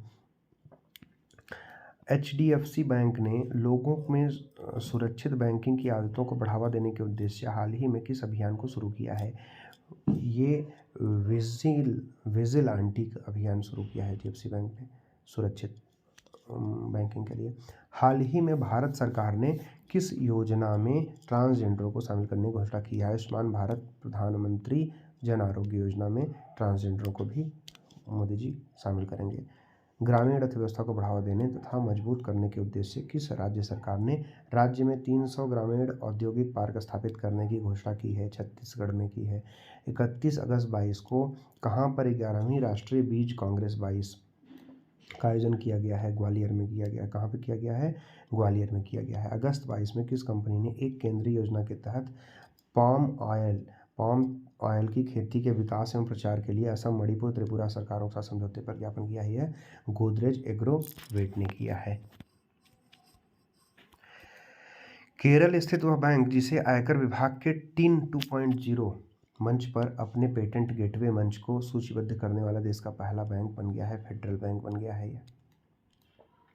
[SPEAKER 1] HDFC बैंक ने लोगों में सुरक्षित बैंकिंग की आदतों को बढ़ावा देने के उद्देश्य से हाल ही में किस अभियान को शुरू किया है? ये विजिल आंटी अभियान शुरू किया है HDFC बैंक ने सुरक्षित बैंकिंग के लिए। हाल ही में भारत सरकार ने किस योजना में ट्रांसजेंडरों को शामिल करने की घोषणा की है? आयुष्मान भारत प्रधानमंत्री जन आरोग्य योजना में ट्रांसजेंडरों को भी मोदी जी शामिल करेंगे। ग्रामीण अर्थव्यवस्था को बढ़ावा देने तथा मजबूत करने के उद्देश्य से किस राज्य सरकार ने राज्य में 300 ग्रामीण औद्योगिक पार्क स्थापित करने की घोषणा की है? छत्तीसगढ़ में की है। 31 अगस्त 22 को कहां पर 11वीं राष्ट्रीय बीज कांग्रेस 22 का आयोजन किया गया है? ग्वालियर में किया गया। कहाँ पे किया गया है? ग्वालियर में किया गया है। अगस्त 22 में किस कंपनी ने एक केंद्रीय योजना के तहत पाम ऑयल की खेती के विकास एवं प्रचार के लिए असम, मणिपुर, त्रिपुरा सरकारों के साथ समझौते पर ज्ञापन किया है? गोदरेज एग्रोवेट ने किया है। केरल स्थित वह बैंक जिसे आयकर विभाग के टिन 2.0 मंच पर अपने पेटेंट गेटवे मंच को सूचीबद्ध करने वाला देश का पहला बैंक बन गया है। फेडरल बैंक बन गया है यह।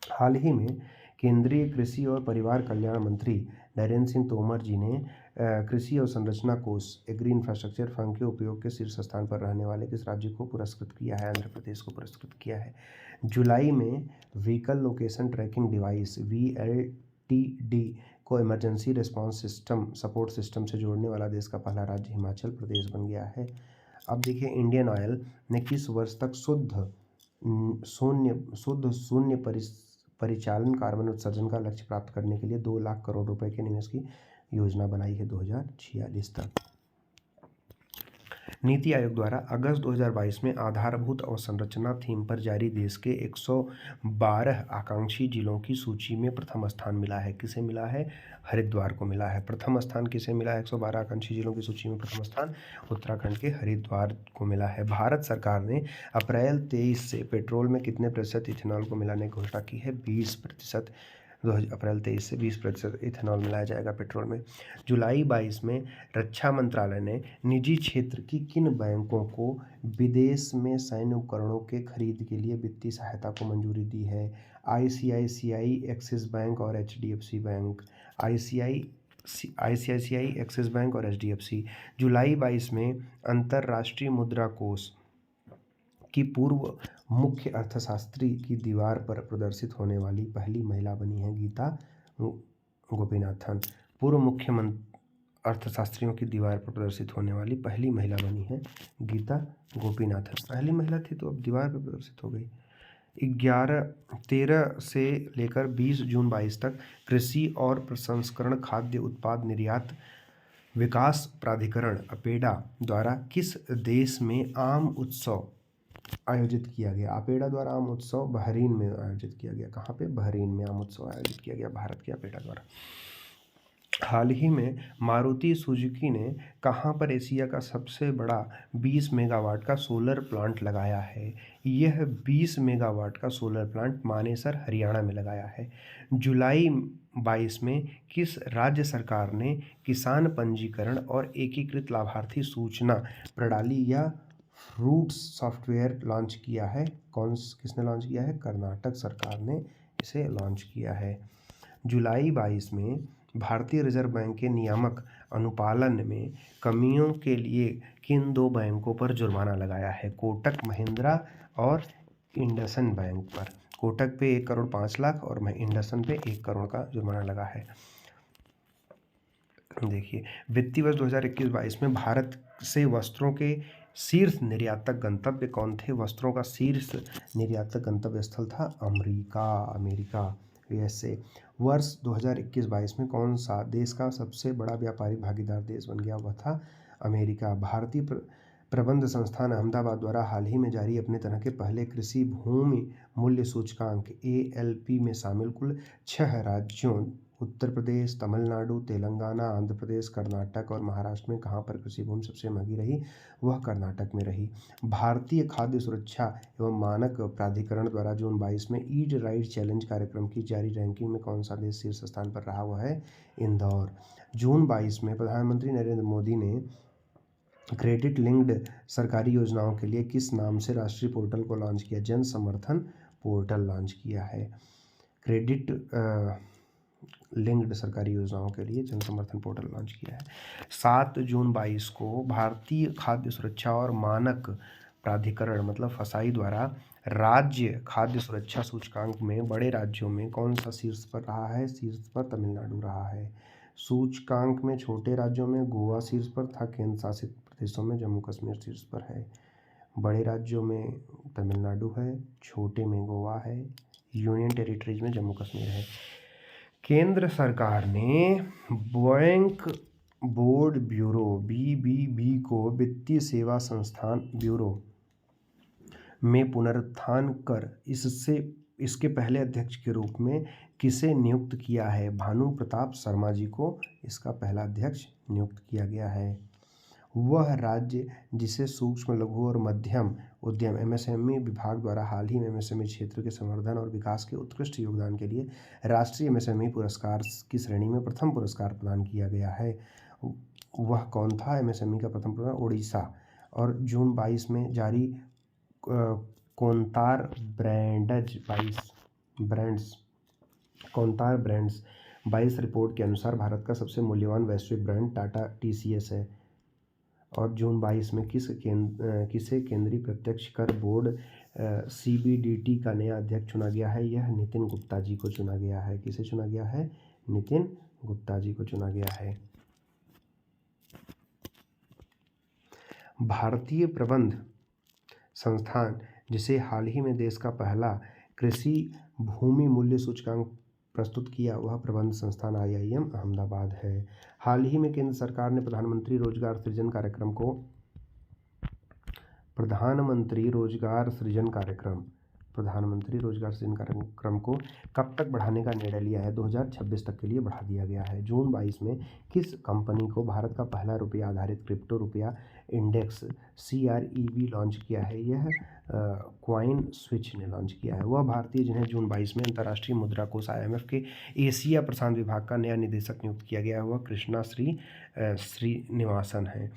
[SPEAKER 1] हाल ही में केंद्रीय कृषि और परिवार कल्याण मंत्री नरेंद्र सिंह तोमर जी ने कृषि अवसंरचना कोष एग्री इंफ्रास्ट्रक्चर फंड के उपयोग के शीर्ष स्थान पर रहने वाले किस राज्य को पुरस्कृत किया है? आंध्र प्रदेश को पुरस्कृत किया है। जुलाई में vehicle location tracking device VLTD को emergency response system support system से जोड़ने वाला देश का पहला राज्य हिमाचल प्रदेश बन गया है। अब देखिए, इंडियन ऑयल ने किस वर्ष तक शुद्ध शून्य परिचालन कार्बन उत्सर्जन का लक्ष्य प्राप्त करने के लिए 2 लाख करोड़ रुपए के निवेश की योजना बनाई है? 2046 तक। नीति आयोग द्वारा अगस्त 2022 में आधारभूत अवसंरचना थीम पर जारी देश के 112 आकांक्षी जिलों की सूची में प्रथम स्थान मिला है। किसे मिला है? हरिद्वार को मिला है। प्रथम स्थान किसे मिला है? 112 आकांक्षी जिलों की सूची में प्रथम स्थान उत्तराखंड के हरिद्वार को मिला है। भारत सरकार ने अप्रैल 23 से पेट्रोल में कितने प्रतिशत इथेनॉल को मिलाने की घोषणा की है? 20%। अप्रैल 23 से 20% इथेनॉल मिलाया जाएगा पेट्रोल में। जुलाई 22 में रक्षा मंत्रालय ने निजी क्षेत्र की किन बैंकों को विदेश में सैन्य उपकरणों के खरीद के लिए वित्तीय सहायता को मंजूरी दी है? ICICI, एक्सिस बैंक और HDFC bank. ICICI, axis bank और HDFC। जुलाई 22 में अंतर्राष्ट्रीय मुद्रा कोष की पूर्व मुख्य अर्थशास्त्री की दीवार पर प्रदर्शित होने वाली पहली महिला बनी है गीता गोपीनाथन। पूर्व मुख्य अर्थशास्त्रियों की दीवार पर प्रदर्शित होने वाली पहली महिला बनी है गीता गोपीनाथन। पहली महिला थी तो अब दीवार पर प्रदर्शित हो गई। 13 से लेकर 20 जून 22 तक कृषि और प्रसंस्करण खाद्य उत्पाद निर्यात विकास प्राधिकरण अपेडा द्वारा किस देश में आम उत्सव आयोजित किया गया? अपेडा द्वारा आम उत्सव बहरीन में आयोजित किया गया। कहाँ पे? बहरीन में आम उत्सव आयोजित किया गया भारत के अपेडा द्वारा। हाल ही में मारुति सुजुकी ने कहाँ पर एशिया का सबसे बड़ा 20 मेगावाट का सोलर प्लांट लगाया है? यह 20 मेगावाट का सोलर प्लांट मानेसर हरियाणा में लगाया है। जुलाई 22 में किस राज्य सरकार ने किसान पंजीकरण और एकीकृत लाभार्थी सूचना प्रणाली या रूट्स सॉफ्टवेयर लॉन्च किया है? किसने लॉन्च किया है? कर्नाटक सरकार ने इसे लॉन्च किया है। जुलाई 22 में भारतीय रिजर्व बैंक के नियामक अनुपालन में कमियों के लिए किन 2 बैंकों पर जुर्माना लगाया है? कोटक महिंद्रा और इंडसन बैंक पर। कोटक पे 1 करोड़ 5 लाख और इंडसन पे 1 करोड़ का जुर्माना लगा है। देखिए, वित्तीय वर्ष 2021-22 में भारत से वस्त्रों के शीर्ष निर्यातक गंतव्य कौन थे? वस्त्रों का शीर्ष निर्यातक गंतव्य स्थल था अमेरिका USA। वर्ष 2021-22 में कौन सा देश का सबसे बड़ा व्यापारिक भागीदार देश बन गया? वह था अमेरिका। भारतीय प्रबंध संस्थान अहमदाबाद द्वारा हाल ही में जारी अपने तरह के पहले कृषि भूमि मूल्य सूचकांक ALP में शामिल कुल 6 राज्यों उत्तर प्रदेश, तमिलनाडु, तेलंगाना, आंध्र प्रदेश, कर्नाटक और महाराष्ट्र में कहाँ पर कृषि भूमि सबसे महंगी रही? वह कर्नाटक में रही। भारतीय खाद्य सुरक्षा एवं मानक प्राधिकरण द्वारा जून 22 में ईट राइट चैलेंज कार्यक्रम की जारी रैंकिंग में कौन सा देश शीर्ष स्थान पर रहा? वह है इंदौर। जून 22 में प्रधानमंत्री नरेंद्र मोदी ने क्रेडिट लिंक्ड सरकारी योजनाओं के लिए किस नाम से राष्ट्रीय पोर्टल को लॉन्च किया? जन समर्थन पोर्टल लॉन्च किया है। क्रेडिट लिंक्ड सरकारी योजनाओं के लिए जन समर्थन पोर्टल लॉन्च किया है। 7 जून 22 को भारतीय खाद्य सुरक्षा और मानक प्राधिकरण मतलब FSSAI द्वारा राज्य खाद्य सुरक्षा सूचकांक में बड़े राज्यों में कौन सा शीर्ष पर रहा है? शीर्ष पर तमिलनाडु रहा है। सूचकांक में छोटे राज्यों में गोवा शीर्ष पर था, केंद्र शासित प्रदेशों में जम्मू कश्मीर शीर्ष पर है। बड़े राज्यों में तमिलनाडु है, छोटे में गोवा है, यूनियन टेरिटरीज में जम्मू कश्मीर है। केंद्र सरकार ने बैंक बोर्ड ब्यूरो BBB को वित्तीय सेवा संस्थान ब्यूरो में पुनरुत्थान कर इसके पहले अध्यक्ष के रूप में किसे नियुक्त किया है? भानु प्रताप शर्मा जी को इसका पहला अध्यक्ष नियुक्त किया गया है। वह राज्य जिसे सूक्ष्म लघु और मध्यम उद्यम MSME विभाग द्वारा हाल ही में MSME क्षेत्र के संवर्धन और विकास के उत्कृष्ट योगदान के लिए राष्ट्रीय MSME पुरस्कार की श्रेणी में प्रथम पुरस्कार प्रदान किया गया है, वह कौन था? MSME का प्रथम पुरस्कार ओडिशा। और जून 22 में जारी कोंतार ब्रांड्स 22 रिपोर्ट के अनुसार भारत का सबसे मूल्यवान वैश्विक ब्रांड टाटा TCS है। और जून 22 में किसे केंद्रीय प्रत्यक्ष कर बोर्ड CBDT का नया अध्यक्ष चुना गया है? यह नितिन गुप्ता जी को चुना गया है। किसे चुना गया है? नितिन गुप्ता जी को चुना गया है। भारतीय प्रबंध संस्थान, जिसे हाल ही में देश का पहला कृषि भूमि मूल्य सूचकांक प्रस्तुत किया, वह प्रबंध संस्थान IIM अहमदाबाद है। हाल ही में केंद्र सरकार ने प्रधानमंत्री रोजगार सृजन कार्यक्रम को कब तक बढ़ाने का निर्णय लिया है? 2026 तक के लिए बढ़ा दिया गया है। जून 22 में किस कंपनी को भारत का पहला रुपया आधारित क्रिप्टो रुपया इंडेक्स CREB लॉन्च किया है? यह क्वाइन स्विच ने लॉन्च किया है। वह भारतीय जिन्हें जून 22 में अंतर्राष्ट्रीय मुद्रा कोष IMF के एशिया प्रशांत विभाग का नया निदेशक नियुक्त किया गया है, वह कृष्णा श्रीनिवासन है।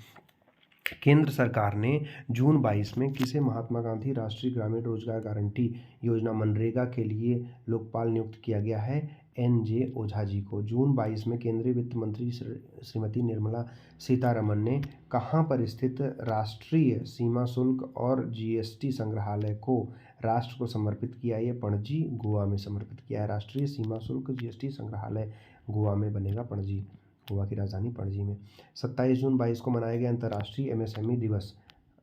[SPEAKER 1] केंद्र सरकार ने जून 22 में किसे महात्मा गांधी राष्ट्रीय ग्रामीण रोजगार गारंटी योजना मनरेगा के लिए लोकपाल नियुक्त किया गया है? NJ ओझा जी को। जून 22 में केंद्रीय वित्त मंत्री श्रीमती निर्मला सीतारमण ने कहां पर स्थित राष्ट्रीय सीमा शुल्क और GST संग्रहालय को राष्ट्र को समर्पित किया? ये पणजी, गोवा में समर्पित किया है। राष्ट्रीय सीमा शुल्क GST संग्रहालय गोवा में बनेगा, पणजी, गोवा की राजधानी पणजी में। 27 जून 22 को मनाया गया अंतर्राष्ट्रीय MSME दिवस।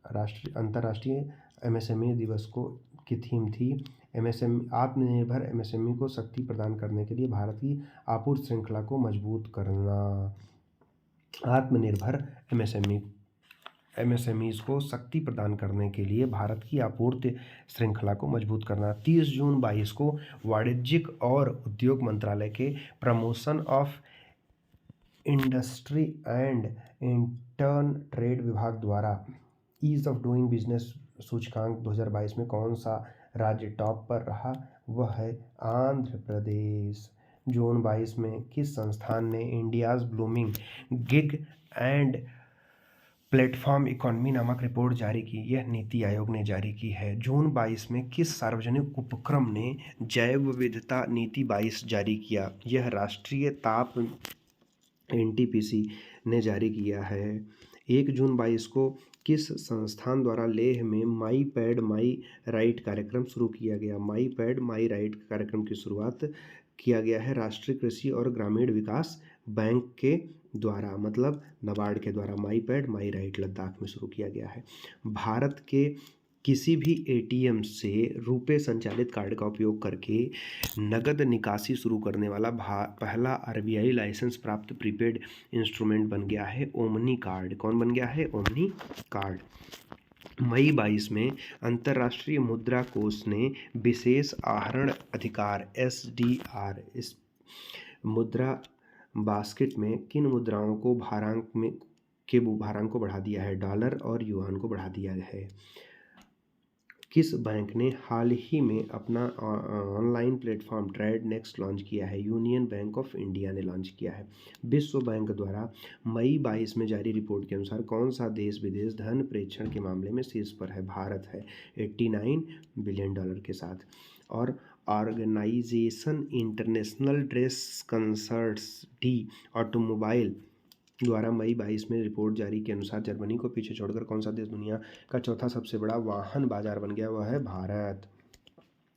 [SPEAKER 1] अंतर्राष्ट्रीय MSME दिवस की थीम थी आत्मनिर्भर MSME को शक्ति प्रदान करने के लिए भारत की आपूर्ति श्रृंखला को मजबूत करना। आत्मनिर्भर MSMEs को शक्ति प्रदान करने के लिए भारत की आपूर्ति श्रृंखला को मजबूत करना। 30 जून 22 को वाणिज्यिक और उद्योग मंत्रालय के promotion of industry and intern trade विभाग द्वारा ईज ऑफ डूइंग बिजनेस सूचकांक 2022 में कौन सा राज्य टॉप पर रहा? वह है आंध्र प्रदेश। जून 22 में किस संस्थान ने India's blooming gig and platform economy नामक रिपोर्ट जारी की? यह नीति आयोग ने जारी की है। जून 22 में किस सार्वजनिक उपक्रम ने जैव विविधता नीति 22 जारी किया? यह राष्ट्रीय ताप NTPC ने जारी किया है। 1 जून 22 को किस संस्थान द्वारा लेह में माई पैड माई राइट कार्यक्रम शुरू किया गया? माई पैड माई राइट कार्यक्रम की शुरुआत किया गया है राष्ट्रीय कृषि और ग्रामीण विकास बैंक के द्वारा, मतलब नाबार्ड के द्वारा। माई पैड माई राइट लद्दाख में शुरू किया गया है। भारत के किसी भी ATM से रुपए संचालित कार्ड का उपयोग करके नगद निकासी शुरू करने वाला पहला RBI लाइसेंस प्राप्त प्रीपेड इंस्ट्रूमेंट बन गया है ओमनी कार्ड। कौन बन गया है? Omni card. मई 22 में अंतर्राष्ट्रीय मुद्रा कोष ने विशेष आहरण अधिकार SDR इस मुद्रा बास्केट में किन मुद्राओं को भारांक को बढ़ा दिया है? डॉलर और युआन को बढ़ा दिया है। किस बैंक ने हाल ही में अपना online platform trade next launch किया है? यूनियन बैंक ऑफ इंडिया ने लॉन्च किया है। विश्व बैंक द्वारा मई 22 में जारी रिपोर्ट के अनुसार कौन सा देश विदेश धन प्रेषण के मामले में शीर्ष पर है? भारत है, $89 बिलियन के साथ। और organisation international dress concerts D automobile द्वारा मई 22 में रिपोर्ट जारी के अनुसार जर्मनी को पीछे छोड़कर कौन सा देश दुनिया का चौथा सबसे बड़ा वाहन बाजार बन गया? वह है भारत।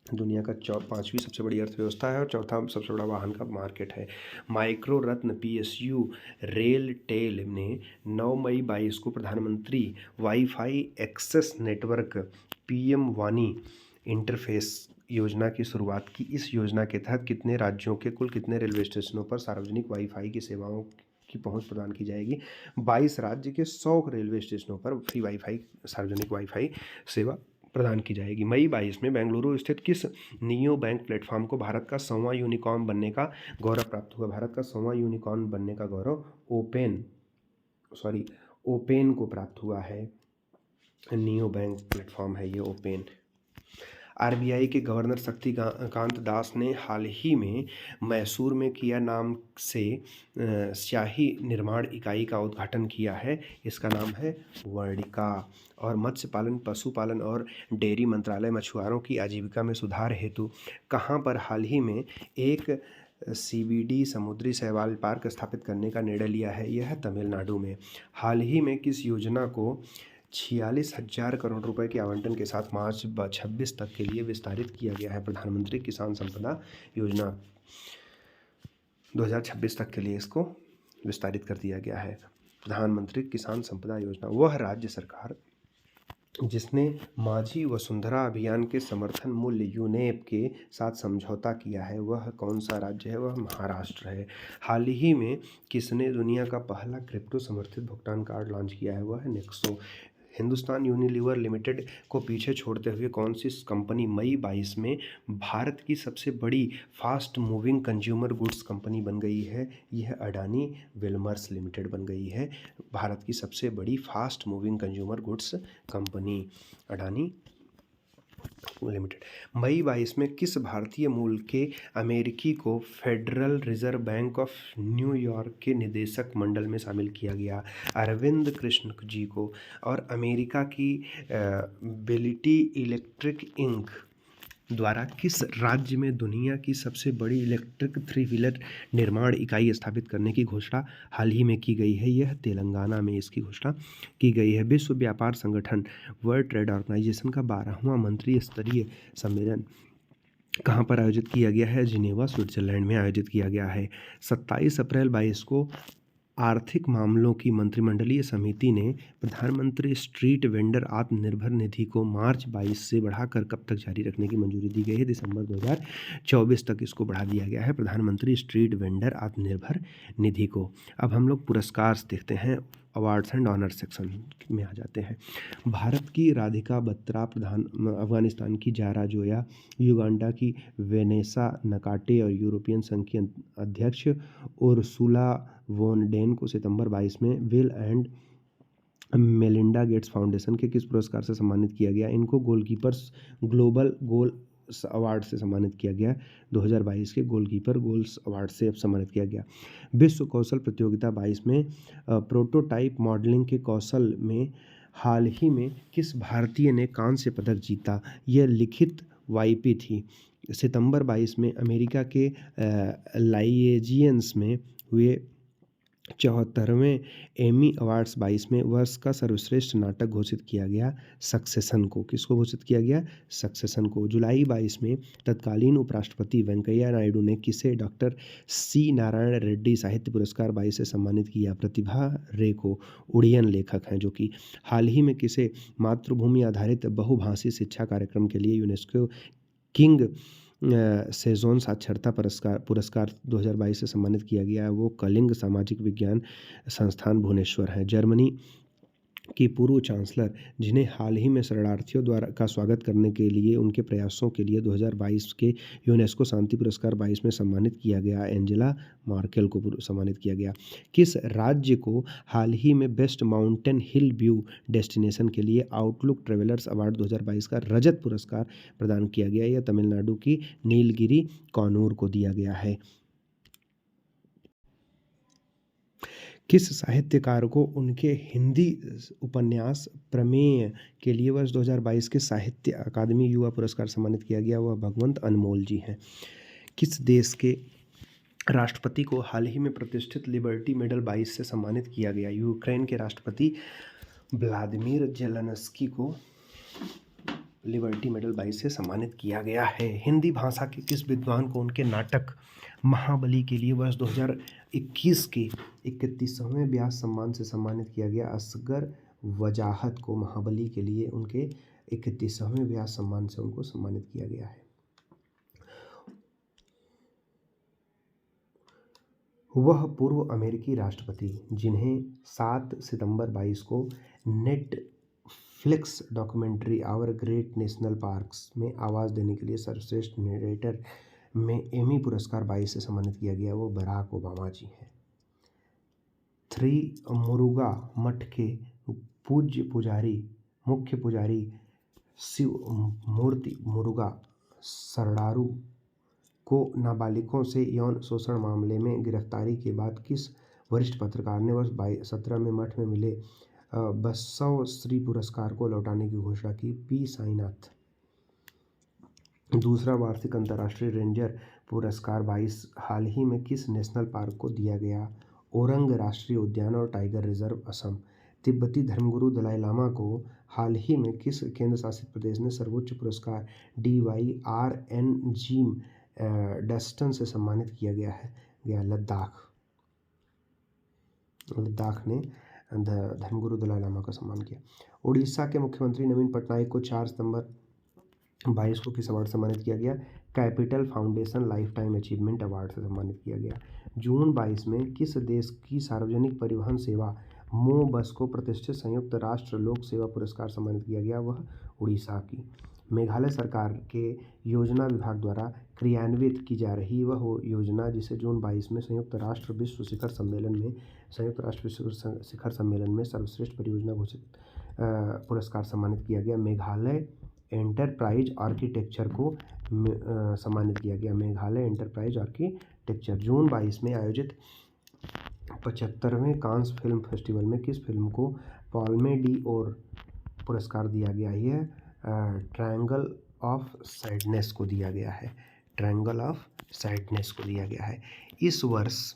[SPEAKER 1] दुनिया का 5वीं सबसे बड़ी अर्थव्यवस्था है और चौथा सबसे बड़ा वाहन का मार्केट है। माइक्रो रत्न PSU रेल टेल ने 9 मई 22 को प्रधानमंत्री वाईफाई एक्सेस नेटवर्क PM वानी इंटरफेस योजना की शुरुआत की। इस योजना के तहत कितने राज्यों के कुल कितने रेलवे स्टेशनों पर सार्वजनिक वाईफाई की सेवाओं की पहुंच प्रदान की जाएगी? 22 राज्य के 100 रेलवे स्टेशनों पर फ्री वाईफाई, सार्वजनिक वाईफाई सेवा प्रदान की जाएगी। मई 22 में बेंगलुरु स्थित किस नियो बैंक प्लेटफॉर्म को भारत का 100वां यूनिकॉर्न बनने का गौरव प्राप्त हुआ? भारत का 100वां यूनिकॉर्न बनने का गौरव ओपेन को प्राप्त हुआ है। नियो बैंक प्लेटफॉर्म है ये ओपेन। RBI के गवर्नर शक्तिकांत दास ने हाल ही में मैसूर में किया नाम से स्याही निर्माण इकाई का उद्घाटन किया है। इसका नाम है वर्णिका। और मत्स्य पालन, पशुपालन और डेयरी मंत्रालय मछुआरों की आजीविका में सुधार हेतु कहाँ पर हाल ही में एक CBD समुद्री शैवाल पार्क स्थापित करने का निर्णय लिया है। यह तमिलनाडु में। हाल ही में किस योजना को 46,000 करोड़ रुपए के आवंटन के साथ मार्च 26 तक के लिए विस्तारित किया गया है? प्रधानमंत्री किसान संपदा योजना। 2026 तक के लिए इसको विस्तारित कर दिया गया है। प्रधानमंत्री किसान संपदा योजना। वह राज्य सरकार जिसने माझी वसुंधरा अभियान के समर्थन मूल्य यूनेप के साथ समझौता किया है, वह कौन सा राज्य है? वह महाराष्ट्र है। हाल ही में किसने दुनिया का पहला क्रिप्टो समर्थित भुगतान कार्ड लॉन्च किया है? वह है नेक्सो। हिंदुस्तान यूनिलीवर लिमिटेड को पीछे छोड़ते हुए कौन सी कंपनी मई 22 में भारत की सबसे बड़ी fast moving consumer goods company बन गई है? यह अडानी विल्मर्स लिमिटेड बन गई है भारत की सबसे बड़ी fast moving consumer goods company, Adani limited. मई 22 में किस भारतीय मूल के अमेरिकी को फेडरल रिजर्व बैंक ऑफ न्यूयॉर्क के निदेशक मंडल में शामिल किया गया? अरविंद कृष्ण जी को। और अमेरिका की बेलिटी इलेक्ट्रिक इंक द्वारा किस राज्य में दुनिया की सबसे बड़ी इलेक्ट्रिक 3 व्हीलर निर्माण इकाई स्थापित करने की घोषणा हाल ही में की गई है? यह तेलंगाना में इसकी घोषणा की गई है। विश्व व्यापार संगठन वर्ल्ड ट्रेड ऑर्गेनाइजेशन का 12वां मंत्रिय स्तरीय सम्मेलन कहाँ पर आयोजित किया गया है? जिनेवा स्विट्जरलैंड में आयोजित किया गया है। 27 अप्रैल 22 को आर्थिक मामलों की मंत्रिमंडलीय समिति ने प्रधानमंत्री स्ट्रीट वेंडर आत्मनिर्भर निधि को मार्च 22 से बढ़ाकर कब तक जारी रखने की मंजूरी दी गई है? दिसंबर 2024 तक इसको बढ़ा दिया गया है, प्रधानमंत्री स्ट्रीट वेंडर आत्मनिर्भर निधि को। अब हम लोग पुरस्कार देखते हैं, अवार्ड्स एंड ऑनर सेक्शन में आ जाते हैं। भारत की राधिका बत्रा, अफगानिस्तान की जारा जोया, युगांडा की वेनेसा नकाटे और यूरोपियन संघ की अध्यक्ष उर्सुला वोन डेन को सितंबर 22 में bill and Melinda Gates foundation के किस पुरस्कार से सम्मानित किया गया? इनको गोलकीपर्स ग्लोबल गोल अवार्ड से सम्मानित किया गया। 2022 के गोलकीपर गोल्स अवार्ड से सम्मानित किया गया। विश्व कौशल प्रतियोगिता 22 में प्रोटोटाइप मॉडलिंग के कौशल में हाल ही में किस भारतीय ने कांस्य पदक जीता? यह लिखित वाईपी थी। सितंबर 22 में अमेरिका के लाइएजियंस में हुए 74वें एमी अवार्ड्स 22 में वर्ष का सर्वश्रेष्ठ नाटक घोषित किया गया सक्सेशन को। किसको घोषित किया गया? सक्सेशन को। जुलाई 22 में तत्कालीन उपराष्ट्रपति वेंकैया नायडू ने किसे डॉक्टर सी नारायण रेड्डी साहित्य पुरस्कार 22 से सम्मानित किया? प्रतिभा रे को, उड़ियन लेखक हैं जो कि। हाल ही में किसे मातृभूमि आधारित बहुभाषी शिक्षा कार्यक्रम के लिए यूनेस्को किंग सेजोन साक्षरता पुरस्कार 2022 से सम्मानित किया गया है? वो कलिंग सामाजिक विज्ञान संस्थान भुवनेश्वर है। जर्मनी की पूर्व चांसलर जिन्हें हाल ही में शरणार्थियों द्वारा का स्वागत करने के लिए उनके प्रयासों के लिए 2022 के यूनेस्को शांति पुरस्कार 22 में सम्मानित किया गया, एंजेला मार्केल को सम्मानित किया गया। किस राज्य को हाल ही में बेस्ट माउंटेन हिल व्यू डेस्टिनेशन के लिए आउटलुक ट्रेवलर्स अवार्ड 2022 का रजत पुरस्कार प्रदान किया गया? यह तमिलनाडु की नीलगिरी कॉनूर को दिया गया है। किस साहित्यकार को उनके हिंदी उपन्यास प्रमेय के लिए वर्ष 2022 के साहित्य अकादमी युवा पुरस्कार सम्मानित किया गया? वह भगवंत अनमोल जी हैं। किस देश के राष्ट्रपति को हाल ही में प्रतिष्ठित लिबर्टी मेडल 22 से सम्मानित किया गया? यूक्रेन के राष्ट्रपति व्लादिमीर जेलेंस्की को लिबर्टी मेडल 22 से सम्मानित किया गया है। हिंदी भाषा के किस विद्वान को उनके नाटक महाबली के लिए वर्ष 2021 के 31वें व्यास सम्मान से सम्मानित किया गया? असगर वजाहत को महाबली के लिए उनके 31वें व्यास सम्मान से उनको सम्मानित किया गया है। वह पूर्व अमेरिकी राष्ट्रपति जिन्हें 7 सितंबर 22 को Netflix documentary our great national parks में आवाज़ देने के लिए सर्वश्रेष्ठ नरेटर में एमी पुरस्कार 22 से सम्मानित किया गया, वो बराक ओबामा जी हैं। 3 मुरुगा मठ के मुख्य पुजारी शिव मूर्ति मुरुगा सरडारू को नाबालिगों से यौन शोषण मामले में गिरफ्तारी के बाद किस वरिष्ठ पत्रकार ने वर्ष 2017 में मठ में मिले बसव श्री पुरस्कार को लौटाने की घोषणा की? पी साईनाथ। दूसरा वार्षिक अंतर्राष्ट्रीय रेंजर पुरस्कार 22 हाल ही में किस नेशनल पार्क को दिया गया? ओरंग राष्ट्रीय उद्यान और टाइगर रिजर्व, असम। तिब्बती धर्मगुरु दलाई लामा को हाल ही में किस केंद्र शासित प्रदेश ने सर्वोच्च पुरस्कार DYRNG डस्टन से सम्मानित किया गया? लद्दाख। लद्दाख ने धर्मगुरु दलाई लामा का सम्मान किया। उड़ीसा के मुख्यमंत्री नवीन पटनायक को 4 सितंबर 22 को किस अवार्ड से सम्मानित किया गया? Capital foundation life time achievement award से सम्मानित किया गया। जून 22 में किस देश की सार्वजनिक परिवहन सेवा मो बस को प्रतिष्ठित संयुक्त राष्ट्र लोक सेवा पुरस्कार सम्मानित किया गया? वह उड़ीसा की। मेघालय सरकार के योजना विभाग द्वारा क्रियान्वित की जा रही वह योजना जिसे जून 22 में संयुक्त राष्ट्र विश्व शिखर सम्मेलन में सर्वश्रेष्ठ परियोजना घोषित पुरस्कार सम्मानित किया गया। मेघालय एंटरप्राइज आर्किटेक्चर को सम्मानित किया गया। Meghalaya enterprise architecture. जून 22 में आयोजित 75वें कांस फिल्म फेस्टिवल में किस फिल्म को पाल्मे डी ओर पुरस्कार दिया गया? यह ट्रायंगल ऑफ सैडनेस को दिया गया है। ट्रायंगल ऑफ सैडनेस को दिया गया है। इस वर्ष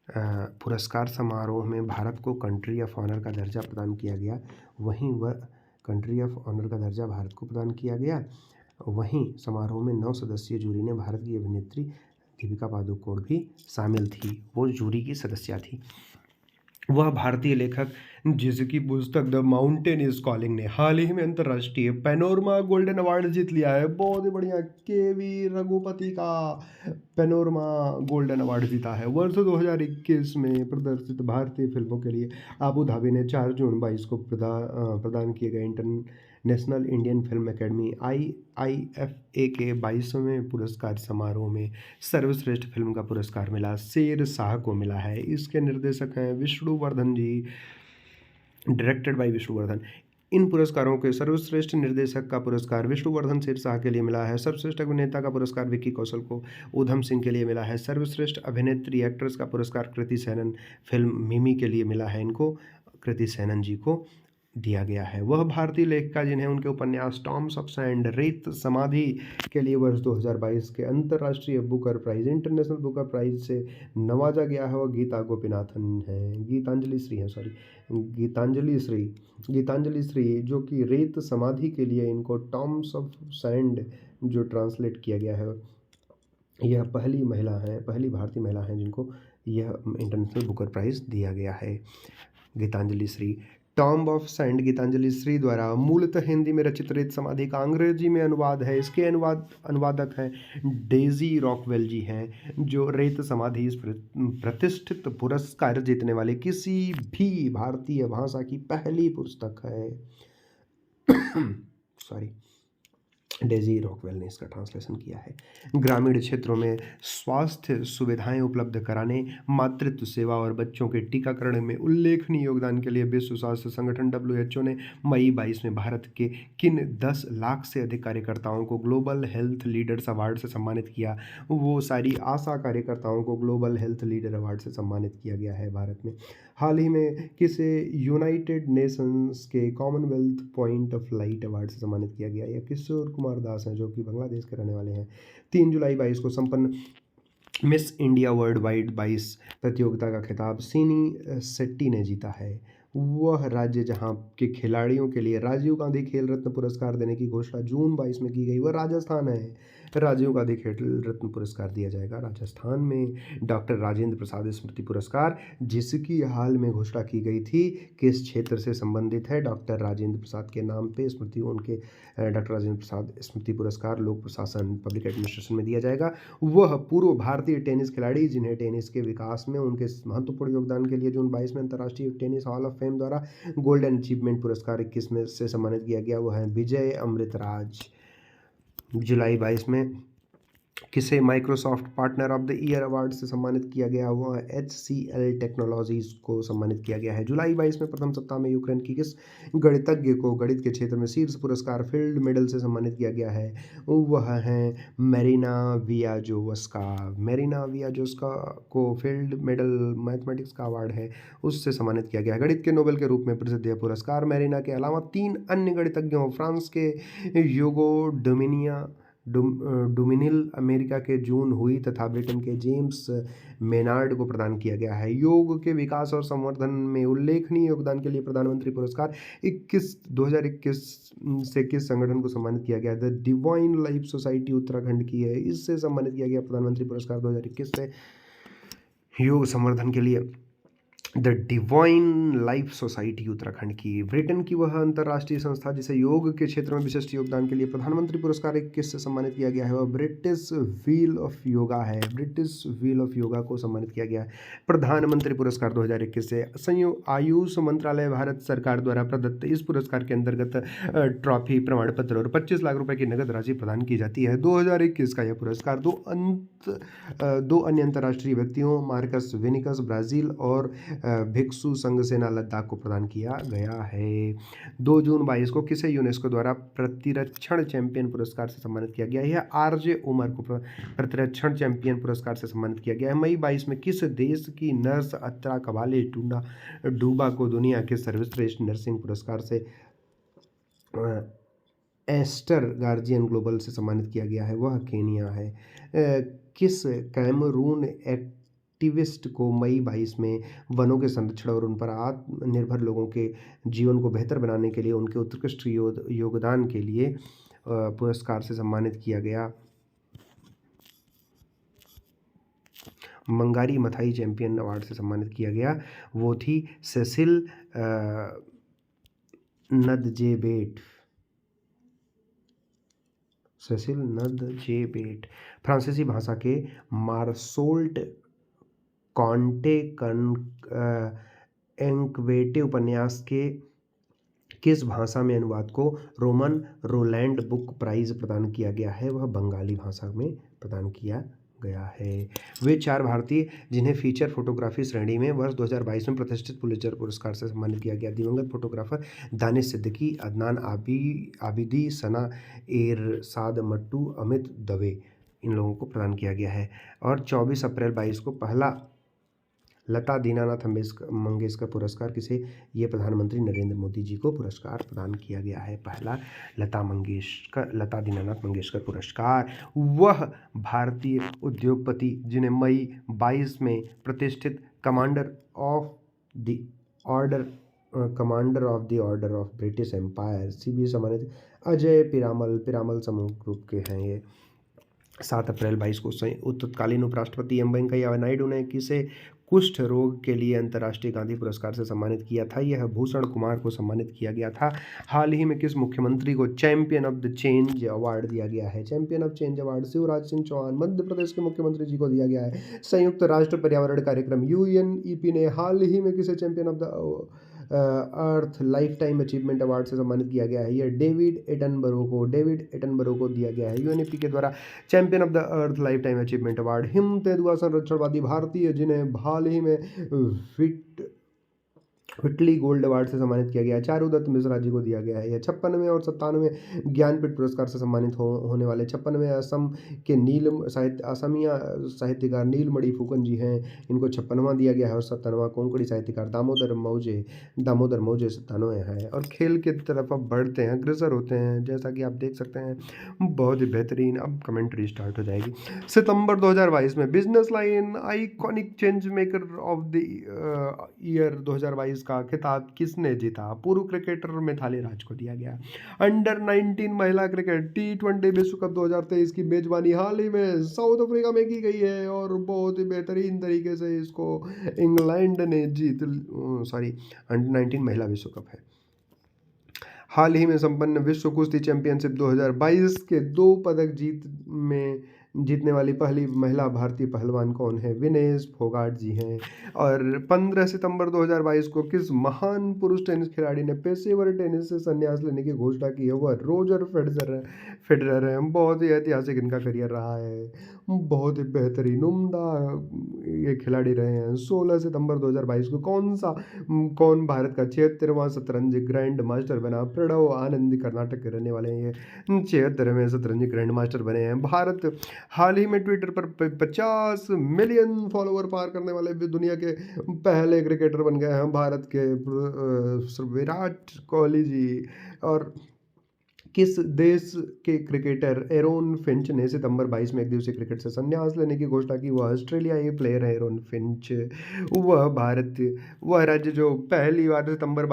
[SPEAKER 1] पुरस्कार समारोह में भारत को कंट्री ऑफ ऑनर का दर्जा प्रदान किया गया। वहीं कंट्री ऑफ ऑनर का दर्जा भारत को प्रदान किया गया। वहीं समारोह में 9 सदस्यीय जूरी ने भारत की अभिनेत्री दीपिका पादुकोण भी शामिल थी, वो जूरी की सदस्य थी। वह भारतीय लेखक जिसकी पुस्तक द माउंटेन इज कॉलिंग ने हाल ही में अंतर्राष्ट्रीय पैनोरमा गोल्डन अवार्ड जीत लिया है। बहुत ही बढ़िया, केवी रघुपति का पैनोरमा गोल्डन अवार्ड जीता है। वर्ष 2021 में प्रदर्शित भारतीय फिल्मों के लिए आबू धाबी ने 4 जून 22 को प्रदान किए गए international Indian film academy IIFA के 22वें पुरस्कार समारोह में सर्वश्रेष्ठ फिल्म का पुरस्कार मिला शेरशाह को मिला है। इसके निर्देशक हैं विष्णुवर्धन जी, डायरेक्टेड बाय विष्णुवर्धन। इन पुरस्कारों के सर्वश्रेष्ठ निर्देशक का पुरस्कार विष्णुवर्धन शेरशाह के लिए मिला है। सर्वश्रेष्ठ अभिनेता का पुरस्कार विक्की कौशल को ऊधम सिंह के लिए मिला है। सर्वश्रेष्ठ अभिनेत्री एक्ट्रेस का पुरस्कार कृति सेनन फिल्म मिमी के लिए मिला है। इनको कृति सेनन जी को दिया गया है। वह भारतीय लेखिका जिन्हें उनके उपन्यास टॉम्स ऑफ सैंड रेत समाधि के लिए वर्ष 2022 के अंतर्राष्ट्रीय Booker prize international Booker prize से नवाजा गया है, वह गीता गोपीनाथन है। गीतांजलि श्री जो कि रेत समाधि के लिए इनको टॉम्स ऑफ सैंड जो ट्रांसलेट किया गया है, यह पहली भारतीय महिला हैं जिनको यह इंटरनेशनल बुकर प्राइज दिया गया है। Geetanjali Shree tomb of sand Geetanjali Shree द्वारा मूलतः हिंदी में रचित रेत समाधि का अंग्रेजी में अनुवाद है। इसके अनुवादक हैं डेजी रॉकवेल जी हैं, जो रेत समाधि इस प्रतिष्ठित पुरस्कार जीतने वाले किसी भी भारतीय भाषा की पहली पुस्तक है। डेजी रॉकवेल ने इसका ट्रांसलेशन किया है। ग्रामीण क्षेत्रों में स्वास्थ्य सुविधाएं उपलब्ध कराने, मातृत्व सेवा और बच्चों के टीकाकरण में उल्लेखनीय योगदान के लिए विश्व स्वास्थ्य संगठन WHO ने मई 22 में भारत के किन 10 लाख से अधिक कार्यकर्ताओं को ग्लोबल हेल्थ लीडर्स अवार्ड से सम्मानित किया? वो सारी आशा कार्यकर्ताओं को ग्लोबल हेल्थ लीडर अवार्ड से सम्मानित किया गया है भारत में। हाल ही में किसे यूनाइटेड नेशंस के Commonwealth point of light award से सम्मानित किया गया? या किशोर कुमार दास हैं, जो कि बांग्लादेश के रहने वाले हैं। 3 जुलाई 22 को संपन्न मिस इंडिया वर्ल्ड वाइड 22 प्रतियोगिता का खिताब सीनी शेट्टी ने जीता है। वह राज्य जहां के खिलाड़ियों के लिए राजीव गांधी खेल रत्न पुरस्कार देने की घोषणा जून 22 में की गई, वह राजस्थान है। राजीव गांधी खेल रत्न पुरस्कार दिया जाएगा राजस्थान में। डॉक्टर राजेंद्र प्रसाद स्मृति पुरस्कार, जिसकी हाल में घोषणा की गई थी, किस क्षेत्र से संबंधित है? डॉक्टर राजेंद्र प्रसाद के नाम पे स्मृति उनके डॉक्टर राजेंद्र प्रसाद स्मृति पुरस्कार लोक प्रशासन पब्लिक एडमिनिस्ट्रेशन में दिया जाएगा। वह पूर्व भारतीय टेनिस खिलाड़ी जिन्हें टेनिस के विकास में उनके महत्वपूर्ण योगदान के लिए जून 22 में अंतर्राष्ट्रीय टेनिस हॉल ऑफ फेम द्वारा गोल्डन अचीवमेंट पुरस्कार 21 में से सम्मानित किया गया, वह है विजय अमृतराज। जुलाई 22 में किसे Microsoft partner of the year award से सम्मानित किया गया? वह HCL टेक्नोलॉजीज को सम्मानित किया गया है। जुलाई 22 में प्रथम सप्ताह में यूक्रेन की किस गणितज्ञ को गणित के क्षेत्र में शीर्ष पुरस्कार फील्ड मेडल से सम्मानित किया गया है? वह हैं मेरिना वियाजोस्का को फील्ड मेडल मैथमेटिक्स का अवार्ड है, उससे सम्मानित किया गया है। गणित के नोबेल के रूप में प्रसिद्ध यह पुरस्कार मेरिना के अलावा 3 अन्य गणितज्ञों फ्रांस के यूगो डोमिनिया डोमिनिल अमेरिका के जून हुई तथा ब्रिटेन के जेम्स मेनार्ड को प्रदान किया गया है। योग के विकास और संवर्धन में उल्लेखनीय योगदान के लिए प्रधानमंत्री पुरस्कार 2021 से किस संगठन को सम्मानित किया गया? The divine life society Uttarakhand की है, इससे सम्मानित किया गया प्रधानमंत्री पुरस्कार 2021 से योग संवर्धन के लिए the divine life society Uttarakhand की। ब्रिटेन की वह अंतर्राष्ट्रीय संस्था जिसे योग के क्षेत्र में विशिष्ट योगदान के लिए प्रधानमंत्री पुरस्कार 21 से सम्मानित किया गया है वह ब्रिटिश व्हील ऑफ योगा है। ब्रिटिश व्हील ऑफ योगा को सम्मानित किया गया है प्रधानमंत्री पुरस्कार 2021 से। संयुक्त आयुष मंत्रालय भारत सरकार द्वारा प्रदत्त इस पुरस्कार के अंतर्गत ट्रॉफी, प्रमाण पत्र और 25 लाख रुपए की नगद राशि प्रदान की जाती है। 2021 का यह पुरस्कार दो अन्य अंतर्राष्ट्रीय व्यक्तियों मार्कस विनिकस ब्राजील और भिक्षु संघ सेना लद्दाख को प्रदान किया गया है। 2 जून 22 को किसे यूनेस्को द्वारा प्रतिरक्षण चैंपियन पुरस्कार से सम्मानित किया गया है? आरजे उमर को प्रतिरक्षण चैंपियन पुरस्कार से सम्मानित किया गया है। मई 22 में किस देश की नर्स अत्रा कबाले डूबा को दुनिया के सर्वश्रेष्ठ नर्सिंग पुरस्कार से एस्टर गार्जियन ग्लोबल से सम्मानित किया गया है? वह केनिया है। किस कैमरून एक्टिविस्ट को मई 22 में वनों के संरक्षण और उन पर आत्मनिर्भर लोगों के जीवन को बेहतर बनाने के लिए उनके उत्कृष्ट योगदान के लिए पुरस्कार से सम्मानित किया गया? मंगारी मथाई चैंपियन अवार्ड से सम्मानित किया गया, वो थी सेसिल नदजेबेट। सेसिल नदजेबेट फ्रांसीसी भाषा के मार्सोल्ट कॉन्टे एंक्वेटे उपन्यास के किस भाषा में अनुवाद को रोमन रोलैंड बुक प्राइज प्रदान किया गया है? वह बंगाली भाषा में प्रदान किया गया है। वे 4 भारतीय जिन्हें फीचर फोटोग्राफी श्रेणी में वर्ष 2022 में प्रतिष्ठित पुलित्जर पुरस्कार से सम्मानित किया गया। दिवंगत फोटोग्राफर दानिश सिद्दीकी, अदनान आबिदी, सना एरशाद मट्टू, अमित दवे, इन लोगों को प्रदान किया गया है। और 24 अप्रैल 22 को पहला लता दीनानाथ मंगेशकर पुरस्कार किसे? ये प्रधानमंत्री नरेंद्र मोदी जी को पुरस्कार प्रदान किया गया है। पहला लता दीनानाथ मंगेशकर पुरस्कार। वह भारतीय उद्योगपति जिन्हें मई 22 में प्रतिष्ठित commander of the order of British Empire CBE सम्मानित अजय पिरामल समूह ग्रुप के हैं ये। 7 अप्रैल 22 को तत्कालीन उपराष्ट्रपति एम वेंकैया नायडू ने किसे कुष्ठ रोग के लिए अंतर्राष्ट्रीय गांधी पुरस्कार से सम्मानित किया था? यह भूषण कुमार को सम्मानित किया गया था। हाल ही में किस मुख्यमंत्री को champion of the change award दिया गया है? Champion of change award Shivraj Singh Chouhan Madhya Pradesh के मुख्यमंत्री जी को दिया गया है। संयुक्त राष्ट्र पर्यावरण कार्यक्रम UNEP ने हाल ही में किसे champion of the earth life time achievement award से सम्मानित किया गया है? यह डेविड एटनबरो को दिया गया है। UNEP के द्वारा champion of the earth life time achievement award him तेंदुआ संरक्षणवादी भारतीय जिन्हें हाल ही में व्हिटली गोल्ड अवार्ड से सम्मानित किया गया है, चारुदत्त मिश्रा जी को दिया गया है। यह 56वें और 97वें ज्ञानपीठ पुरस्कार से सम्मानित होने वाले 56वें असम के असमिया साहित्यकार नीलमणि फुकन जी हैं, इनको 56वां दिया गया है। और 97वां कोंकणी साहित्यकार दामोदर मौजे 97वें है। और खेल की तरफ अब बढ़ते हैं, अग्रसर होते हैं, जैसा कि आप देख सकते हैं बहुत ही बेहतरीन। अब कमेंट्री स्टार्ट हो जाएगी। सितंबर 2022 में business line iconic change maker of the year 2022 का खिताब किसने जीता? पूर्व क्रिकेटर मिथाली राज को दिया गया। अंडर 19 महिला क्रिकेट T20 विश्व कप 2023 की मेजबानी हाल ही में साउथ अफ्रीका में की गई है और बहुत ही बेहतरीन तरीके से इसको इंग्लैंड ने अंडर 19 महिला विश्व कप है। हाल ही में संपन्न विश्व कुश्ती चैंपियनशिप 2022 के 2 पदक जीतने वाली पहली महिला भारतीय पहलवान कौन है? विनेश फोगाट जी हैं। और 15 सितंबर 2022 को किस महान पुरुष टेनिस खिलाड़ी ने पेशेवर टेनिस से संन्यास लेने की घोषणा की है? वह रोजर फेडरर है। बहुत ही ऐतिहासिक इनका करियर रहा है, बहुत ही बेहतरीन उम्दा ये खिलाड़ी रहे हैं। 16 सितंबर 2022 को कौन भारत का 76वां शतरंज ग्रैंड मास्टर बना? प्रणव आनंद कर्नाटक के रहने वाले हैं, ये 76वें शतरंज ग्रैंड मास्टर बने हैं। भारत हाल ही में ट्विटर पर 50 मिलियन फॉलोवर पार करने वाले दुनिया के पहले क्रिकेटर बन गए हैं भारत के विराट कोहली जी। और किस देश के क्रिकेटर एरोन फिंच ने सितंबर 22 में एक दिवसीय क्रिकेट से संन्यास लेने की घोषणा की? वह ऑस्ट्रेलियाई प्लेयर है एरोन फिंच। वह भारत वह राज्य जो पहली बार दिसंबर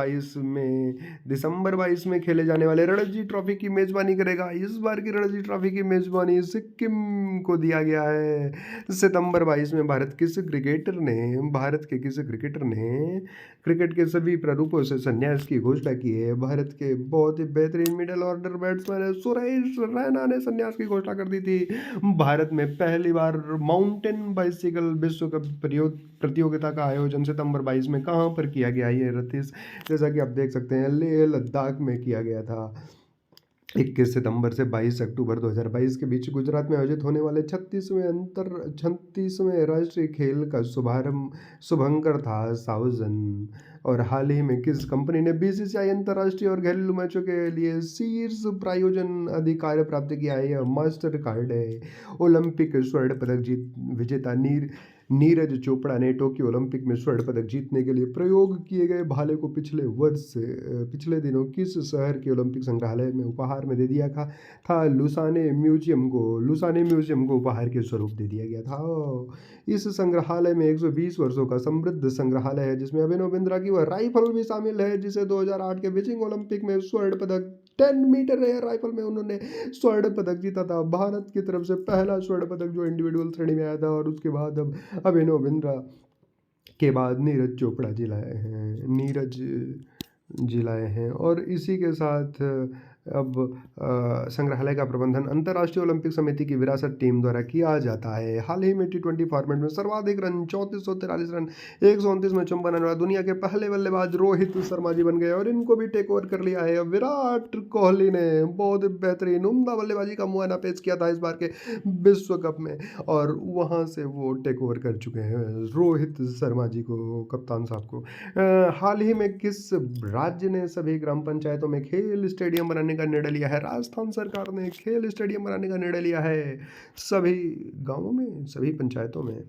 [SPEAKER 1] 22 में खेले जाने वाले रणजी ट्रॉफी की मेजबानी करेगा। इस बार की रणजी ट्रॉफी की मेजबानी सिक्किम को दिया गया है। सितंबर 22 में भारत के किस क्रिकेटर ने क्रिकेट के सभी प्रारूपों से संन्यास की घोषणा की है? भारत के बहुत ही बेहतरीन middle order batsman Suresh Raina ने संन्यास की घोषणा कर दी थी। भारत में पहली बार माउंटेन बाइसिकल विश्व कप प्रतियोगिता का आयोजन सितंबर 22 में कहाँ पर किया गया? ये रतीश, जैसा कि आप देख सकते हैं, लेह लद्दाख में किया गया था। 21 सितंबर से 22 अक्टूबर 2022 के बीच गुजरात में आयोजित होने वाले 36वें राष्ट्रीय खेल का शुभंकर था साउजन। और हाल ही में किस कंपनी ने बीसीसीआई अंतर्राष्ट्रीय और घरेलू मैचों के लिए शीर्ष प्रायोजन अधिकार प्राप्त किया है? यह मास्टर कार्ड है। ओलंपिक स्वर्ण पदक विजेता नीरज चोपड़ा ने टोक्यो ओलंपिक में स्वर्ण पदक जीतने के लिए प्रयोग किए गए भाले को पिछले दिनों किस शहर के ओलंपिक संग्रहालय में उपहार में दे दिया था? लुसाने म्यूजियम को उपहार के स्वरूप दे दिया गया था। इस संग्रहालय में 120 वर्षों का समृद्ध संग्रहालय है, जिसमें अभिनव बिंद्रा की वह राइफल भी शामिल है, जिसे 2008 के बीजिंग ओलंपिक में स्वर्ण पदक 10 मीटर एयर राइफल में उन्होंने स्वर्ण पदक जीता था। भारत की तरफ से पहला स्वर्ण पदक जो इंडिविजुअल श्रेणी में आया था। और उसके बाद अब अभिनव बिंद्रा के बाद नीरज जिलाए हैं। और इसी के साथ अब संग्रहालय का प्रबंधन अंतर्राष्ट्रीय ओलंपिक समिति की विरासत टीम द्वारा किया जाता है। हाल ही में T20 फॉर्मेट में सर्वाधिक रन 3443 रन 129 मैचों में बनाने वाले दुनिया के पहले बल्लेबाज रोहित शर्मा जी बन गए और इनको भी टेक ओवर कर लिया है। विराट कोहली ने बहुत बेहतरीन उम्दा बल्लेबाजी का मुआयना पेश किया था इस बार के विश्व कप में, और वहाँ से वो टेक ओवर कर चुके हैं रोहित शर्मा जी को, कप्तान साहब को। हाल ही में किस राज्य ने सभी ग्राम पंचायतों में खेल स्टेडियम बनाने का निर्णय लिया है? राजस्थान सरकार ने खेल स्टेडियम बनाने का निर्णय लिया है सभी गांवों में, सभी पंचायतों में।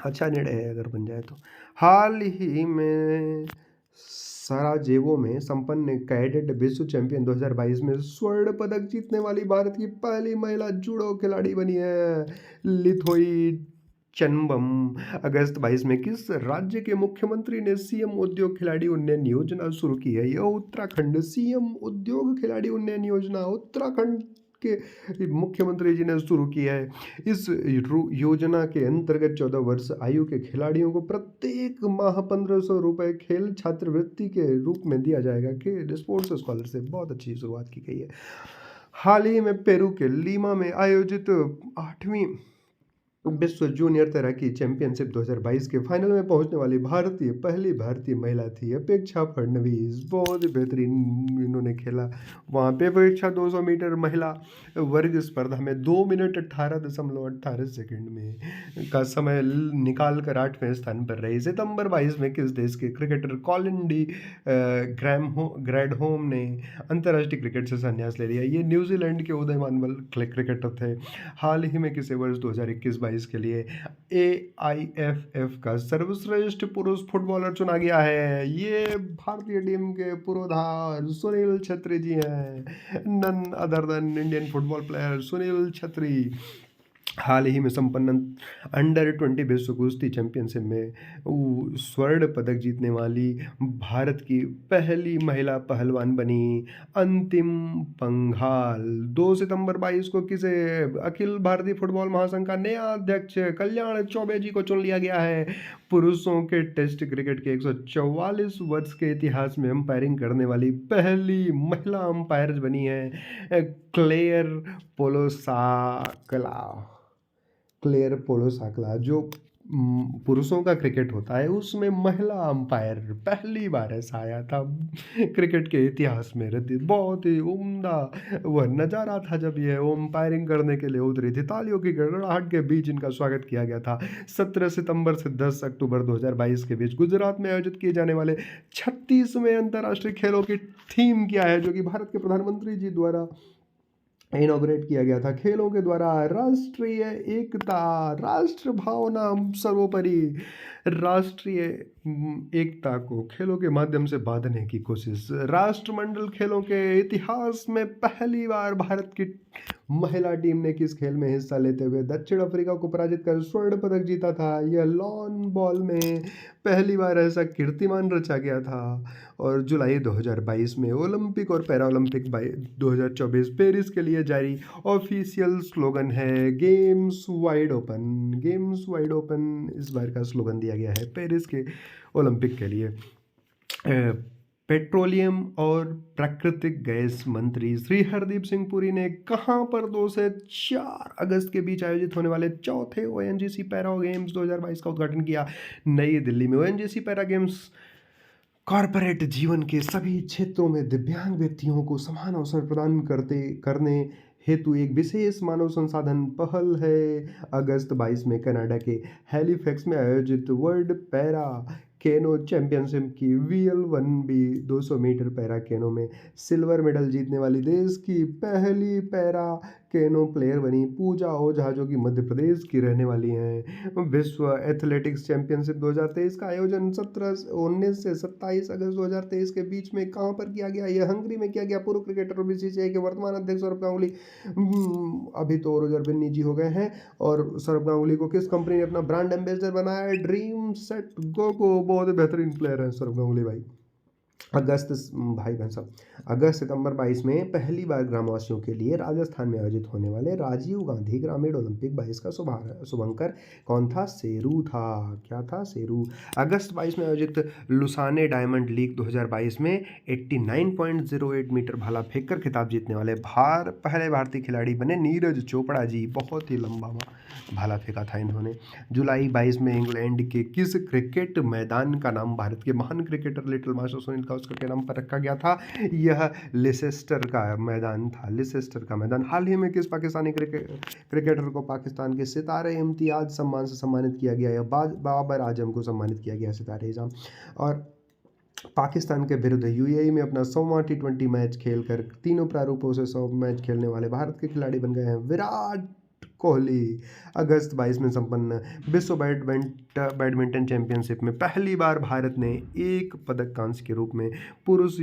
[SPEAKER 1] अच्छा निर्णय है अगर बन जाए तो। हाल ही में सराजेवो में संपन्न कैडेट विश्व चैंपियन 2022 में स्वर्ण पदक जीतने वाली भारत की पहली महिला जूडो खिलाड़ी बनी है लिथोई चनबम। अगस्त 22 में किस राज्य के मुख्यमंत्री ने सीएम उद्योग खिलाड़ी उन्नयन योजना शुरू की है? यह उत्तराखंड। सीएम उद्योग खिलाड़ी उन्नयन योजना उत्तराखंड के मुख्यमंत्री जी ने शुरू की है। इस योजना के अंतर्गत 14 वर्ष आयु के खिलाड़ियों को प्रत्येक माह 1500 रुपये खेल छात्रवृत्ति के रूप में दिया जाएगा। खेल स्पोर्ट्स स्कॉलरशिप बहुत अच्छी शुरुआत की गई है। हाल ही में पेरू के लीमा में आयोजित 8वीं विश्व जूनियर तैराकी चैंपियनशिप 2022 के फाइनल में पहुंचने वाली पहली भारतीय महिला थी अपेक्षा फडणवीस। बहुत ही बेहतरीन इन्होंने खेला वहाँ पे। अपेक्षा 200 मीटर महिला वर्ग स्पर्धा में 2 मिनट 18.18 सेकंड में का समय निकाल कर 8वें स्थान पर रही। सितंबर 22 में किस देश के क्रिकेटर कॉलिन डी ग्रैडहोम ने अंतर्राष्ट्रीय क्रिकेट से संन्यास ले लिया? ये न्यूजीलैंड के उदयमान क्रिकेटर थे। हाल ही में किसे वर्ष 2021-22 के लिए AIFF का सर्वश्रेष्ठ पुरुष फुटबॉलर चुना गया है? ये भारतीय टीम के पुरोधार सुनील छेत्री जी हैं, none other than Indian football player Sunil Chhetri. हाल ही में संपन्न अंडर 20 विश्व कुश्ती चैंपियनशिप में स्वर्ण पदक जीतने वाली भारत की पहली महिला पहलवान बनी अंतिम पंघाल। 2 सितंबर 22 को किसे अखिल भारतीय फुटबॉल महासंघ का नया अध्यक्ष कल्याण चौबे जी को चुन लिया गया है। पुरुषों के टेस्ट क्रिकेट के 144 वर्ष के इतिहास में अंपायरिंग करने वाली पहली महिला अंपायर बनी है क्लेयर पोलोसाकला। जो पुरुषों का क्रिकेट होता है उसमें महिला अंपायर पहली बार ऐसा आया था क्रिकेट के इतिहास में। रति बहुत ही उम्दा वह नज़ारा था जब ये अंपायरिंग करने के लिए उतरी थी। तालियों की गड़गड़ाहट के बीच इनका स्वागत किया गया था। 17 सितंबर से 10 अक्टूबर 2022 के बीच गुजरात में आयोजित किए जाने वाले 36वें अंतर्राष्ट्रीय खेलों की थीम क्या है, जो कि भारत के प्रधानमंत्री जी द्वारा इनॉग्रेट किया गया था? खेलों के द्वारा राष्ट्रीय एकता, राष्ट्र भावना सर्वोपरि, राष्ट्रीय एकता को खेलों के माध्यम से बांधने की कोशिश। राष्ट्रमंडल खेलों के इतिहास में पहली बार भारत की महिला टीम ने किस खेल में हिस्सा लेते हुए दक्षिण अफ्रीका को पराजित कर स्वर्ण पदक जीता था? यह लॉन बॉल में पहली बार ऐसा कीर्तिमान रचा गया था। और जुलाई 2022 में ओलंपिक और पैरा ओलंपिक 2024 पेरिस के लिए जारी ऑफिशियल स्लोगन है games wide open. Games wide open इस बार का स्लोगन दिया गया है पेरिस के ओलंपिक के लिए। पेट्रोलियम और प्राकृतिक गैस मंत्री श्री हरदीप सिंह पुरी ने कहां पर 2 से 4 अगस्त के बीच आयोजित होने वाले चौथे ओएनजीसी पैरा गेम्स 2022 का उद्घाटन किया? नई दिल्ली में ओएनजीसी पैरा गेम्स कॉरपोरेट जीवन के सभी क्षेत्रों में दिव्यांग व्यक्तियों को समान अवसर प्रदान करने हेतु एक विशेष मानव संसाधन पहल है। अगस्त 22 में कनाडा के हैलिफैक्स में आयोजित वर्ल्ड पैरा केनो चैंपियनशिप की VL1B 200 मीटर पैरा केनो में सिल्वर मेडल जीतने वाली देश की पहली पैरा केनो प्लेयर बनी पूजा ओझा, जो कि मध्य प्रदेश की रहने वाली हैं। विश्व एथलेटिक्स चैंपियनशिप 2023 का आयोजन 19 से 27 अगस्त 2023 के बीच में कहां पर किया गया? यह हंगरी में किया गया। पूर्व क्रिकेटर और BCCI के वर्तमान अध्यक्ष सौरभ गांगुली अभी तो रोजर बिन्नी जी हो गए हैं। और सौरभ गांगुली को किस कंपनी ने अपना ब्रांड एम्बेसडर बनाया है? ड्रीम सेट गो को। बहुत बेहतरीन प्लेयर है सौरभ गांगुली भाई। अगस्त सितंबर 22 में पहली बार ग्रामवासियों के लिए राजस्थान में आयोजित होने वाले राजीव गांधी ग्रामीण ओलंपिक 22 का शुभंकर कौन था? शेरू था। क्या था? शेरू। अगस्त 22 में आयोजित लुसाने डायमंड लीग 2022 में 89.08 मीटर भाला फेंककर खिताब जीतने वाले पहले भारतीय खिलाड़ी बने नीरज चोपड़ा जी। बहुत ही लंबा भाला फेंका था इन्होंने। जुलाई 22 में इंग्लैंड के किस क्रिकेट मैदान का नाम भारत के महान cricketer little master Sunil Gavaskar के नाम पर रखा गया था? यह लिसेस्टर का मैदान था। लिसेस्टर का मैदान। हाल ही में किस पाकिस्तानी क्रिकेटर को पाकिस्तान के सितारे इम्तियाज सम्मान से सम्मानित किया गया? बाबर आजम को सम्मानित किया गया सितारे इज़ाम। और पाकिस्तान के विरुद्ध UAE में अपना 100वां T20 मैच खेलकर तीनों प्रारूपों से 100 मैच खेलने वाले भारत के खिलाड़ी बन गए हैं विराट कोहली। अगस्त 22 में संपन्न विश्व बैडमिंटन चैंपियनशिप में पहली बार भारत ने एक पदक कांस्य के रूप में पुरुष